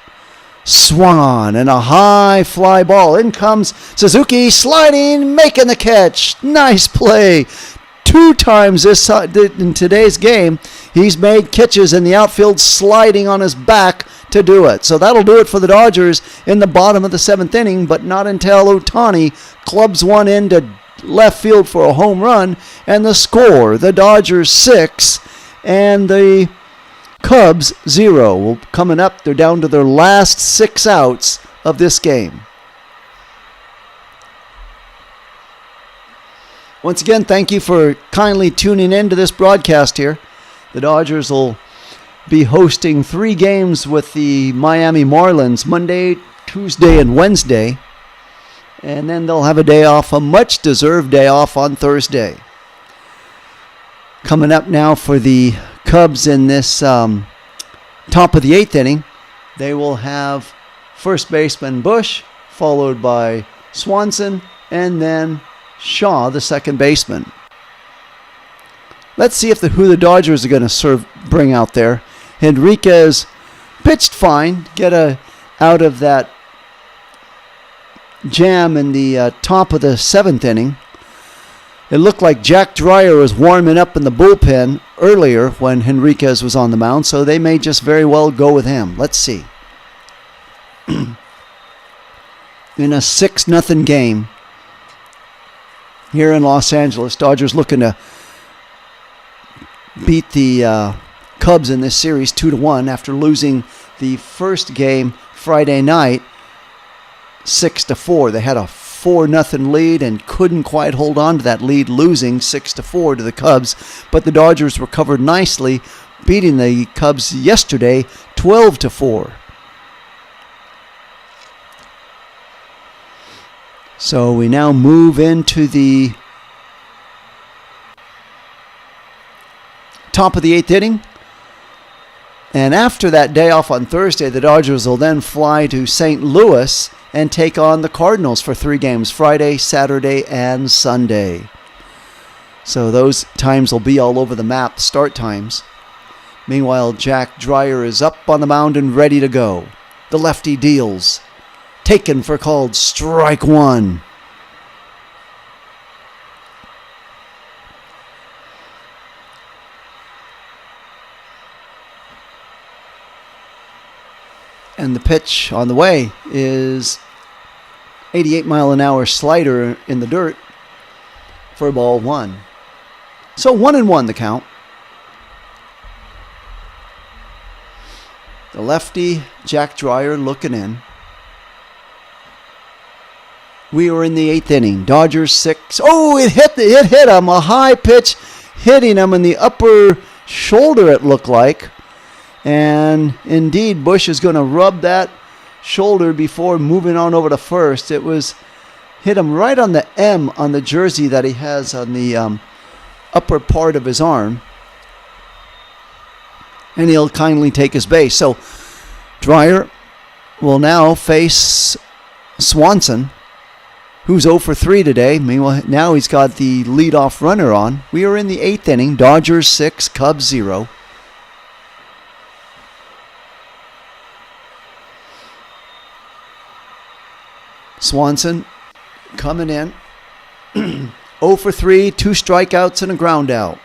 Swung on and a high fly ball. In comes Suzuki, sliding, making the catch. Nice play. 2 times in today's game, he's made catches in the outfield, sliding on his back to do it. So that'll do it for the Dodgers in the bottom of the 7th inning, but not until Ohtani clubs one into left field for a home run, and the score, the Dodgers 6 and the Cubs 0. Well, coming up, they're down to their last 6 outs of this game. Once again, thank you for kindly tuning in to this broadcast here. The Dodgers will be hosting 3 games with the Miami Marlins Monday, Tuesday, and Wednesday. And then they'll have a day off, a much-deserved day off on Thursday. Coming up now for the Cubs in this top of the 8th inning, they will have first baseman Bush, followed by Swanson, and then Shaw, the second baseman. Let's see who the Dodgers are going to bring out there. Henriquez pitched fine, get out of that jam in the top of the 7th inning. It looked like Jack Dreyer was warming up in the bullpen earlier when Henriquez was on the mound, so they may just very well go with him. Let's see. In a 6-0 game here in Los Angeles, Dodgers looking to beat the Cubs in this series 2-1 after losing the first game Friday night 6-4. They had a 4-0 lead and couldn't quite hold on to that lead, losing 6-4 to the Cubs. But the Dodgers recovered nicely, beating the Cubs yesterday 12-4. So we now move into the top of the 8th inning. And after that day off on Thursday, the Dodgers will then fly to St. Louis and take on the Cardinals for 3 games, Friday, Saturday, and Sunday. So those times will be all over the map, start times. Meanwhile, Jack Dreyer is up on the mound and ready to go. The lefty deals. Taken for called strike 1. And the pitch on the way is 88-mile-an-hour slider in the dirt for ball 1. So 1-1 the count. The lefty, Jack Dreyer, looking in. We were in the 8th inning. Dodgers 6. Oh, it hit him. A high pitch hitting him in the upper shoulder, it looked like. And indeed, Bush is going to rub that shoulder before moving on over to first. It was hit him right on the M on the jersey that he has on the upper part of his arm. And he'll kindly take his base. So Dreyer will now face Swanson, who's 0 for 3 today. Meanwhile, now he's got the leadoff runner on. We are in the 8th inning. Dodgers 6, Cubs 0. Swanson coming in. 0 for 3, 2 strikeouts and a ground out.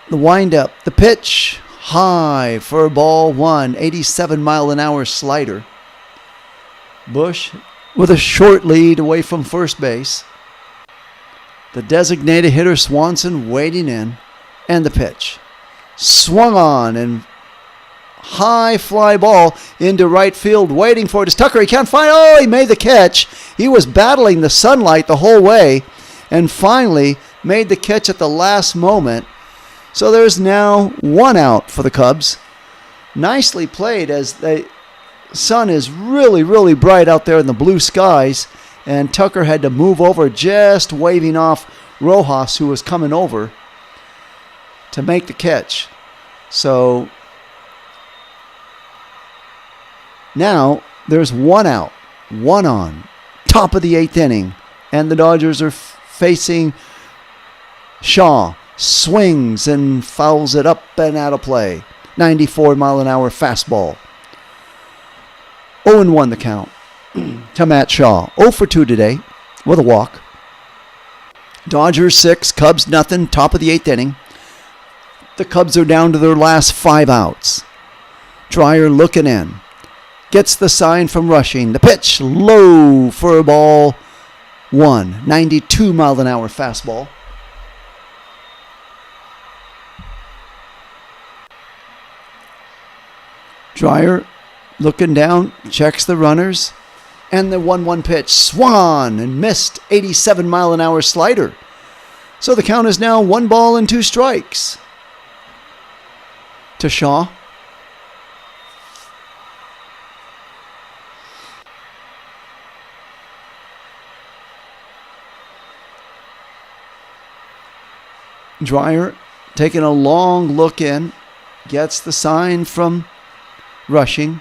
The windup, the pitch, high for ball 1, 87-mile-an-hour slider. Bush with a short lead away from first base. The designated hitter Swanson waiting in, and the pitch. Swung on and high fly ball into right field, waiting for it is Tucker. He can't find. Oh, he made the catch. He was battling the sunlight the whole way and finally made the catch at the last moment. So there's now 1 out for the Cubs. Nicely played, as the sun is really, really bright out there in the blue skies, and Tucker had to move over, just waving off Rojas, who was coming over to make the catch. So now there's 1 out, 1 on, top of the 8th inning, and the Dodgers are facing Shaw. Swings and fouls it up and out of play. 94-mile-an-hour fastball. 0-1 the count to Matt Shaw. 0 for 2 today with a walk. Dodgers 6, Cubs nothing, top of the 8th inning. The Cubs are down to their last 5 outs. Dreyer looking in. Gets the sign from Rushing. The pitch low for ball 1. 92-mile-an-hour fastball. Dreyer looking down, checks the runners, and the 1-1 pitch swung on and missed. 87-mile-an-hour slider. So the count is now 1 ball and 2 strikes to Shaw. Dreyer taking a long look in, gets the sign from Rushing.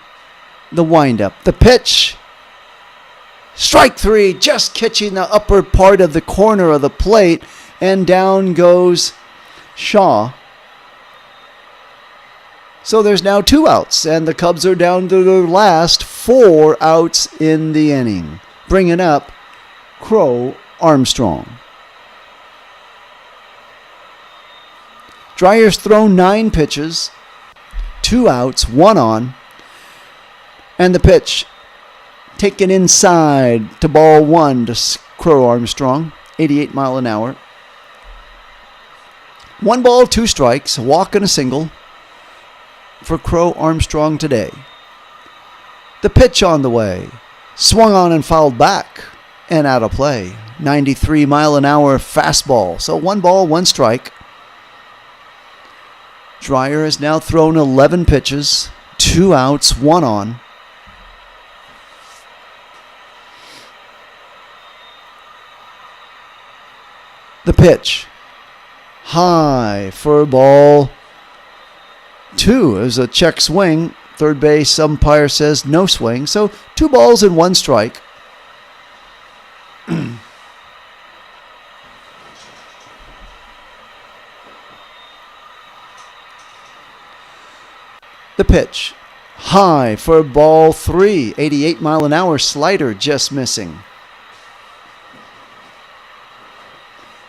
The windup, the pitch, strike 3, just catching the upper part of the corner of the plate, and down goes Shaw. So there's now 2 outs, and the Cubs are down to their last 4 outs in the inning, bringing up Crow Armstrong. Dreyer's thrown 9 pitches, 2 outs, 1 on, and the pitch taken inside to ball 1 to Crow Armstrong, 88 mile an hour. 1 ball, 2 strikes, a walk and a single for Crow Armstrong today. The pitch on the way, swung on and fouled back and out of play. 93 mile an hour fastball. So 1 ball, 1 strike. Dreyer has now thrown 11 pitches, 2 outs, 1 on. The pitch, high for ball 2. It was a check swing. Third base umpire says no swing. So 2 balls and 1 strike. The pitch, high for ball 3. 88 mile an hour slider just missing.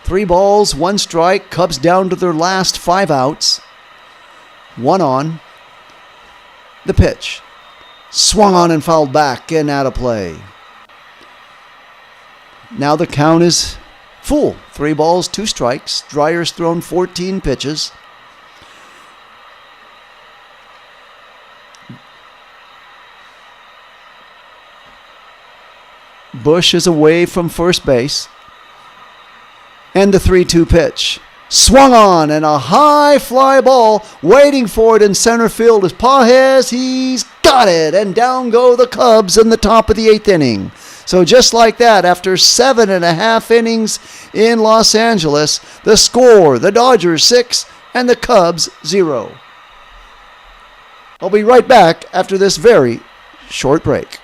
3 balls, 1 strike. Cubs down to their last 5 outs. 1 on. The pitch, swung on and fouled back and out of play. Now the count is full. 3 balls, 2 strikes. Dreyer's thrown 14 pitches. Bush is away from first base. And the 3-2 pitch. Swung on and a high fly ball waiting for it in center field is Pages. He's got it. And down go the Cubs in the top of the 8th inning. So just like that, after 7.5 innings in Los Angeles, the score, the Dodgers 6 and the Cubs 0. I'll be right back after this very short break.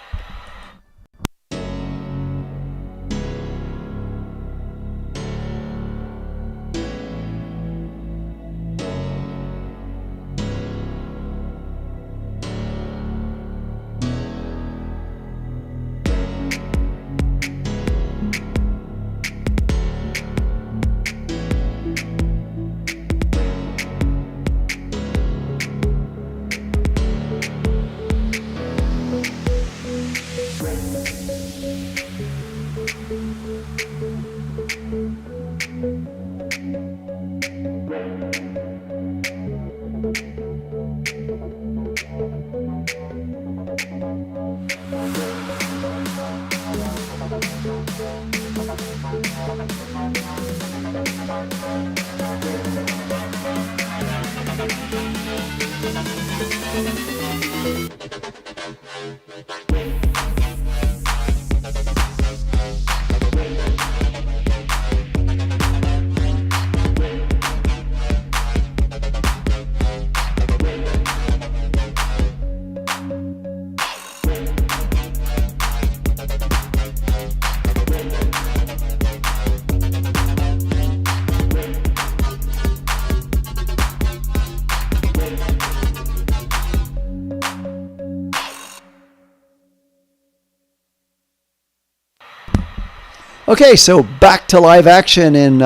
Okay, so back to live action in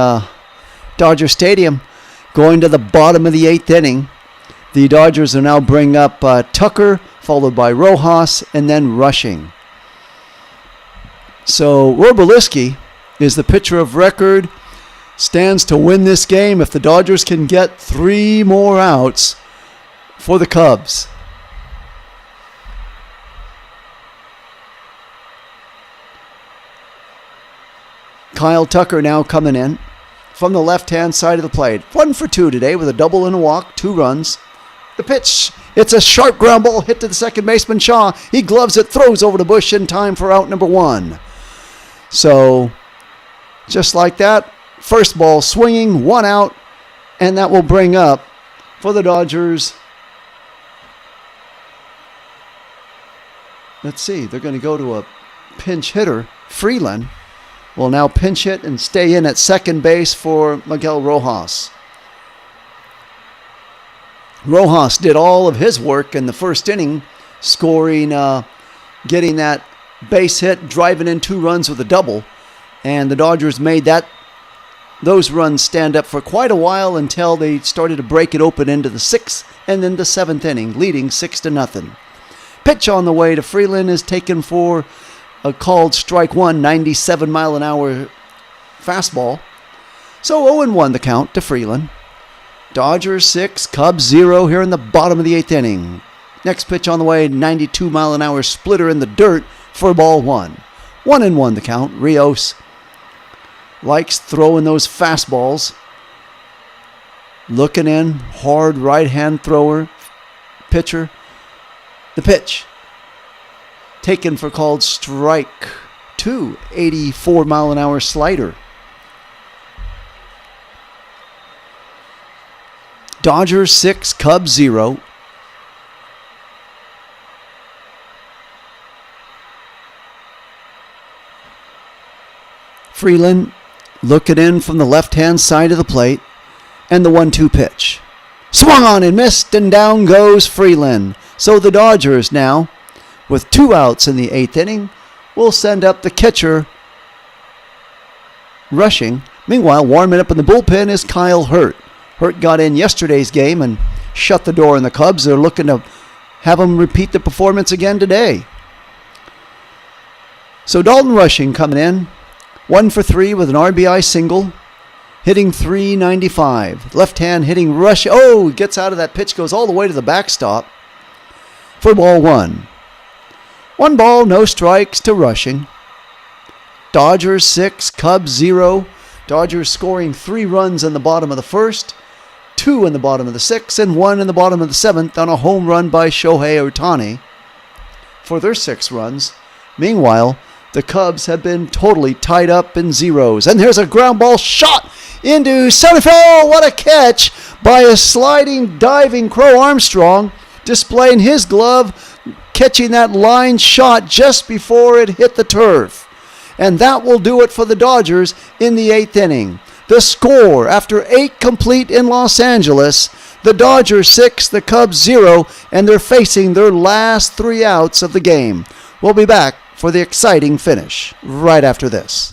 Dodger Stadium. Going to the bottom of the 8th inning. The Dodgers will now bring up Tucker, followed by Rojas, and then Rushing. So Wroblewski is the pitcher of record. Stands to win this game if the Dodgers can get 3 more outs for the Cubs. Kyle Tucker now coming in from the left-hand side of the plate. 1 for 2 today with a double and a walk, 2 runs. The pitch, it's a sharp ground ball hit to the second baseman Shaw. He gloves it, throws over to Bush in time for out number 1. So, just like that, first ball swinging, 1 out, and that will bring up for the Dodgers. Let's see, they're going to go to a pinch hitter, Freeland. Will now pinch hit and stay in at second base for Miguel Rojas. Rojas did all of his work in the first inning, scoring, getting that base hit, driving in 2 runs with a double. And the Dodgers made those runs stand up for quite a while until they started to break it open into the 6th and then the 7th inning, leading 6-0. Pitch on the way to Freeland is taken for a called strike one, 97-mile-an-hour fastball. So 0-1 the count to Freeland. Dodgers 6, Cubs 0 here in the bottom of the 8th inning. Next pitch on the way, 92-mile-an-hour splitter in the dirt for ball 1. 1-1 the count. Rios likes throwing those fastballs. Looking in, hard right-hand thrower, pitcher. The pitch. Taken for called strike 2, 84-mile-an-hour slider. Dodgers 6, Cubs 0. Freeland looking in from the left-hand side of the plate, and the 1-2 pitch. Swung on and missed, and down goes Freeland. So the Dodgers now, with 2 outs in the 8th inning, will send up the catcher rushing. Meanwhile, warming up in the bullpen is Kyle Hurt. Hurt got in yesterday's game and shut the door on the Cubs. They're looking to have him repeat the performance again today. So Dalton Rushing coming in, 1 for 3 with an RBI single, hitting .395. Left hand hitting rush. Oh, gets out of that pitch, goes all the way to the backstop for ball 1. 1 ball, no strikes to Rushing. Dodgers 6, Cubs 0. Dodgers scoring 3 runs in the bottom of the 1st, 2 in the bottom of the 6th, and 1 in the bottom of the 7th on a home run by Shohei Ohtani for their 6 runs. Meanwhile, the Cubs have been totally tied up in zeros. And there's a ground ball shot into center field. Oh, what a catch by a sliding, diving Crow Armstrong, displaying his glove, catching that line shot just before it hit the turf. And that will do it for the Dodgers in the 8th inning. The score, after 8 complete in Los Angeles, the Dodgers 6, the Cubs 0, and they're facing their last 3 outs of the game. We'll be back for the exciting finish right after this.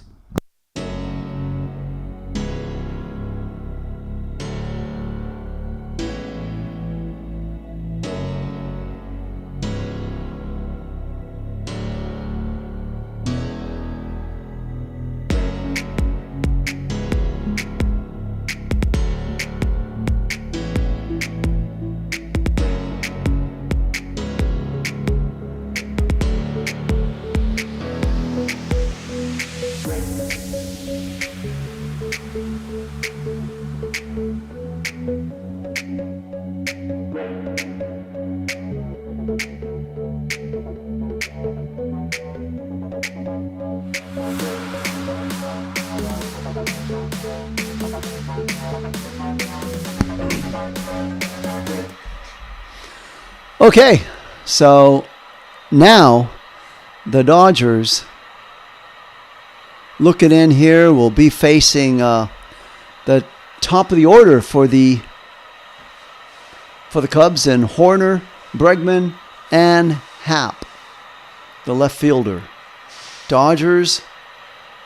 Okay, so now the Dodgers looking in here will be facing the top of the order for the Cubs in Horner, Bregman, and Happ, the left fielder. Dodgers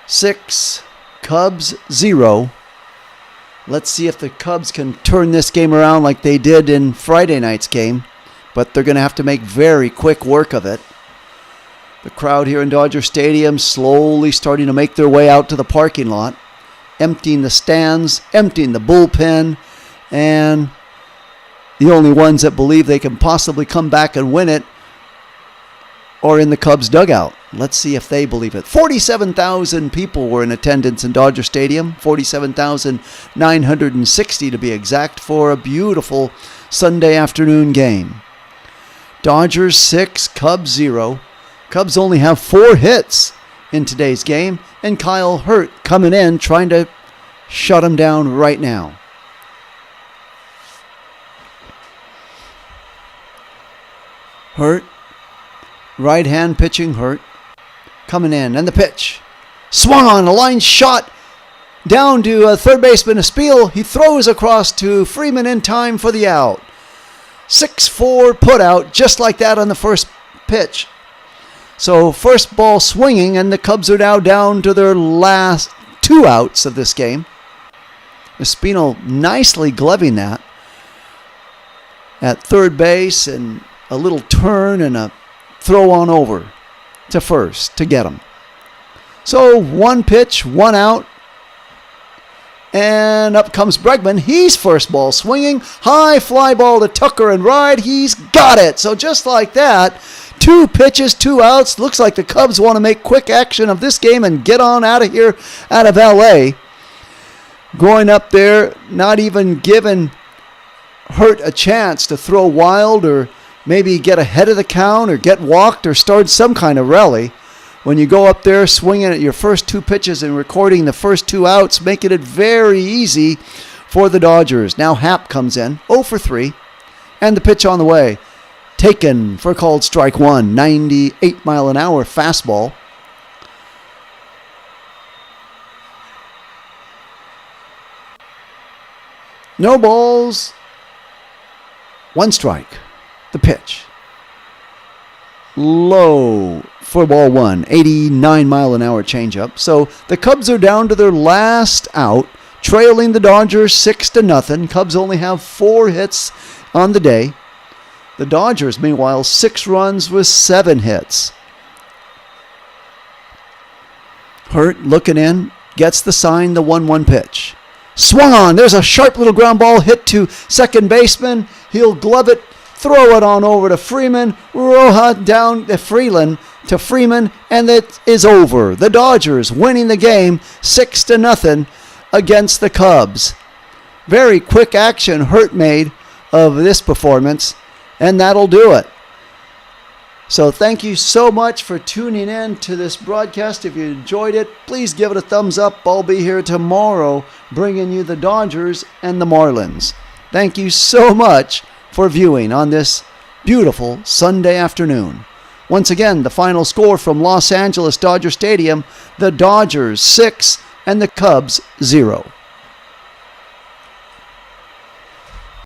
6, Cubs 0. Let's see if the Cubs can turn this game around like they did in Friday night's game. But they're going to have to make very quick work of it. The crowd here in Dodger Stadium slowly starting to make their way out to the parking lot, emptying the stands, emptying the bullpen, and the only ones that believe they can possibly come back and win it are in the Cubs dugout. Let's see if they believe it. 47,000 people were in attendance in Dodger Stadium, 47,960 to be exact, for a beautiful Sunday afternoon game. Dodgers 6, Cubs 0. Cubs only have 4 hits in today's game, and Kyle Hurt coming in trying to shut him down right now. Hurt, right hand pitching Hurt, coming in, and the pitch. Swung on, a line shot down to third baseman Espiel. He throws across to Freeman in time for the out. 6-4 put out, just like that on the first pitch. So first ball swinging, and the Cubs are now down to their last 2 outs of this game. Espino nicely gloving that at third base, and a little turn and a throw on over to first to get him. So 1 pitch, 1 out, and up comes Bregman. He's first ball swinging, high fly ball to Tucker and Ride. He's got it. So just like that, 2 pitches, 2 outs. Looks like the Cubs want to make quick action of this game and get on out of here, out of L.A. Going up there, not even giving Hurt a chance to throw wild or maybe get ahead of the count or get walked or start some kind of rally. When you go up there swinging at your first 2 pitches and recording the first 2 outs, making it very easy for the Dodgers. Now Happ comes in, 0 for 3, and the pitch on the way. Taken for called strike 1, 98-mile-an-hour fastball. No balls, 1 strike. The pitch. Low for ball 1, 89-mile-an-hour changeup. So the Cubs are down to their last out, trailing the Dodgers 6-0. Cubs only have 4 hits on the day. The Dodgers, meanwhile, 6 runs with 7 hits. Hurt looking in, gets the sign, the 1-1 pitch. Swung on. There's a sharp little ground ball hit to second baseman. He'll glove it, throw it on over to Freeman. Roja down to Freeland to Freeman, and it is over. The Dodgers winning the game 6-0 against the Cubs. Very quick action Hurt made of this performance, and that'll do it. So thank you so much for tuning in to this broadcast. If you enjoyed it, please give it a thumbs up. I'll be here tomorrow bringing you the Dodgers and the Marlins. Thank you so much for viewing on this beautiful Sunday afternoon. Once again, the final score from Los Angeles Dodger Stadium, the Dodgers 6 and the Cubs 0.